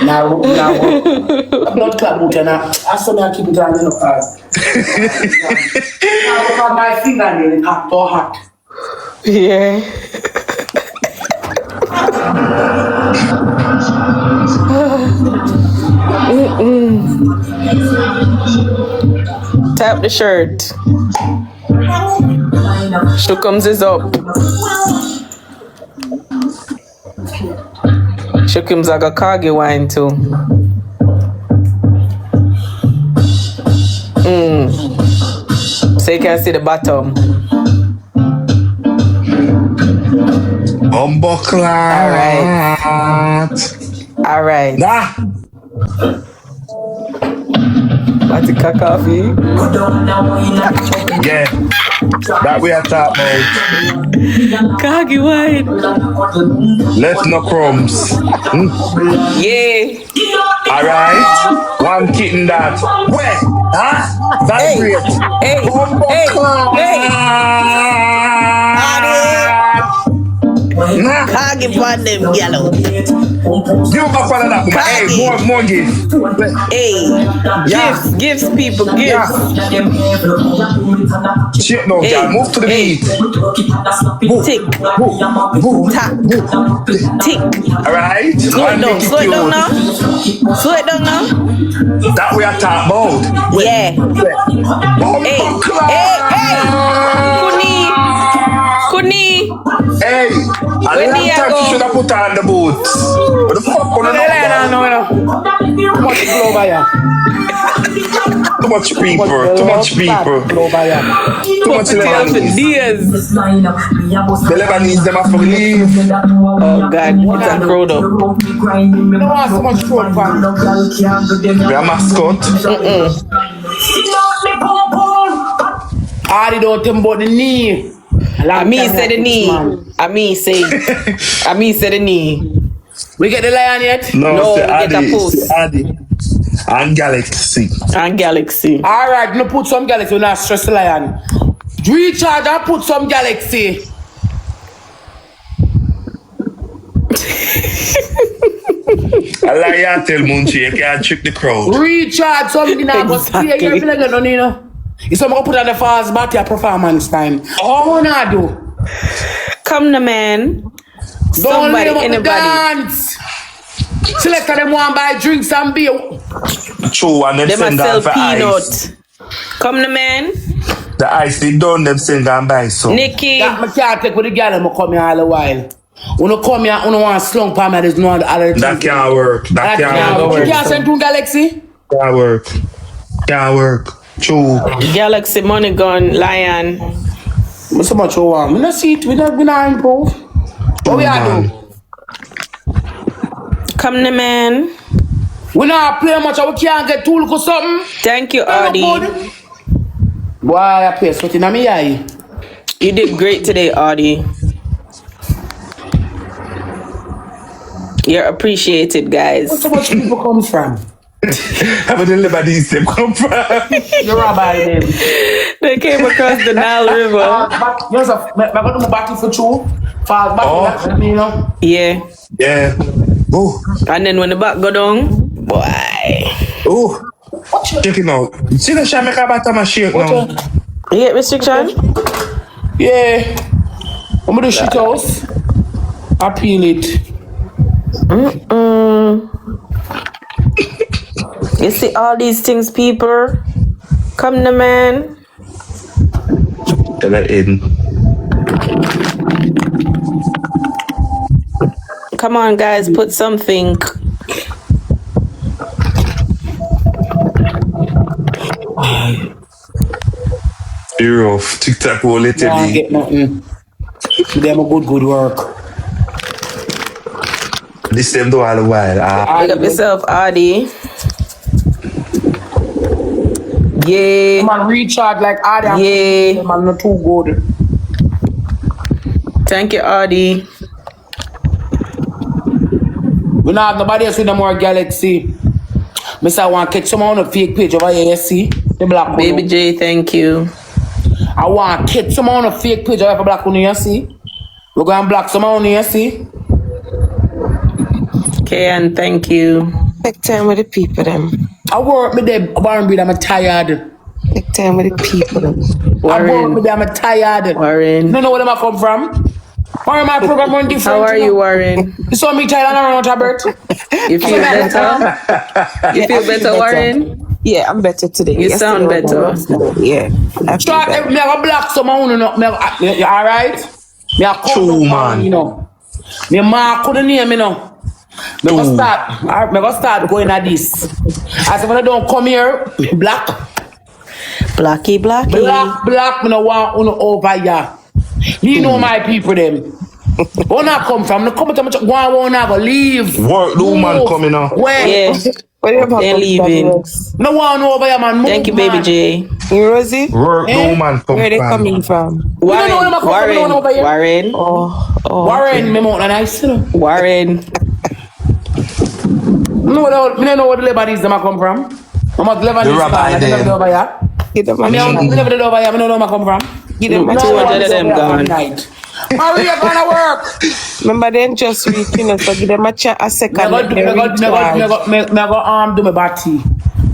Now, blood clot boot and I saw me keep it on in the past. Now look at my fingernail, it's hot or hot. Yeah. Tap the shirt. Shukums is up. Shukums like a Kagi wine too. So you can see the bottom. All right. Nah. What's it, coffee? Yeah. That we are talking about. Kagi wine. Left no crumbs. Yeah. Alright. One kitten that. Where? Huh? That's great. Kagi for them yellow. Give up one of that. Hey, more gift. Hey, gifts, people, gifts. Shit, no, Hey, girl. Move to the hey. beat. Tick, tap, tick. Alright? Slow it down, slow it down now. Slow it down now. That we are talking about. Yeah. Hey, Kuni. Hey, I When long do you time go? you should have put on the boots. What the fuck going on? Too much glove here. Too much people. Too much people. Too much Lebanese. The Lebanese, them have to leave. Oh God, it's a crowd up. You don't want so much throat pan. We are mascot. Hardy don't tell me about the knee. I me say the knee. I me say the knee. We get the lion yet? No, say we get a Addy. post. Say Addy. And Galaxy. And Galaxy. Alright, no put some Galaxy, we not stress the lion. Recharge and put some Galaxy. I like you tell Munchie, you can't trick the crowd. Recharge something now, but see, Exactly. you feel like you don't need no. It's something put on the fast battery performance time. Oh, no, do. Come the man. Don't Somebody, leave them anybody. dance. Select them one buy drinks and beer. True, and them Them a send sell down for ice. peanut. Come the man. The ice, they done them send down buy some. Nikki. That I can't take with the girl and I come here all the while. When you come here, you don't want to slung palm, there's no other thing. That can't work. That can't You work. can't send to Galaxy? Can't work. Can't work. True. Galaxy Money Gun Lion. So much you want. We not see it, we not improve. What we are do? Come the man. We not play much, we can't get tool or something. Thank you, Audie. Why I play something in my eye? You did great today, Audie. You're appreciated, guys. Where so much people come from? How about the Lebanese them come from? You're rabbi them. They came across the Nile River. Yes, I got to battle for two. Fast battle, you know. Yeah. Yeah. Oh. And then when the back go down, boy. Oh. Check it out. See the Jamaica batter my shake now. You get restriction? Yeah. I'm going to shit house. I peel it. You see all these things, people? Come the man. Tell it in. Come on, guys, put something. You're off. TikTok will let I you get nothing. Them a good work. This them do all the while. Pick up yourself, Adi. Yeah. Man, recharge like Adi. Yeah. Man, not too good. Thank you, Adi. We not have nobody else with no more Galaxy. Miss, I want to catch someone on a fake page over here, you see? The black one. Baby J, thank you. I want to catch someone on a fake page over here for black one, you see? We're going to block someone, you see? Kayan, thank you. Take time with the people, them. I work with them, Warren Breed, I'm tired. Take time with the people, them. I work Warren. with them, I'm tired. Warren. You don't know where them I come from? Warren, my program run different. How are you, Warren? You saw me tired and I run out of birth. You feel better? You feel better, Warren? Yeah, I'm better today. You sound better. Yeah. I feel Start, better. me have a black someone, you know. You alright? Me have come True, from, man. you know. Me mark couldn't name, you know. Me go start going at this. I said, when I don't come here, black. Blacky. Black, me no want uno over here. You know my people, them. When I come from, no come to me, go on, go leave. Work, the woman coming up. Where? Yeah. They're leaving. No one over here, man. Move, Thank you, man. Baby J. You, Rosie? Work, the woman come Where they from. coming from? You don't know where they come from, over here. Warren. Warren, me more than nice, you know. Warren. No, me don't know where the Lebanese them a come from. I'm not Lebanese. The rabbi them. them. Over here. Give them a Me chance. never did over here. Me don't know where I come from. Give them a No, chance. one of them gone. Maria gonna work. Remember, then just reaching so give them a second. Let them recharge. Me go do my body.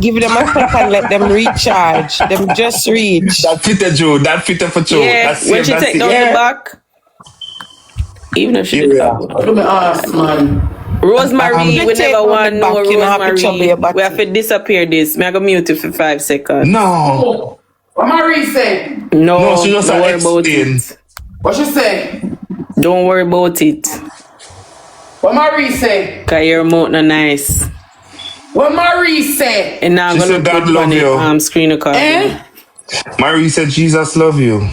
Give them a second, let them recharge. Them just reach. That fitted you. That fitted for you. Yeah, That's when it, she that's take it. down the back. Even if she did Yeah. that. Do my ass, man. Rosemary, we take never down want the no back, you know, have to trouble Rosemary. your body. We have to disappear this. Me I go mute it for 5 seconds. No. What Marie say? No, No, she just don't worry about explain. it. What she say? Don't worry about it. What Marie say? Cause your mouth not nice. What Marie say? And now I'm She gonna said, "God put love on you." the screen record. Marie said, Jesus love you.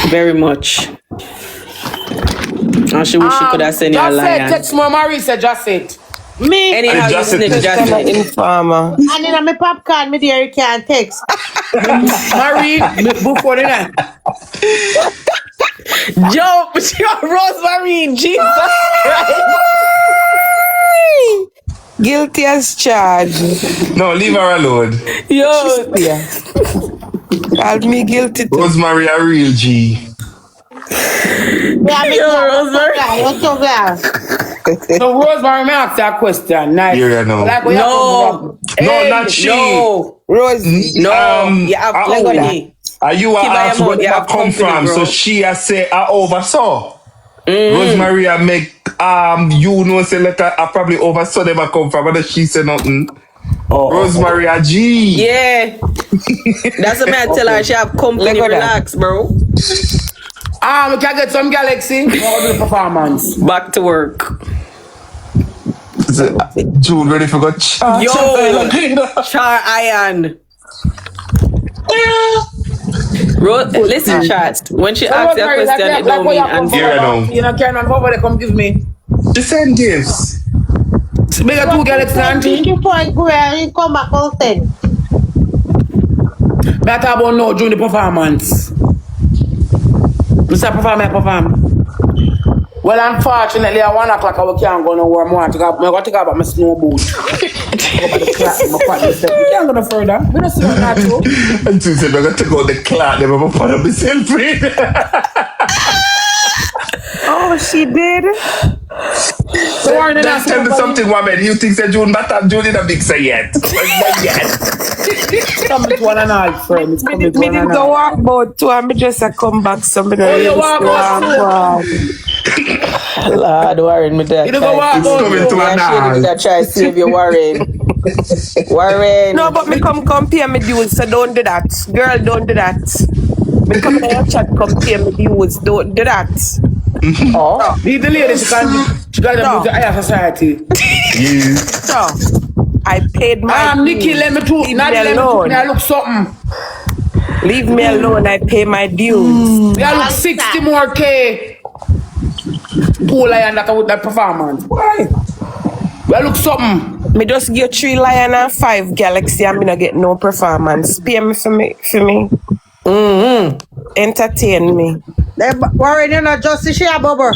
Very much. And she wish she could have sent you a Just say, lion. text me what Marie said, just say it. Me. Anyhow, you Just snitch, said- just Kind of snitch. informer. And in my popcorn, me there you can't text. Marie, before the night. Joe, Rosemary, Jesus Christ. Guilty as charged. No, leave her alone. Yo, Yeah. Call me guilty too. Rosemary a real G. Yeah, me Yo, glad. Rosemary. I'm so glad. So Rosemary, me ask that question. Nice. Here I know. Like, where you No. come from? No, not she. no, Rosie. no, you have I- company. Are you Keep by ask your where mouth, you I have come company, from? bro. So she a say I oversaw. Rosemary I make you know say like I probably oversaw them I come from, and she say nothing. Rosemary a G. Yeah, that's what I tell her. She have company. Let go down. Relax, bro. We can get some Galaxy. How do the performance? Back to work. June ready for go chat. Yo, Char Iron. Listen, chat. When she asks you a question, it don't mean answer. Here I know. You know, can't run forward, they come give me. She send gifts. Make a 2 Galaxy auntie. 2 point go and come back out 10. Me I talk about now during the performance. Me say perform. Well, unfortunately, at 1 o'clock I can't go nowhere more. I'm going to take about my snowboard. We can't go no further. We don't see what that too. And she said, I'm going to take out the clock. They will put up the selfie. Oh, she did? So Warren, Let's tell me something, woman. You think that June, but June in a big say yet. Not yet. Coming to one and all, friend. It's Me coming to one didn't and go all. walk about 2 and me just a come back. So me Oh, you really walk about 2? Lord, Warren, me that You don't go walk It's about coming to an me hour. that try to save you, Warren. Warren. No, but me come compare me dudes, so don't do that. Girl, don't do that. Me come in your chat, compare me dudes, don't do that. Oh. the lady, she got them to higher society. So, I paid my Nikki, dues. let me do. Leave Not me let me do. alone. I look something. Leave me alone, I pay my dues. I look 60 more K. 2 lion that performance. Why? Well, look something. Me just give 3 lion and 5 galaxy and me not get no performance. Pay me for me. Entertain me. Warren, you know, just she a bubble.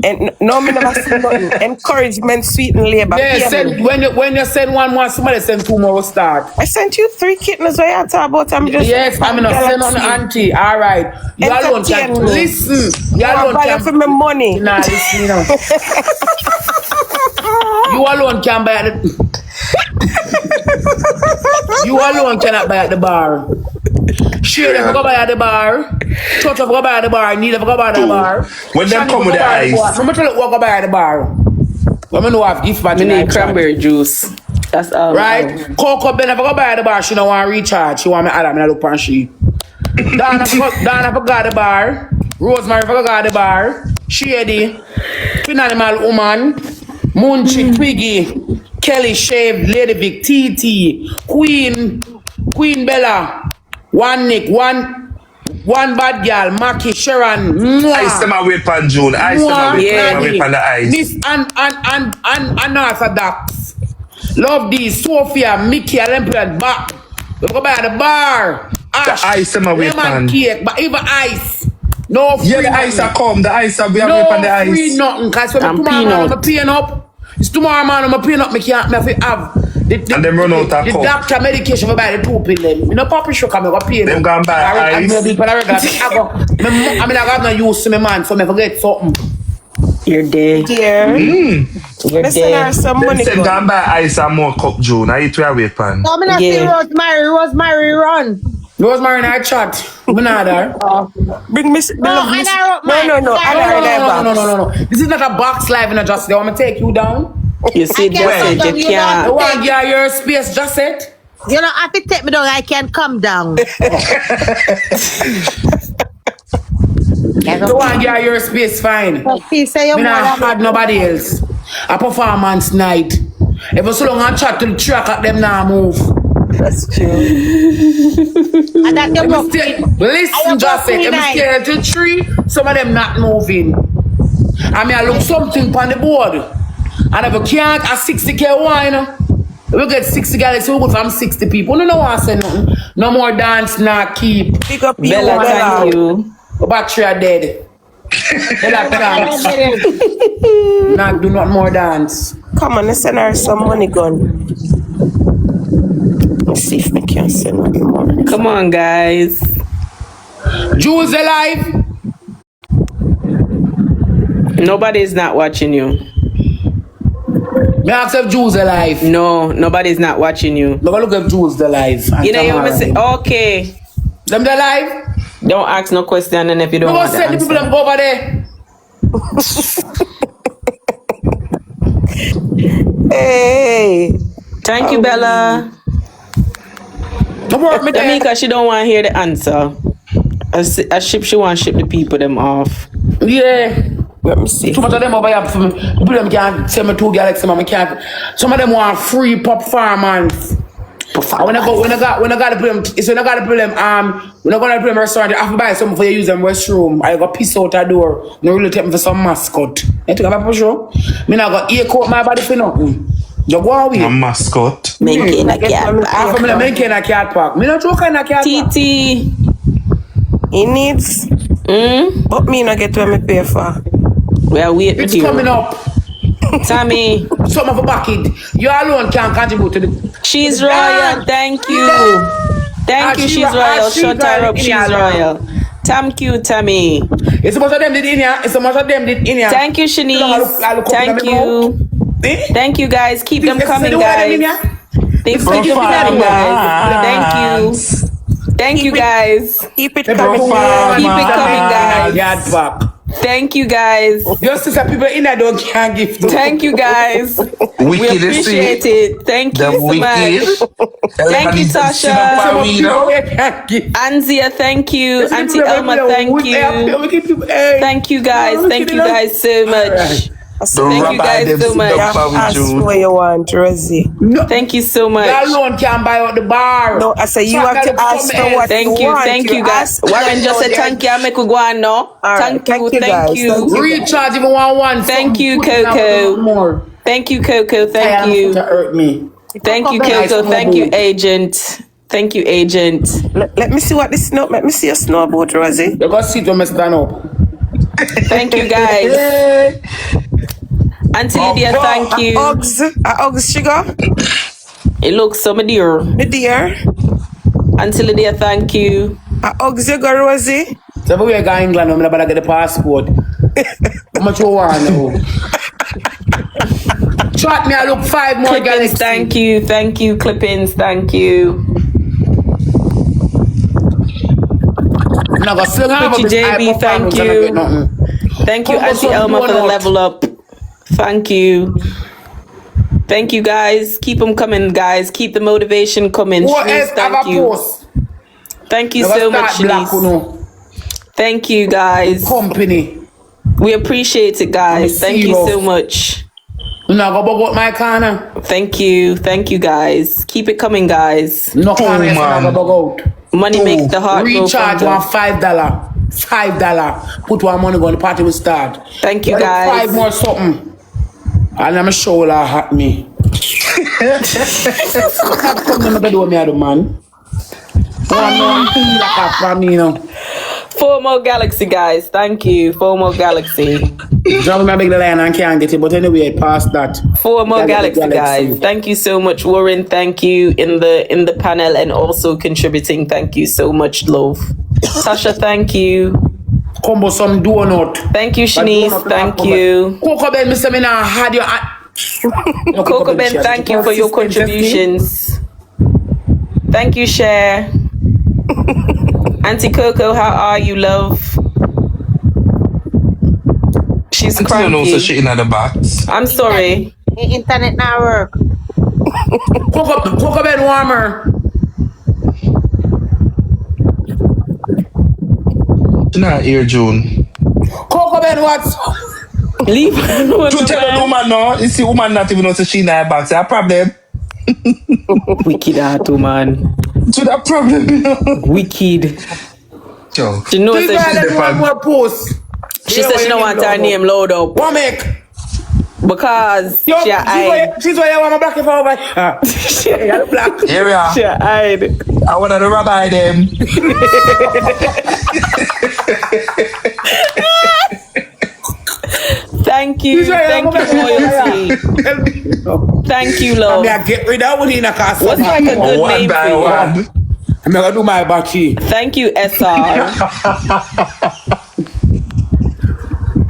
And no, me never see nothing. Encouragement, sweet and labor. Yeah, send, when you send one, somebody send 2 more, we'll start. I sent you 3 kittens. What you talk about? I'm just Yes, I'm not send on the auntie. All right. You alone can Entertain me. listen. You I'm alone buying for can. my money. Nah, listen, you know. You alone can buy at the. You alone cannot buy at the bar. Sure, if I go buy at the bar. Touch if I go buy at the bar. Need if I go buy at the bar. When them come with the ice. I'm going to tell you what go buy at the bar. When I know I have gift bag. We need cranberry juice. That's all. Right? Coco Ben, if I go buy at the bar, she don't want to recharge. She want me Adam and I look on she. Donna, if I go at the bar. Rosemary, if I go at the bar. Shady. Fin Animal Woman. Munchie, Twiggy. Kelly Shave, Lady Vic, TT. Queen Bella. One Nick, one bad girl, Mackie, Sharon. Ice them away pan June. Ice them away pan the ice. This and unorthodox. Love these. Sophia, Mickey, Olympian, back. We go by the bar. Ash, The ice them away lemon pan. cake, but even ice. No free. Yeah, the ice are come. The ice are we away No pan the ice. free nothing. Cause when And tomorrow man, I'm peanut. paying up. It's tomorrow man, I'm paying up. Me can't me have to have. The And them run out of the cup. doctor medication for buy the 2 pill them. You know, Papa Sugar, me go pay Them gone buy ice. I mean, I got no use to me man, so me forget something. You're dead. Dear. You're Let's send her dead. some Them money. said Go. gone buy ice and more cup June. I eat we away pan. No, me not see Yeah. Rosemary run. Rosemary and I chat. Me not there. Bring me. No, No. Anna, No. No. This is not a box live in a just. They want me to take you down. You see, I can't just come down, you you I can't. don't- want to give your space, just it. You know, if you take me down, I can come down. The one give your space, fine. He say you Me not want had nobody else. A performance night. If you so long and chat to the track at them now move. That's true. and that you If go you stay, I listen, am just free it. If you night. stay till 3, some of them not moving. I mean, I look something on the board. And if you can't, a 60K wine. We get 60 guys, so we go from 60 people. No want to say nothing. No more dance, nah, keep. Pick up you. Bella, thank you. The battery are dead. Bella can't. Not do not more dance. Come on, let's send her some money gun. Let's see if we can send her more. Come on, guys. Jules alive. Nobody's not watching you. Me ask if Jules alive. No, nobody's not watching you. Look if Jules alive. You know, you must say, okay. Them they alive? Don't ask no question, and if you don't We want go to send the people answer. them go over there. Hey. Thank you, Bella. No work me there. Tamika, she don't want to hear the answer. A ship, she want to ship the people them off. Yeah. Let me see. Too much of them over here for me. People them can't send me 2 galaxy, man. I can't. Some of them want free performance. And when I got to put them, it's when I got to put them, when I got to put them restaurant, I have to buy something for you use them restroom. I got piss out the door. No really take me for some mascot. You think I'm a show? Me not got ear coat my body for nothing. Just go away. A mascot. Make in a cat I pack. from the main in a cat park. Me not joke in a cat park. TT. He needs. But me not get what me pay for. We are waiting It's for you. coming up. Tammy, Some of a bucket. You alone can contribute to the. she's royal. Thank you. Thank you, she's royal. Shut her up. She's royal. Thank you, Tammy. It's so much of them did in here. It's so much of them did in here. Thank you, Shanice. Thank you. Eh? Thank you, guys. Keep them It's coming, the way them in guys. here. Thanks for keeping coming, guys. Thank you, guys. Keep it The coming. performance. Keep it coming, guys. Yard back. Thank you, guys. Just to say people in there don't can't give to. Thank you, guys. We Wicked is appreciate it. Thank you The so much. Thank you, Tasha. Some of people can't give. Anzia, thank you. Auntie Elma, thank you. Thank you, guys. Thank you guys so much. Thank you guys so much. Ask what you want, Rosie. No, Thank you so much. that alone can buy out the bar. No, I say you So have to ask for what Thank you, want. thank you guys. Warren just said thank you. I make you go on now. All right, Thank you, thank you, thank guys. you. Thank you. Recharge even one. Thank you, Put it down Coco. More. Thank you, Coco. Thank To you. hurt me. Thank you, Nice Coco. Thank you, snowboard. agent. Thank you, agent. Let me see what this snow. Let me see your snowboard, Rosie. You got sit when I stand up. Thank you, guys. Auntie Lydia, thank you. Uggs sugar, It looks so dear. my dear. Auntie Lydia, thank you. Uggs sugar, Rosie. So we go England, I'm gonna get the passport. How much you want now? Shot me, I look 5 more Clippings, galaxies. thank you. Thank you, Clippings, thank you. I'm not gonna sling out Pretty of this JB, iPod thank and I you. get nothing. Thank you, Come Auntie on, Elma, for the donut. level up. Thank you. Thank you, guys. Keep them coming, guys. Keep the motivation coming. What Shanice, else have thank a you. post? Thank you Never so much, start black, you Shanice. know. Thank you, guys. Company. We appreciate it, guys. I'm Thank you so serious. much. You know, go bug out my corner. Thank you. Thank you, guys. Keep it coming, guys. No corner, yes, man. I go bug out. Money makes the heart go Recharge fonder. one $5. $5. Put one money go on the party will start. Thank you, Get guys. 5 more something. And I'm sure will hurt me. Come to my door, me a do man. One like from me, you know. 4 more Galaxy, guys. Thank you. 4 more Galaxy. Drop me a big line and can't get it, but anyway, past that. 4 more Gotta get Galaxy, Galaxy. guys. Thank you so much, Warren. Thank you in the panel and also contributing. Thank you so much, love. Tasha, thank you. Combo some donut. Thank you, Shanice. donut Thank not you. Coco Ben, Mr. Mina, had your... Coco Ben, thank you for your contributions. Thank you, Cher. Auntie Coco, how are you, love? She's I don't know, so cranky. shit in the box. I'm sorry. Internet now work. Coco Ben warmer. Nah, here, June. Coco Ben what? Leave her alone, To tell the man. woman no, you see, woman not even know so she in her box. That's a problem. Wicked heart, man. To that problem, you know. Wicked. Yo. She knows Please that write one more post. she said she don't want her name load up What make? because Yo, she hide. she's why you want me black if I over here. You're black. Here we are. She hide. I want to rabbi them. Thank you. Thank you, loyalty. Thank you, I'm love. gonna get rid of one in a car. What's like a good One name by for you? one. I'm gonna do my battery. Thank you, SR.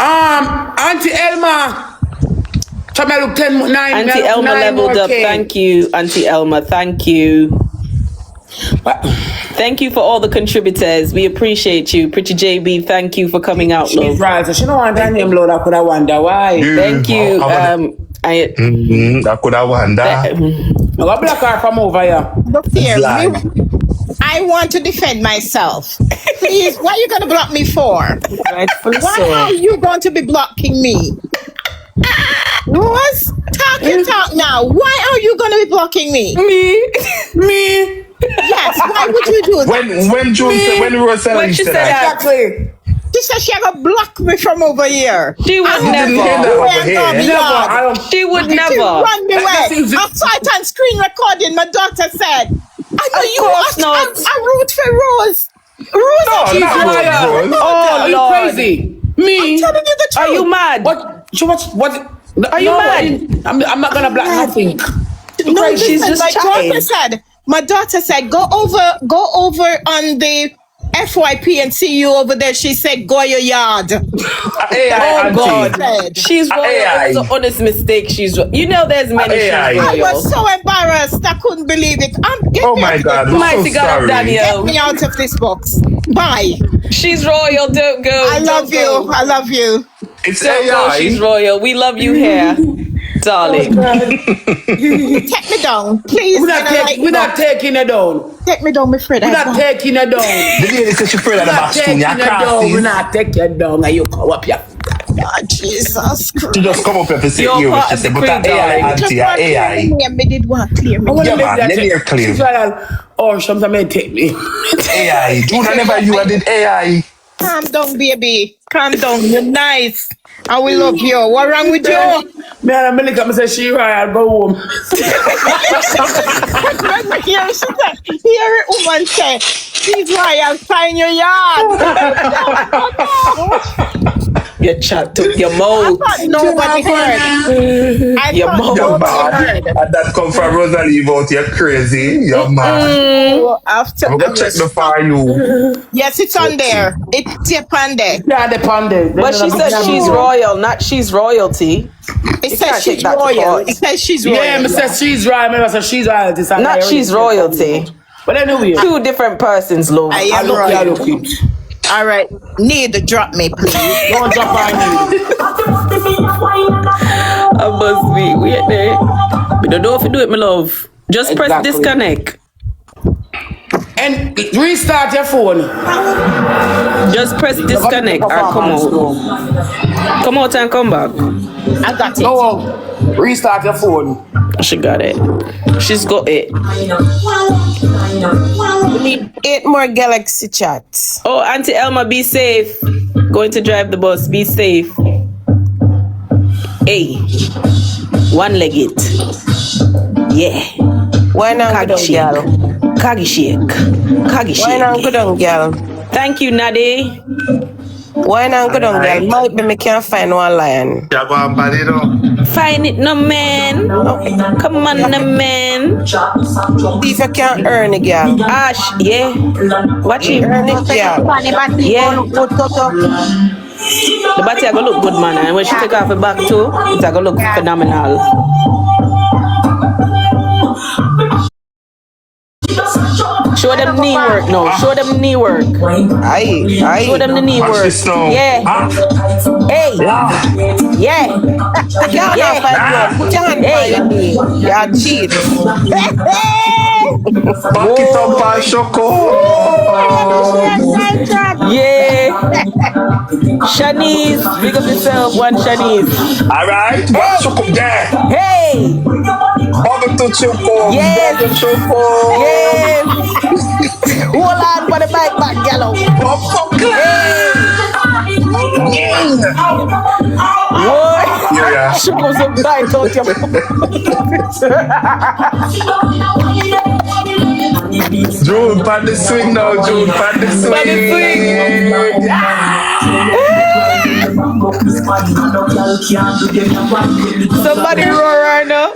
Auntie Elma. Try me look 10, 9, Auntie Elma 9 leveled more up. K. Thank you, Auntie Elma. Thank you. Thank you for all the contributors. We appreciate you. Pretty JB, thank you for coming out, She's love. right, so she don't want that name load. I could have wonder why. Thank you. I could have wonder. I got black her from over here. Look here, Flag. I want to defend myself. Please, what are you going to block me for? Rightfully Why so. are you going to be blocking me? Rose, talk your talk now. Why are you going to be blocking me? Me? Yes, why would you do that? When June said, when Rose said When he she said said that. Exactly. She said she going to block me from over here. She would didn't hear that never. over Where here. I'm Never. I don't. She would She never. run me That away. seems- I saw it on screen recording. My daughter said, I know Of you course watch. not. I root for Rose. Rose, No, she's not right. Rose. Oh, Are you Lord. crazy? Me? I'm telling you the truth. Are you mad? What? What? Are you mad? I'm not gonna black nothing. No, She's listen, just my daughter said, go over on the FYP and see you over there. She said, go your yard. AI, Oh, God. Said. She's royal. AI. It was an honest mistake. She's you know there's many AI. she's I royal. was so embarrassed. I couldn't believe it. Oh my God. I'm Mighty so God sorry. of Get Daniel. me out of this box. Bye. She's royal. Don't go. I love you. I love you. It's Don't go. She's AI. royal. We love you here, darling. Take me down, please. We're not taking it down. Take me down, my friend. We're not taking it down. The lady said she afraid of We're the not box too. taking You it down. We're crafty. not taking it down. And you go up here. Jesus Christ. She just come up here to say You're you. part She of said, the but that crew, AI darling. auntie, AI. Me did want clear me. Yeah, man, let me hear clear. She's like, oh, sometimes may take me. AI. June, I never you I did AI. Calm down, baby. Calm down. You're nice. I will love you. What wrong with you? Me and America, I say she royal, go home. Here, she said, here, woman said, she's royal, sign your yard. Your chat took your mouth. Nobody heard. I Your thought mouth. You're nobody mad. heard. And that come from Rosalie about you're crazy. You're mad. So after I'm gonna check the fire you. yes, it's on there. It's up on there. Yeah, the panda. But she said she's royal, not she's royalty. It You says can't take she's that to royal. court. It says she's royal. Yeah, me say she's royal. Me say she's royalty. So Not she's royalty. But anyway, Two different persons, love. I I am look, I royal. look it. All right. Need to drop me, please. Don't drop on me. I must be. Wait there. We don't know if you do it, my love. Just press Exactly. disconnect. And restart your phone. Just press disconnect or come out. Come out and come back. I got it. No, restart your phone. She got it. She's got it. We need 8 more Galaxy chats. Oh, Auntie Elma, be safe. Going to drive the bus. Be safe. Hey, one-legged. Yeah. Why not Kagi go shake. down, girl? Kagi shake. Kagi Why not shake. go down, girl? Thank you, Nade. Why not go down, girl? Might be me can't find one lion. You're going bad, you know. Find it, no man. Come on, no man. See if you can earn it, girl. Ash, yeah. Watch it. Earn it, girl. Yeah. The body gonna look good, man. And when she take off her back too, it's gonna look phenomenal. Show them knee work now. Show them knee work. Aye. Show them the knee Watch work. this now. Yeah. Ah. Hey. Yeah. Can't Yeah. find you. Put your hand by your knee. You're cheat. Back it up, by Shoko. Yeah. Shanice, big up yourself, one Shanice. All right. Back Shoko there. Hey. Over to Shoko. Yes. Brother Shoko. Yeah. Hold on for the bike back, yellow. Boy. Yeah. She goes some tight out your June, pan the swing now, June, pan the swing. Pan the swing. Somebody roar right now.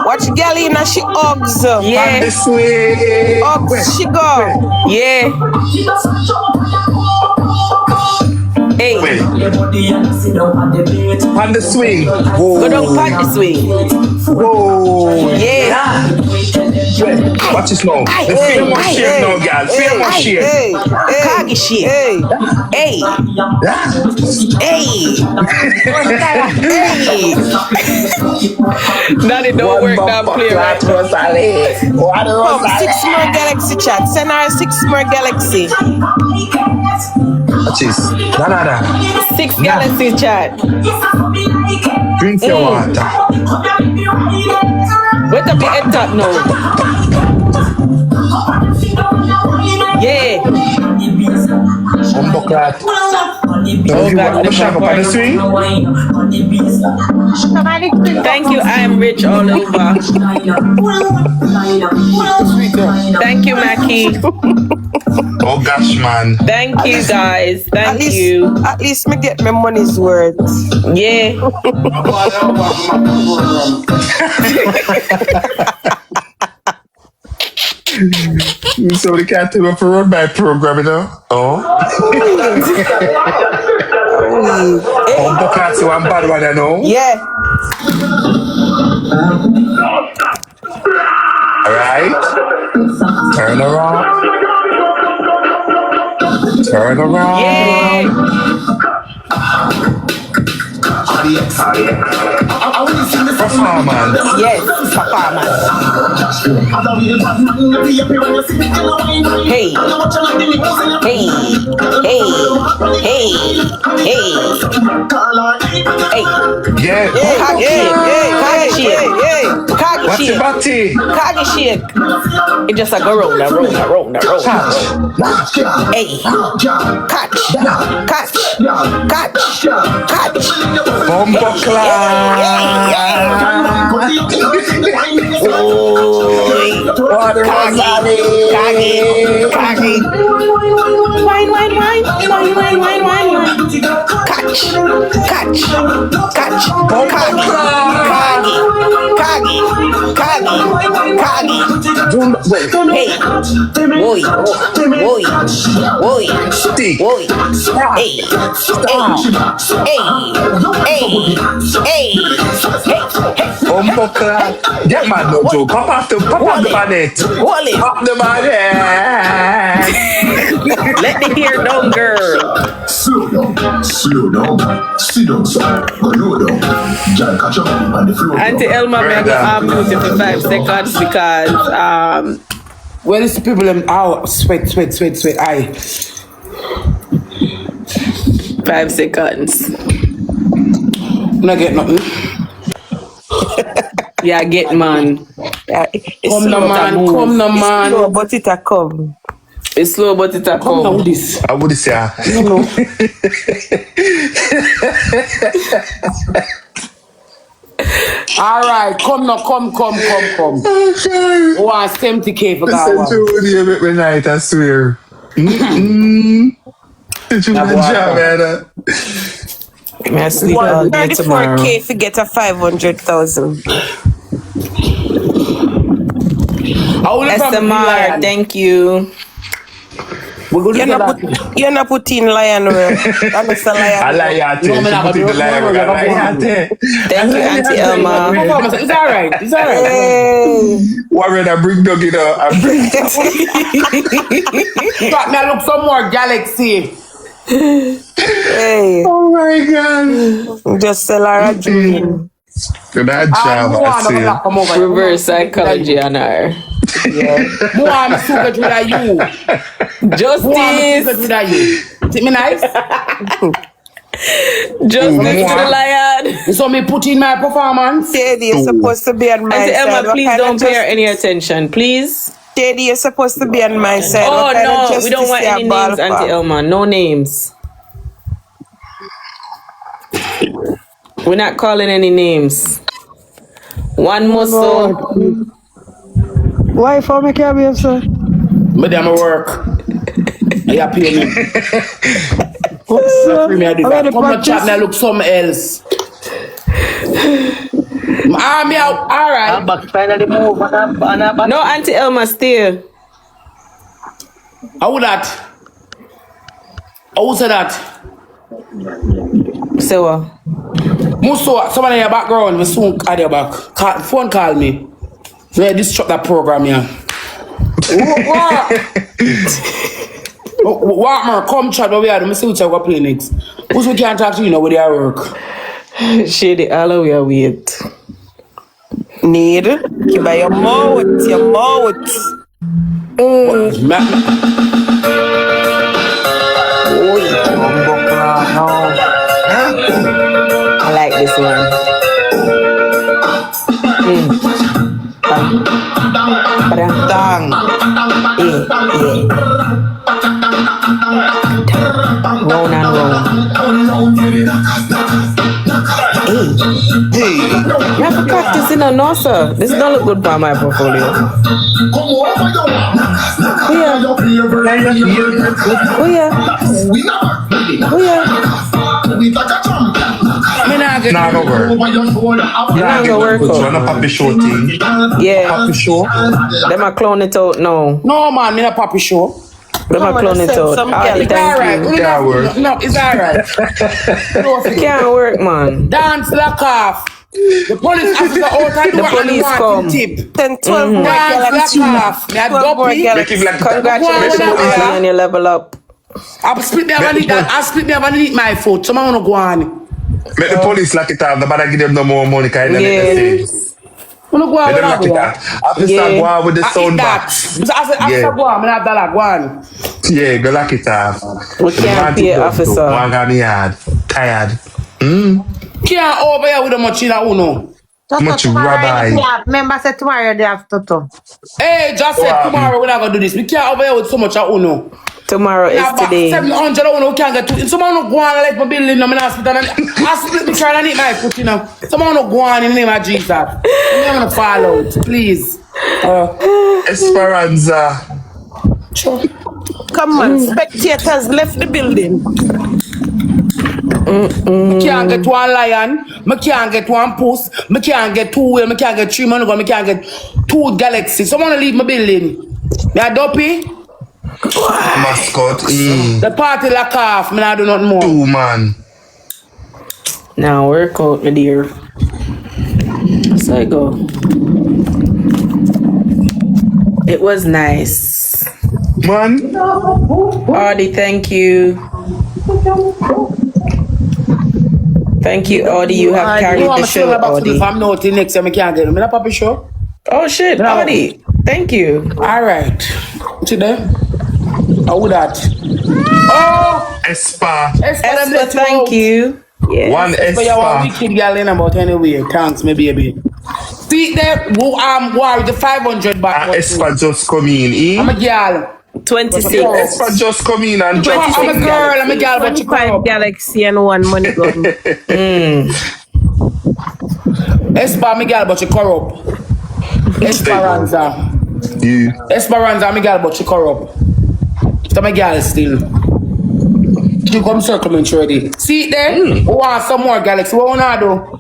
Watch Galina, she hugs. Pan the Yeah. swing. Hugs, she go. Yeah. Hey. Wait. Pan the swing. Go Whoa. down pat this way. Whoa. Yeah. Watch this now. The film was shape now, girl. Film was shape. Hey, Kagi shit. hey. Hey. Hey. Hey. Now they don't work that play right. Come, 6 more Galaxy chat. Send her 6 more Galaxy. Watch this. Nah. 6 Galaxy chat. Drink your water. Wake up the head top now. Yeah. Bumblecrat. Oh, God, I'm a shop up on the swing. Thank you, I am rich all over. Thank you, Mackie. Oh gosh, man. Thank you, guys. Thank you. At least me get my money's worth. Yeah. So we can't do it for run by program, you know? Oh. Bumblecrat, so I'm bad one, you know? Yeah. Alright. Turn around. Turn around. Yeah. performance. Yes, performance. Hey, hey, hey, hey, hey, hey. Yeah. What's your body? Kagi shake. It just like go round. Hey, catch. Bumbo clap. Kagi. Wine. Catch. Kagi. Hey. Boy. Stick. Hey. Bumbo clap. Get my dojo. Pop off the bonnet. Hold it. Pop the bonnet. Let the hair down, girl. Slow down. Sit down, son. Go low down. Girl, catch up on the floor. Auntie Elma, may I go mute you for 5 seconds because Well, it's people them out. Sweat. Aye. 5 seconds. Not get nothing. Yeah, get man. Come no man. Slow, but it a come. It's slow, but it's a Come now come. with this. I would say. No. All right, come. Oh, I 70K for Listen that to one. you every night, I swear. It's Nah, a boy, job, man. May I sleep all day tomorrow? 34K if you get a 500,000. SMR, thank you. We're going to You're not putting lion well. I'm Mr. I Lion. like your No, man, I put in the line. no, I like your Thank you, Auntie Elma. It's all right. Hey. Warren, I bring dog it up. I bring Got me look some more Galaxy. Hey. Oh my God. Just sell her a dream. Good job, I see. Reverse psychology on her. More I'm super to that you. Justice. Take me nice. Justice to the lion. So me put in my performance. Teddy, you're supposed to be on my Auntie side. Elma, What please kind don't of pay her any attention, please. Teddy, you're supposed to be on my side. Oh What kind of no, we justice don't want you any ball names, for? Auntie Elma. No names. We're not calling any names. One muscle. Why for me can't be upset? But I'm at work. I pay me. Free me, I do that. Come on, chat me, I look something else. I'm out. All right. No, Auntie Elma, stay. How would that? How say that? So what? Muso, someone in your background, we soon at your back. Phone call me. We disrupt that program here. What man, come chat where we are. Let me see which I go play next. Who's we can't talk to you now with your work? Shady, all we are wait. Need. Keep by your mouth. I like this one. Dang. Round and round. Hey. You have to practice in a no, sir. This don't look good for my portfolio. Oh yeah. Nah, go work. Nah, go work Put you out. on a puppy show thing. Yeah. Puppy show. Them a clone it out now. No man, me not Papi show. Them a clone it out. some All the It's alright. time. Can't work. No, it's alright. It can't work, man. Dance lock off. The police officer out and The police come. tip. 10, 12 more Dance galaxy. lock off. Me a 12 more dopey. galaxy. Make it like Congratulations, Wow. on your level up. I split me have a need my foot. Someone wanna go on. Make the police lock it off. Nobody give them no more money. Because it Yeah. make sense. Wanna go Let on them lock it off. After start go on with the sound box. After go on, I have that go on. Yeah, go lock it off. We can't pay, officer. One got me hard. Tired. Can't over here with the much in a uno. Much rabbi. Remember, say tomorrow they have Toto. Hey, just said tomorrow we're not gonna do this. We can't over here with so much a uno. Tomorrow is today. 700 uno can't get to. Someone no go on like my building. I'm in hospital. I split me trying to eat my foot, you know. Someone no go on in the name of Jesus. I'm gonna fall out, please. Esperanza. Come on, spectators left the building. I can't get one lion, I can't get one puss, I can't get two whale, I can't get 3 months, I can't get 2 galaxies. Someone leave my building. Me a dopey. Mascot. The party lock off, me not do nothing more. 2 man. Now work out, my dear. So I go. It was nice. Man. Audie, thank you. Thank you, Audie. You have carried the show, Audie. If I'm not till next time, I can't get them. I'm not Papi show. Oh shit, Audie. Thank you. All right. What's it there? How would that? Oh! Espa. Espa, thank you. Yeah. One But you want Espa. wicked girl in about anyway. Thanks, my baby. See there, worry the 500 back. Espa just come in, I'm a girl. 26. Espa just come in and drop I'm a girl, I'm a girl, but you 25 Galaxy and 1 money gun. Espa, I'm a girl, but you corrupt. Esperanza. You. Esperanza, I'm a girl, but you corrupt. So I'm a girl still. You come circle me already. See there? Who want some more Galaxy? What wanna do?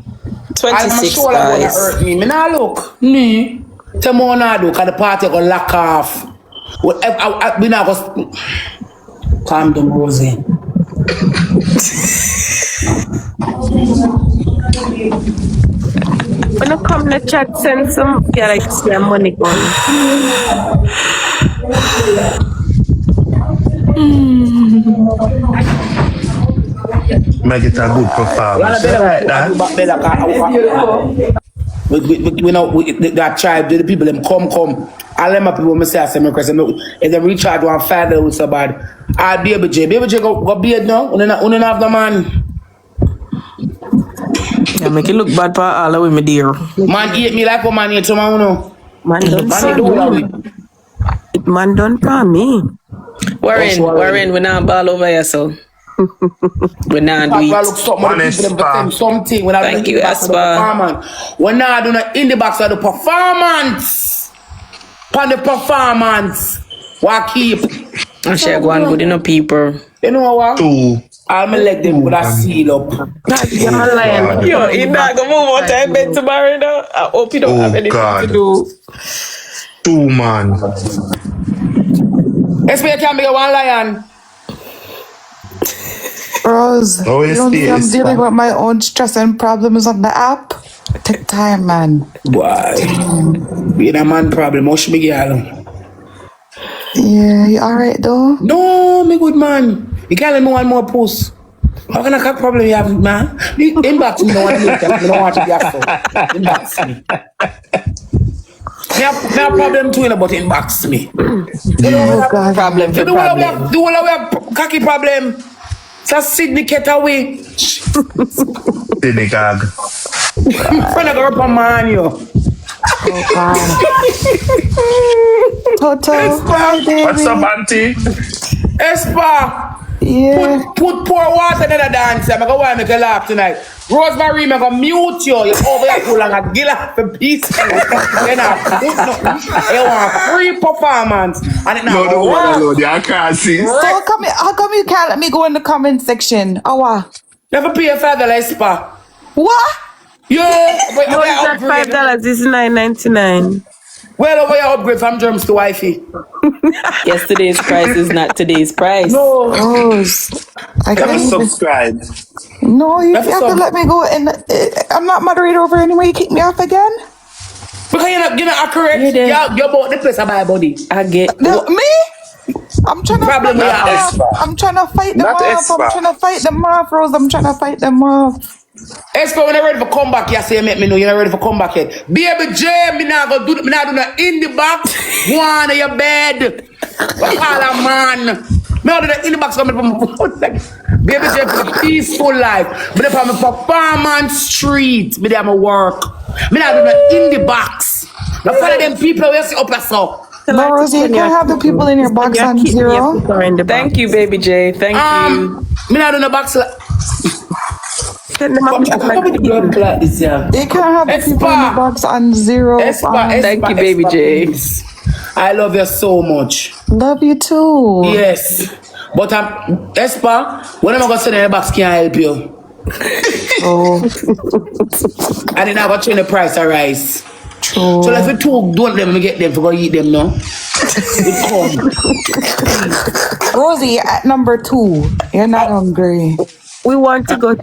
26 sure gonna guys. hurt me. Me nah look. Me. Tell me what I do, cause the party gonna lock off. We not gonna calm down, Rosie. When you come to chat, send some Galaxy and money gun. Make it a good performance. We know that tribe, the people them come. All them people me say I say me because if they recharge one father with so bad. Ah, Baby J go beard now. Uno have the man. Yeah, make it look bad for all the way, my dear. Man eat me like a man eat some uno. Man done Man done for me. Warren, we not ball over here, so. We not do it. Something. Thank you, Espa. We're not doing it in the box of the performance. On the performance. What keep? I share go on good enough people. You know what? 2. I'll let them with a seal up. Yo, you're not gonna move on time bed tomorrow now. I hope you don't have anything to do. 2 man. Espa, you can't be a one lion. Rose, Oh, you yes, don't think I'm yes, dealing ma'am. with my own stress and problems on the app? Take time, man. Why? Being a man problem, much me girl. Yeah, you alright though? No, me good man. You can't let me one more puss. How can I have problem you have, man? Inbox me, no one later. I don't want to be after. Inbox me. Me have problem too, but inbox me. Oh, God. Problem for The problem. whole we have cocky problem. So Sydney get away. Sydney gag. Friend I go up on man, yo. Oh, God. Toto, hi, baby. What's up, auntie? Espa. Yeah. Put pour water in the dance. I'm going to make you laugh tonight. Rosemary, I'm going to mute you. You're over there too long. I get off the piece. You want free performance. And it No, now the one alone. I can't see. So how come you can't let me go in the comment section? Oh, what? never pay a father like Espa. What? Yeah. But No, it's not $5. It's $9.99. Well, over your upgrade from germs to wifey. Yesterday's price is not today's price. No. Rose, I Never can't even... subscribe. No, you Never have to sub. let me go in. I'm not moderator over anyway. You kick me off again? Because you're not accurate. You did. You're about the place I buy body. I get. No, me? I'm trying to Problem fight with them Espa. off. I'm trying to fight them Not off. I'm Espa. trying to fight them off, Rose. I'm trying to fight them off. Espa, when you ready for comeback, you say make me know you're not ready for comeback yet. Baby J, me not do no in the box. One of your bed. What call a man? Me not do the in the box coming from my foot. Baby J for the peaceful life. Me there for my performance street. Me there my work. Me not do no in the box. No follow them people who see up your so. No, Rosie, you can't have the people in your box on 0. Thank you, Baby J. Thank you. Me not do no box. You can't have the people in the box on 0. Thank you, Baby J. I love you so much. Love you too. Yes. But Espa, when am I going to send in the box, can I help you? Oh. And then I got to change the price of rice. True. So let's two don't them and get them to go eat them now. Rosie, at number 2, you're not hungry. We want to go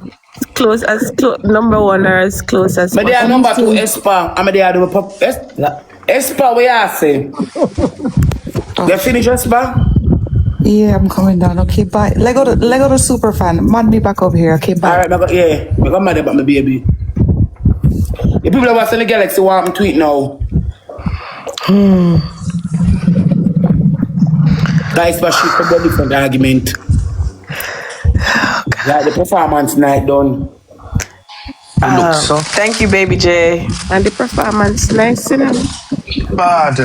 number 1 or as close as But they are number 2, Espa. I'm there do Espa, what you say? You finish, Espa? Yeah, I'm coming down. Okay, bye. Lego the super fan. Man me back up here. Okay, bye. Alright, I got mad about my baby. The people that was in the Galaxy want me to tweet now. Guys, but she could be a different argument. Like the performance night done. Thank you, Baby J. And the performance nice, you know. Bad.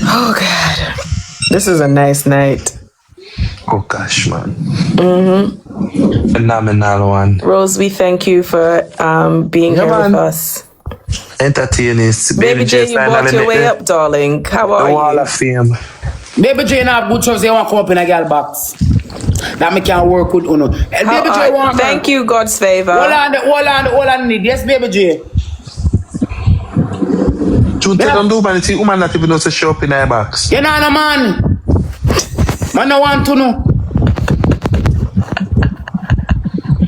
Oh, God. This is a nice night. Oh gosh, man. Phenomenal one. Rose, we thank you for being here with us. Entertaining. Baby J, you brought your way up, darling. How are the you? Wall of Fame. Baby J have good choice. They want to come up in a girl box. That me can work with Uno. Baby J want. Thank you, God's favor. Hold on, need. Yes, Baby J. June, don't do man. See, woman not even knows to show up in her box. You know, no man. Man, no want to know.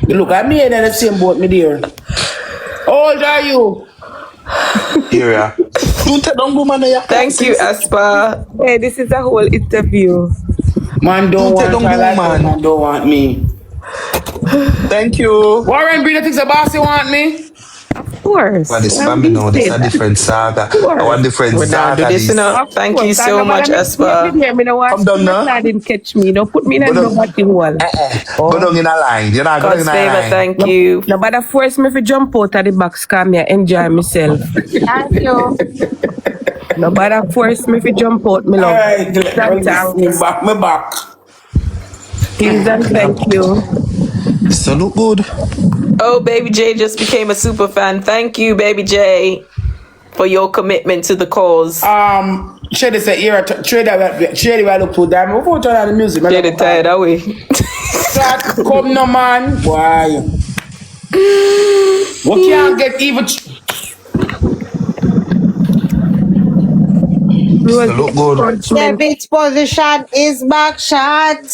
Look, I made in the same boat, me dear. How old are you? Here, don't go, man. Thank you, Espa. Hey, this is a whole interview. Man, don't want me. Thank you. Warren Breeder thinks the bossy want me. Of course. But this family now, this is a different saga. One different saga. Thank you so much, Espa. Come down now. I didn't catch me. Don't put me in a nobody hole. Go down in a line. You're not going in a line. Thank you. Nobody force me to jump out of the box. Come here, enjoy myself. Thank you. Nobody force me to jump out. Me love. Me back. Please and thank you. So look good. Oh, Baby J just became a super fan. Thank you, Baby J, for your commitment to the cause. Shady said, "Here, Shady, I look too damn. We'll turn on the music. Get it tired, are we? Come no man, why? We can't get even." Look good. David's position is back shot.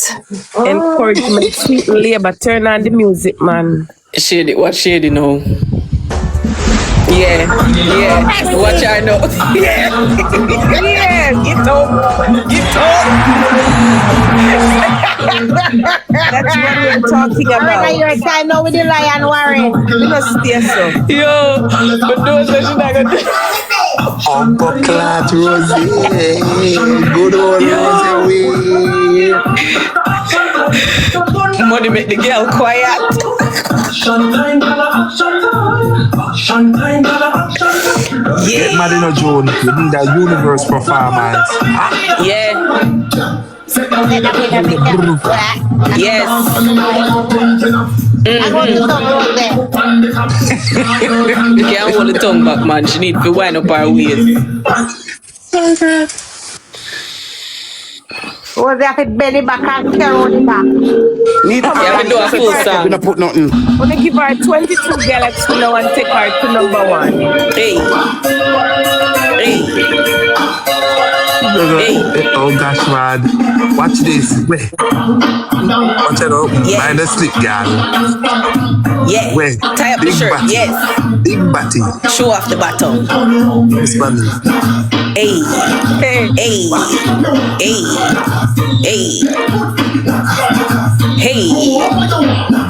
Encouragement, sweet labor. Turn on the music, man. Shady, what Shady know? Yeah, watch I know. Yeah, get up. That's what we're talking about. You're time now with the Lion Warren. We must stay so. Yo, but those are she not gonna do. Uncle Clat Rosie. Good old Rosie. Money make the girl quiet. Get mad in a June. You need a universe performance. Yeah. Yes. You can't hold the tongue back, man. She need to wind up her waist. Was that it belly back and carry on back? Yeah, we do a full song. We put nothing. I'm gonna give her 22 Galaxy now and take her to number 1. Hey. Oh gosh, man. Watch this. Wait. Watch it up. Mind the slip, girl. Yeah. Wait. Tie up the shirt. Batty. Yes. Big batty. Show off the bottom. Yes, man. Hey. Hey. Hey. Hey. Hey.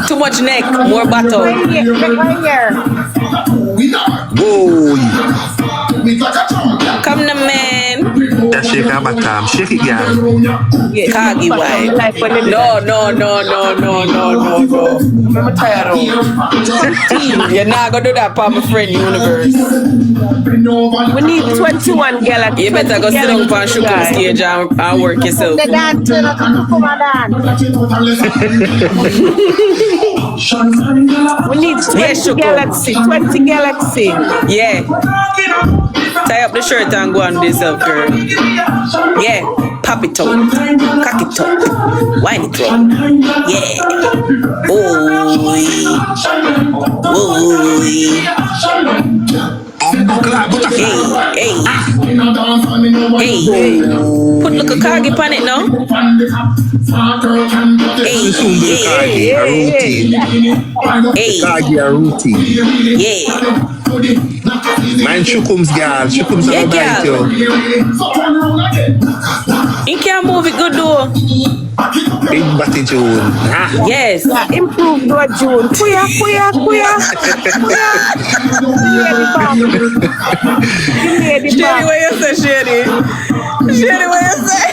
Too much neck, more battle. Right here. Whoa. Come the man. That shake her back, shake it, girl. Kagi wine. No. I'm tired of. You're not gonna do that for my friend universe. We need 21 galaxy. You better go sit down for Shukum stage and work yourself. The dance, come on dance. We need 20 galaxy. 20 galaxy. Yeah. Tie up the shirt and go on this up, girl. Yeah. Pop it up. Cock it up. Wind it up. Yeah. Boy. Hey. Put look a Kagi on it now. Hey. Kagi a routine. Yeah. Mind Shukum's girl. Shukum's Yeah, on the bike, yo. You can't move it good though. Big Batty June. Yes. Improve your June. Kuya. Shady, what you say, Shady? Shady, what you say?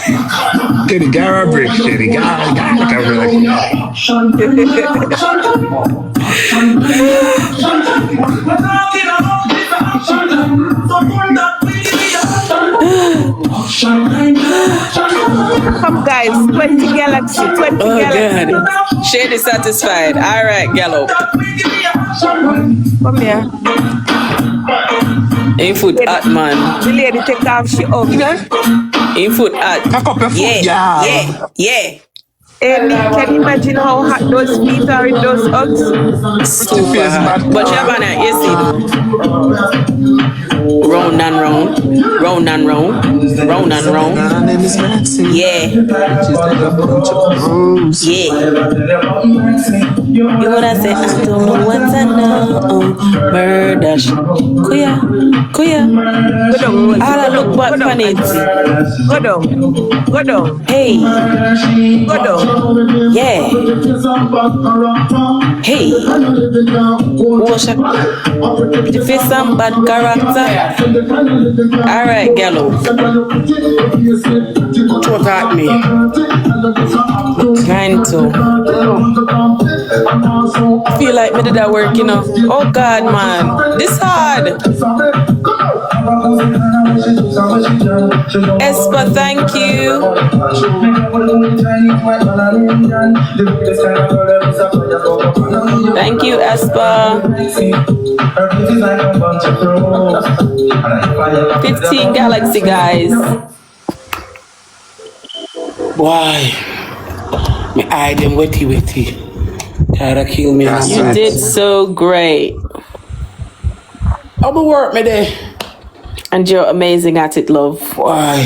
Shady, Gara brick. Shady, Gara Come guys, 20 galaxy, 20 galaxy. God. Shady satisfied. All right, Gallo. Come here. In foot hot, man. The lady take off she up. In foot hot. Cock up your foot, Yeah. Amy, can you imagine how hot those feet are in those Uggs? Super hot. But you have an you see. Round and round. Round and round. Round and round. Yeah. Yeah. You wanna say I don't know what I know. Murder. Kuya. All I look back on it. Go down. Hey. Go down. Yeah. Hey. Wash up. The face some bad character. Alright, Gallo. What at me? Trying to. Feel like me did that work, you know. Oh God, man. This hard. Espa, thank you. Thank you, Espa. 15 Galaxy, guys. Why? My eye them wetty. Try to kill me. You did so great. How my work me there? And you're amazing at it, love. Why?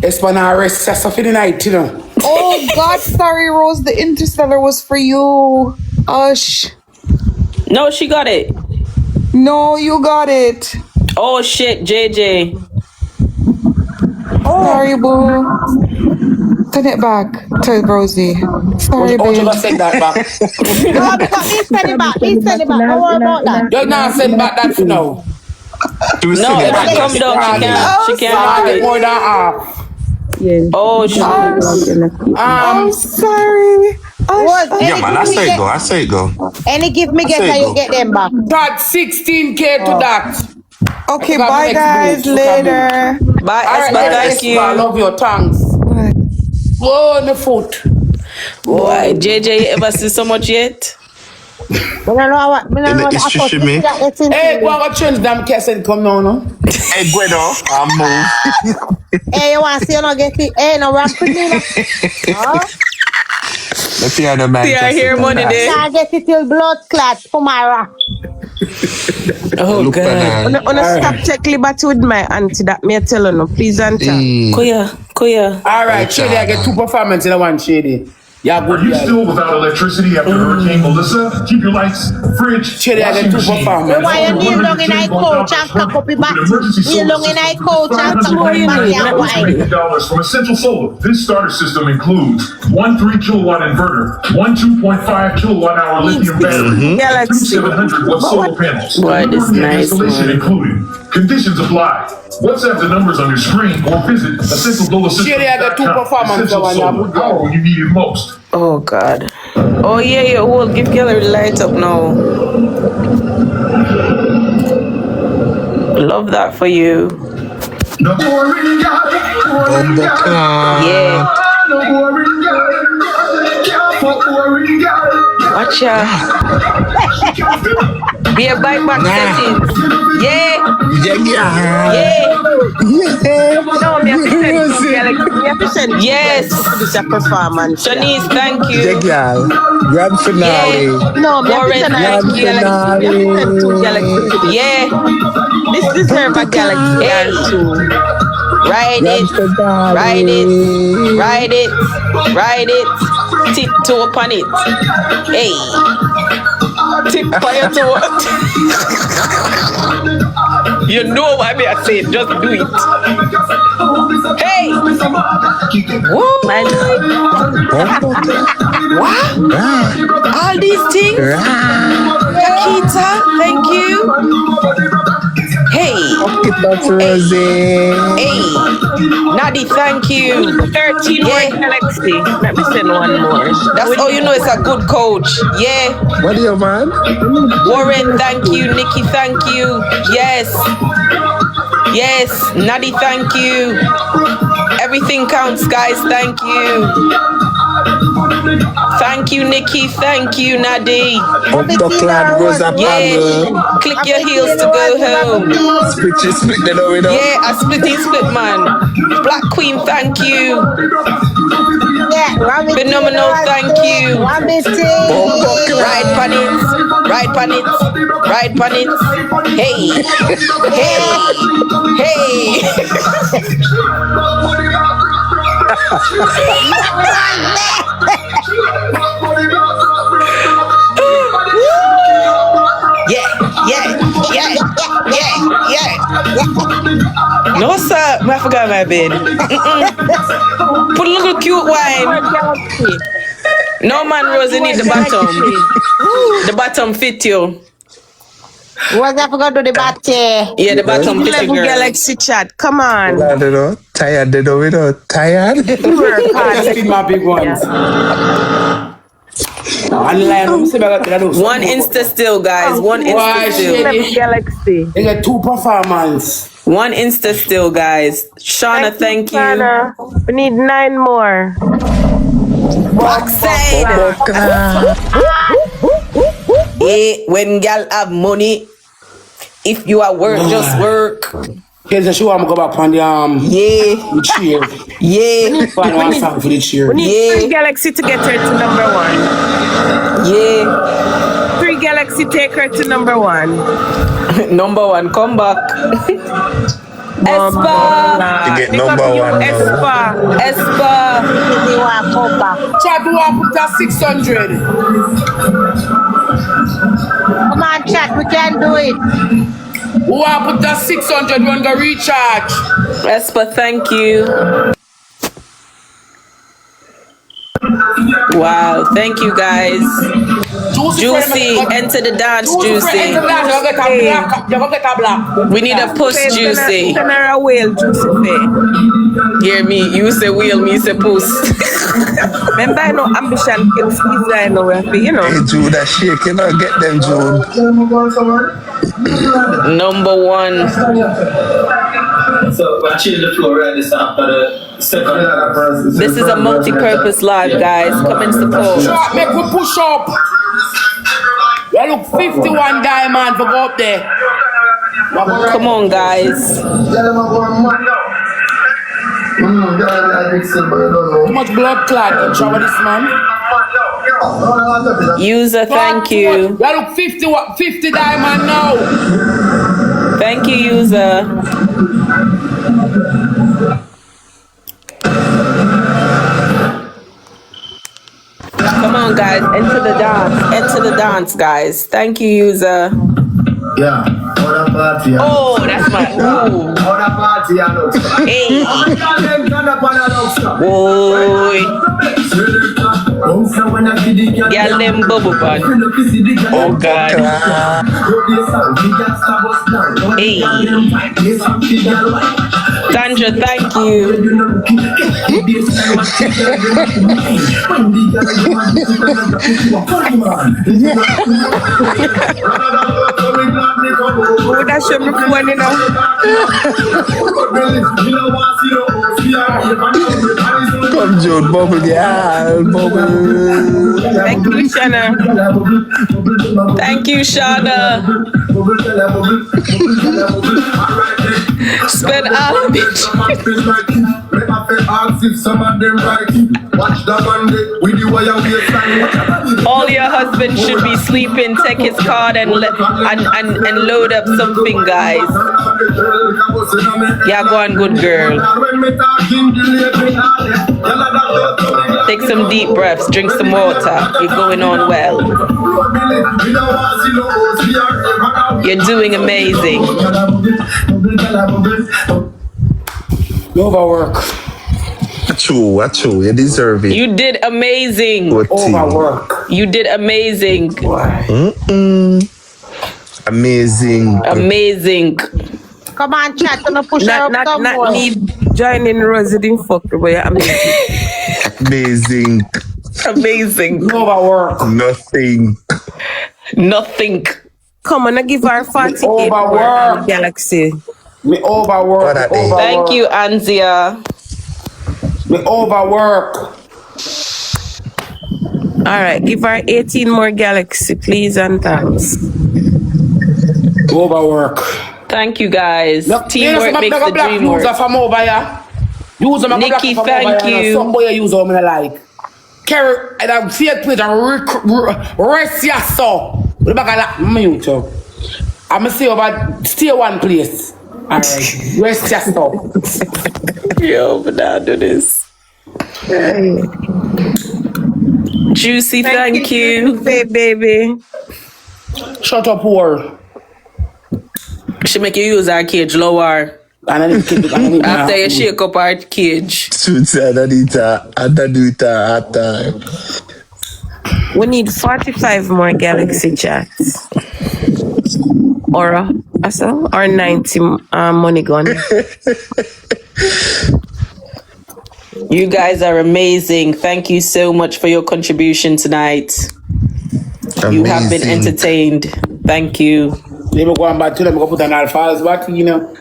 Espana rest us for the night, you know. Oh God, sorry, Rose. The Interstellar was for you. Ush. No, she got it. No, you got it. Oh shit, JJ. Sorry, boo. Turn it back to Rosie. Sorry, Oh, you babe. gonna send that back? No, because he send it back. Don't worry about that. You're not send back that for now. No, if it come down, she can't do it. More than half. Oh shit. I'm sorry. Yeah, man, I say it go. Any gift me get, Say you go. get them back. Got 16K to that. Okay, Got bye next guys. move. Later. Bye, Alright, Espa, thank I you. love your tongues. Whoa, on the foot. Boy, JJ, you ever see so much yet? I don't know what. I don't know what. It's just me. Hey, go and change them case and come now, no? Hey, Guido, I'm move. Hey, you want to see you not get it? Hey, no rap with me. Let's hear the man. See, I hear money there. I get it till blood clot for my rap. Oh God. Wanna stop check liberty with my auntie that me tell her no. Please, auntie. Kuya. All right, Shady, I get 2 performances in one, Shady. Yeah, Are good you girl. still without electricity after Hurricane Melissa? Keep your lights, fridge, Cherry, I washing get 2 machine, performance. and Why you all kneel down in 110 a coach and cock up your with an body? emergency Kneel solar down in a system coach and cock up your body and wine. $599 from Essential Solar. This starter system includes one 3-kilowatt inverter, one 2.5 kilowatt hour lithium battery, Galaxy. 700 watt solar panels. Boy, this And nice, installation man. included. Conditions apply. WhatsApp the numbers on your screen or visit Cherry, I got 2 performance. Essential Solar. Power when you need it most. Oh God. Oh yeah, hold, give Kelly the light up now. Love that for you. Yeah. Watch ya. Be a bike back settings. Yeah. No, me have to send Galaxy. Yes. This is a performance. Shanice, thank you. girl. Grand finale. No, me have to Warren, send thank Galaxy. you. Me have to send 2 Galaxy. Yeah. This deserve a Galaxy. Hey. Ride it. Grand finale. Ride it. Ride it. Ride it. Tiptoe upon it. Hey. Tip by your toe. You know what I say, just do it. Hey! Woo! What? All these things? Kakita, thank you. Hey! Hey! Nadi, thank you. 13 more Galaxy. Let me send one more. That's how you know it's a good coach. Yeah. What do you man? Warren, thank you. Nikki, thank you. Yes. Yes. Nadi, thank you. Everything counts, guys. Thank you. Thank you, Nikki. Thank you, Nadi. Yeah. Click your heels to go home. Yeah, a split man. Black Queen, thank you. Yeah, Phenomenal, thank you. Ride pan it. Ride pan it. Ride pan it. Hey. Hey. Yeah. No, sir. I forgot my bed. Put a little cute wine. No, man, Rosie, need the bottom. The bottom fit you. What's that forgot to the body? Yeah, the bottom fit you, girl. Galaxy chat. Come on. I don't know. Tired, they know we know. Tired. Feed my big ones. One Insta still, guys. One Insta still. Galaxy. They got 2 performance. One Insta still, guys. Shauna, thank you. Shauna. We need 9 more. Boxing. Yeah, when gal have money, if you are work, just work. Here's she want to go back on the Yeah. the cheer. Yeah. Find one song for the cheer. We need Yeah. 3 Galaxy to get her to number 1. Yeah. 3 Galaxy take her to number 1. Number 1, come back. Espa. To get number 1 now. Espa. Try to walk up to 600. Come on, chat, we can do it. Who want to put that 600 when go recharge? Espa, thank you. Wow, thank you guys. Juicy, enter the dance, Juicy. We need a puss, Juicy. Send her a whale, Juicy. Hear me, you say wheel, me say puss. Remember, I know ambition kills pizza, I know, you know. Hey, Jude, that shake, you know, get them, Jude. Number 1. So we'll change the floor right this after the second. This is a multi-purpose live, guys. Come and support. Shot, make we push up. You look 51 diamond for go up there. Come on, guys. Too much blood clot in shower this man. User, thank you. You look 50 diamond now. Thank you, user. Come on, guys. Enter the dance. Enter the dance, guys. Thank you, user. Yeah, other party. Oh, that's my. Ooh. Other party. Hey. Boy. Girl, them bubble pan. Oh, God. Hey. Sandra, thank you. Oh, that should be funny now. Come, June, bubble, yeah, bubble. Thank you, Shanna. Thank you, Shana. Spend all of it. All your husband should be sleeping. Take his card and load up something, guys. Yeah, go on, good girl. Take some deep breaths. Drink some water. You're going on well. You're doing amazing. You overwork. True. You deserve it. You did amazing. Overwork. You did amazing. Amazing. Come on, chat. Don't push her up some more. Not need joining Rosie didn't fuck the way I'm Amazing. Amazing. You overwork. Nothing. Come on, I give her 48 Overwork. Galaxy. Me overwork. Thank you, Anzia. Me overwork. All right, give her 18 more Galaxy, please, and thanks. Overwork. Thank you, guys. Look, Teamwork makes the dream work. From over here. Nikki, thank you. Somebody use them like. Carry and see it plate and rest your soul. What about that mute? I'm gonna stay one place. Alright, rest your soul. Yo, but now do this. Juicy, thank you. Baby. Shut up, whore. She make you use our cage lower. After you shake up our cage. We need 45 more Galaxy chats. Or 90 money gun. You guys are amazing. Thank you so much for your contribution tonight. You have been entertained. Thank you. They go on back to them, go put an alpha, but you know.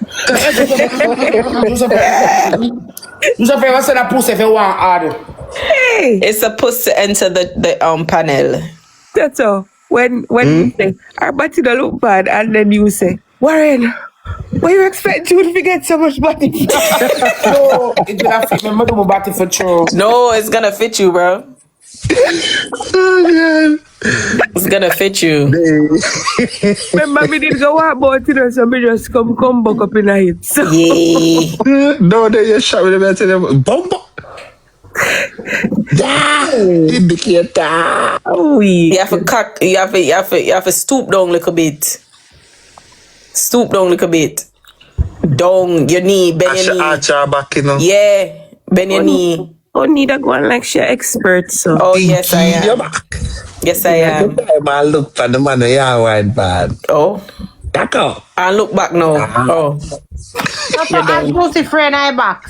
You say what's that pussy if you want hard? Hey, it's supposed to enter the panel. That's all. When you say our body don't look bad, and then you say, Warren, why you expect you to get so much body? No, it's gonna fit me. I'm gonna body for true. No, it's gonna fit you, bro. It's gonna fit you. Remember, me did go out, but you know, so me just come back up in a hit. So. Yeah. No, they just shot with them and tell them, Bomba. Indicator. You have to cut. You have to stoop down a little bit. Stoop down a little bit. Down your knee, bend your knee. Arch your back, you know. Yeah, bend your knee. Oh, need a go on like she expert, so. Oh, yes, I am. Yes, I am. I look for the man who you wide bad. Oh. Back up. And look back now. Oh. I'm pussy friend, I back.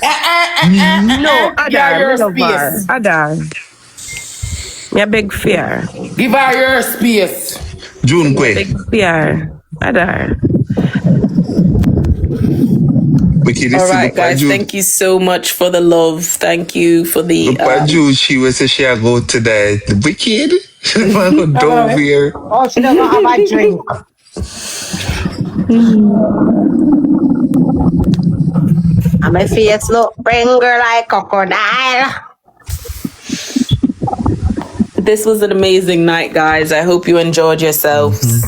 No, Adar. Me big fear. Give her your space. June Quay. Big fear. Adar. All right, guys. Thank you so much for the love. Thank you for the. June, she was a she go to the wicked. Don't wear. Oh, she never have a drink. And my face look bringer like crocodile. This was an amazing night, guys. I hope you enjoyed yourselves.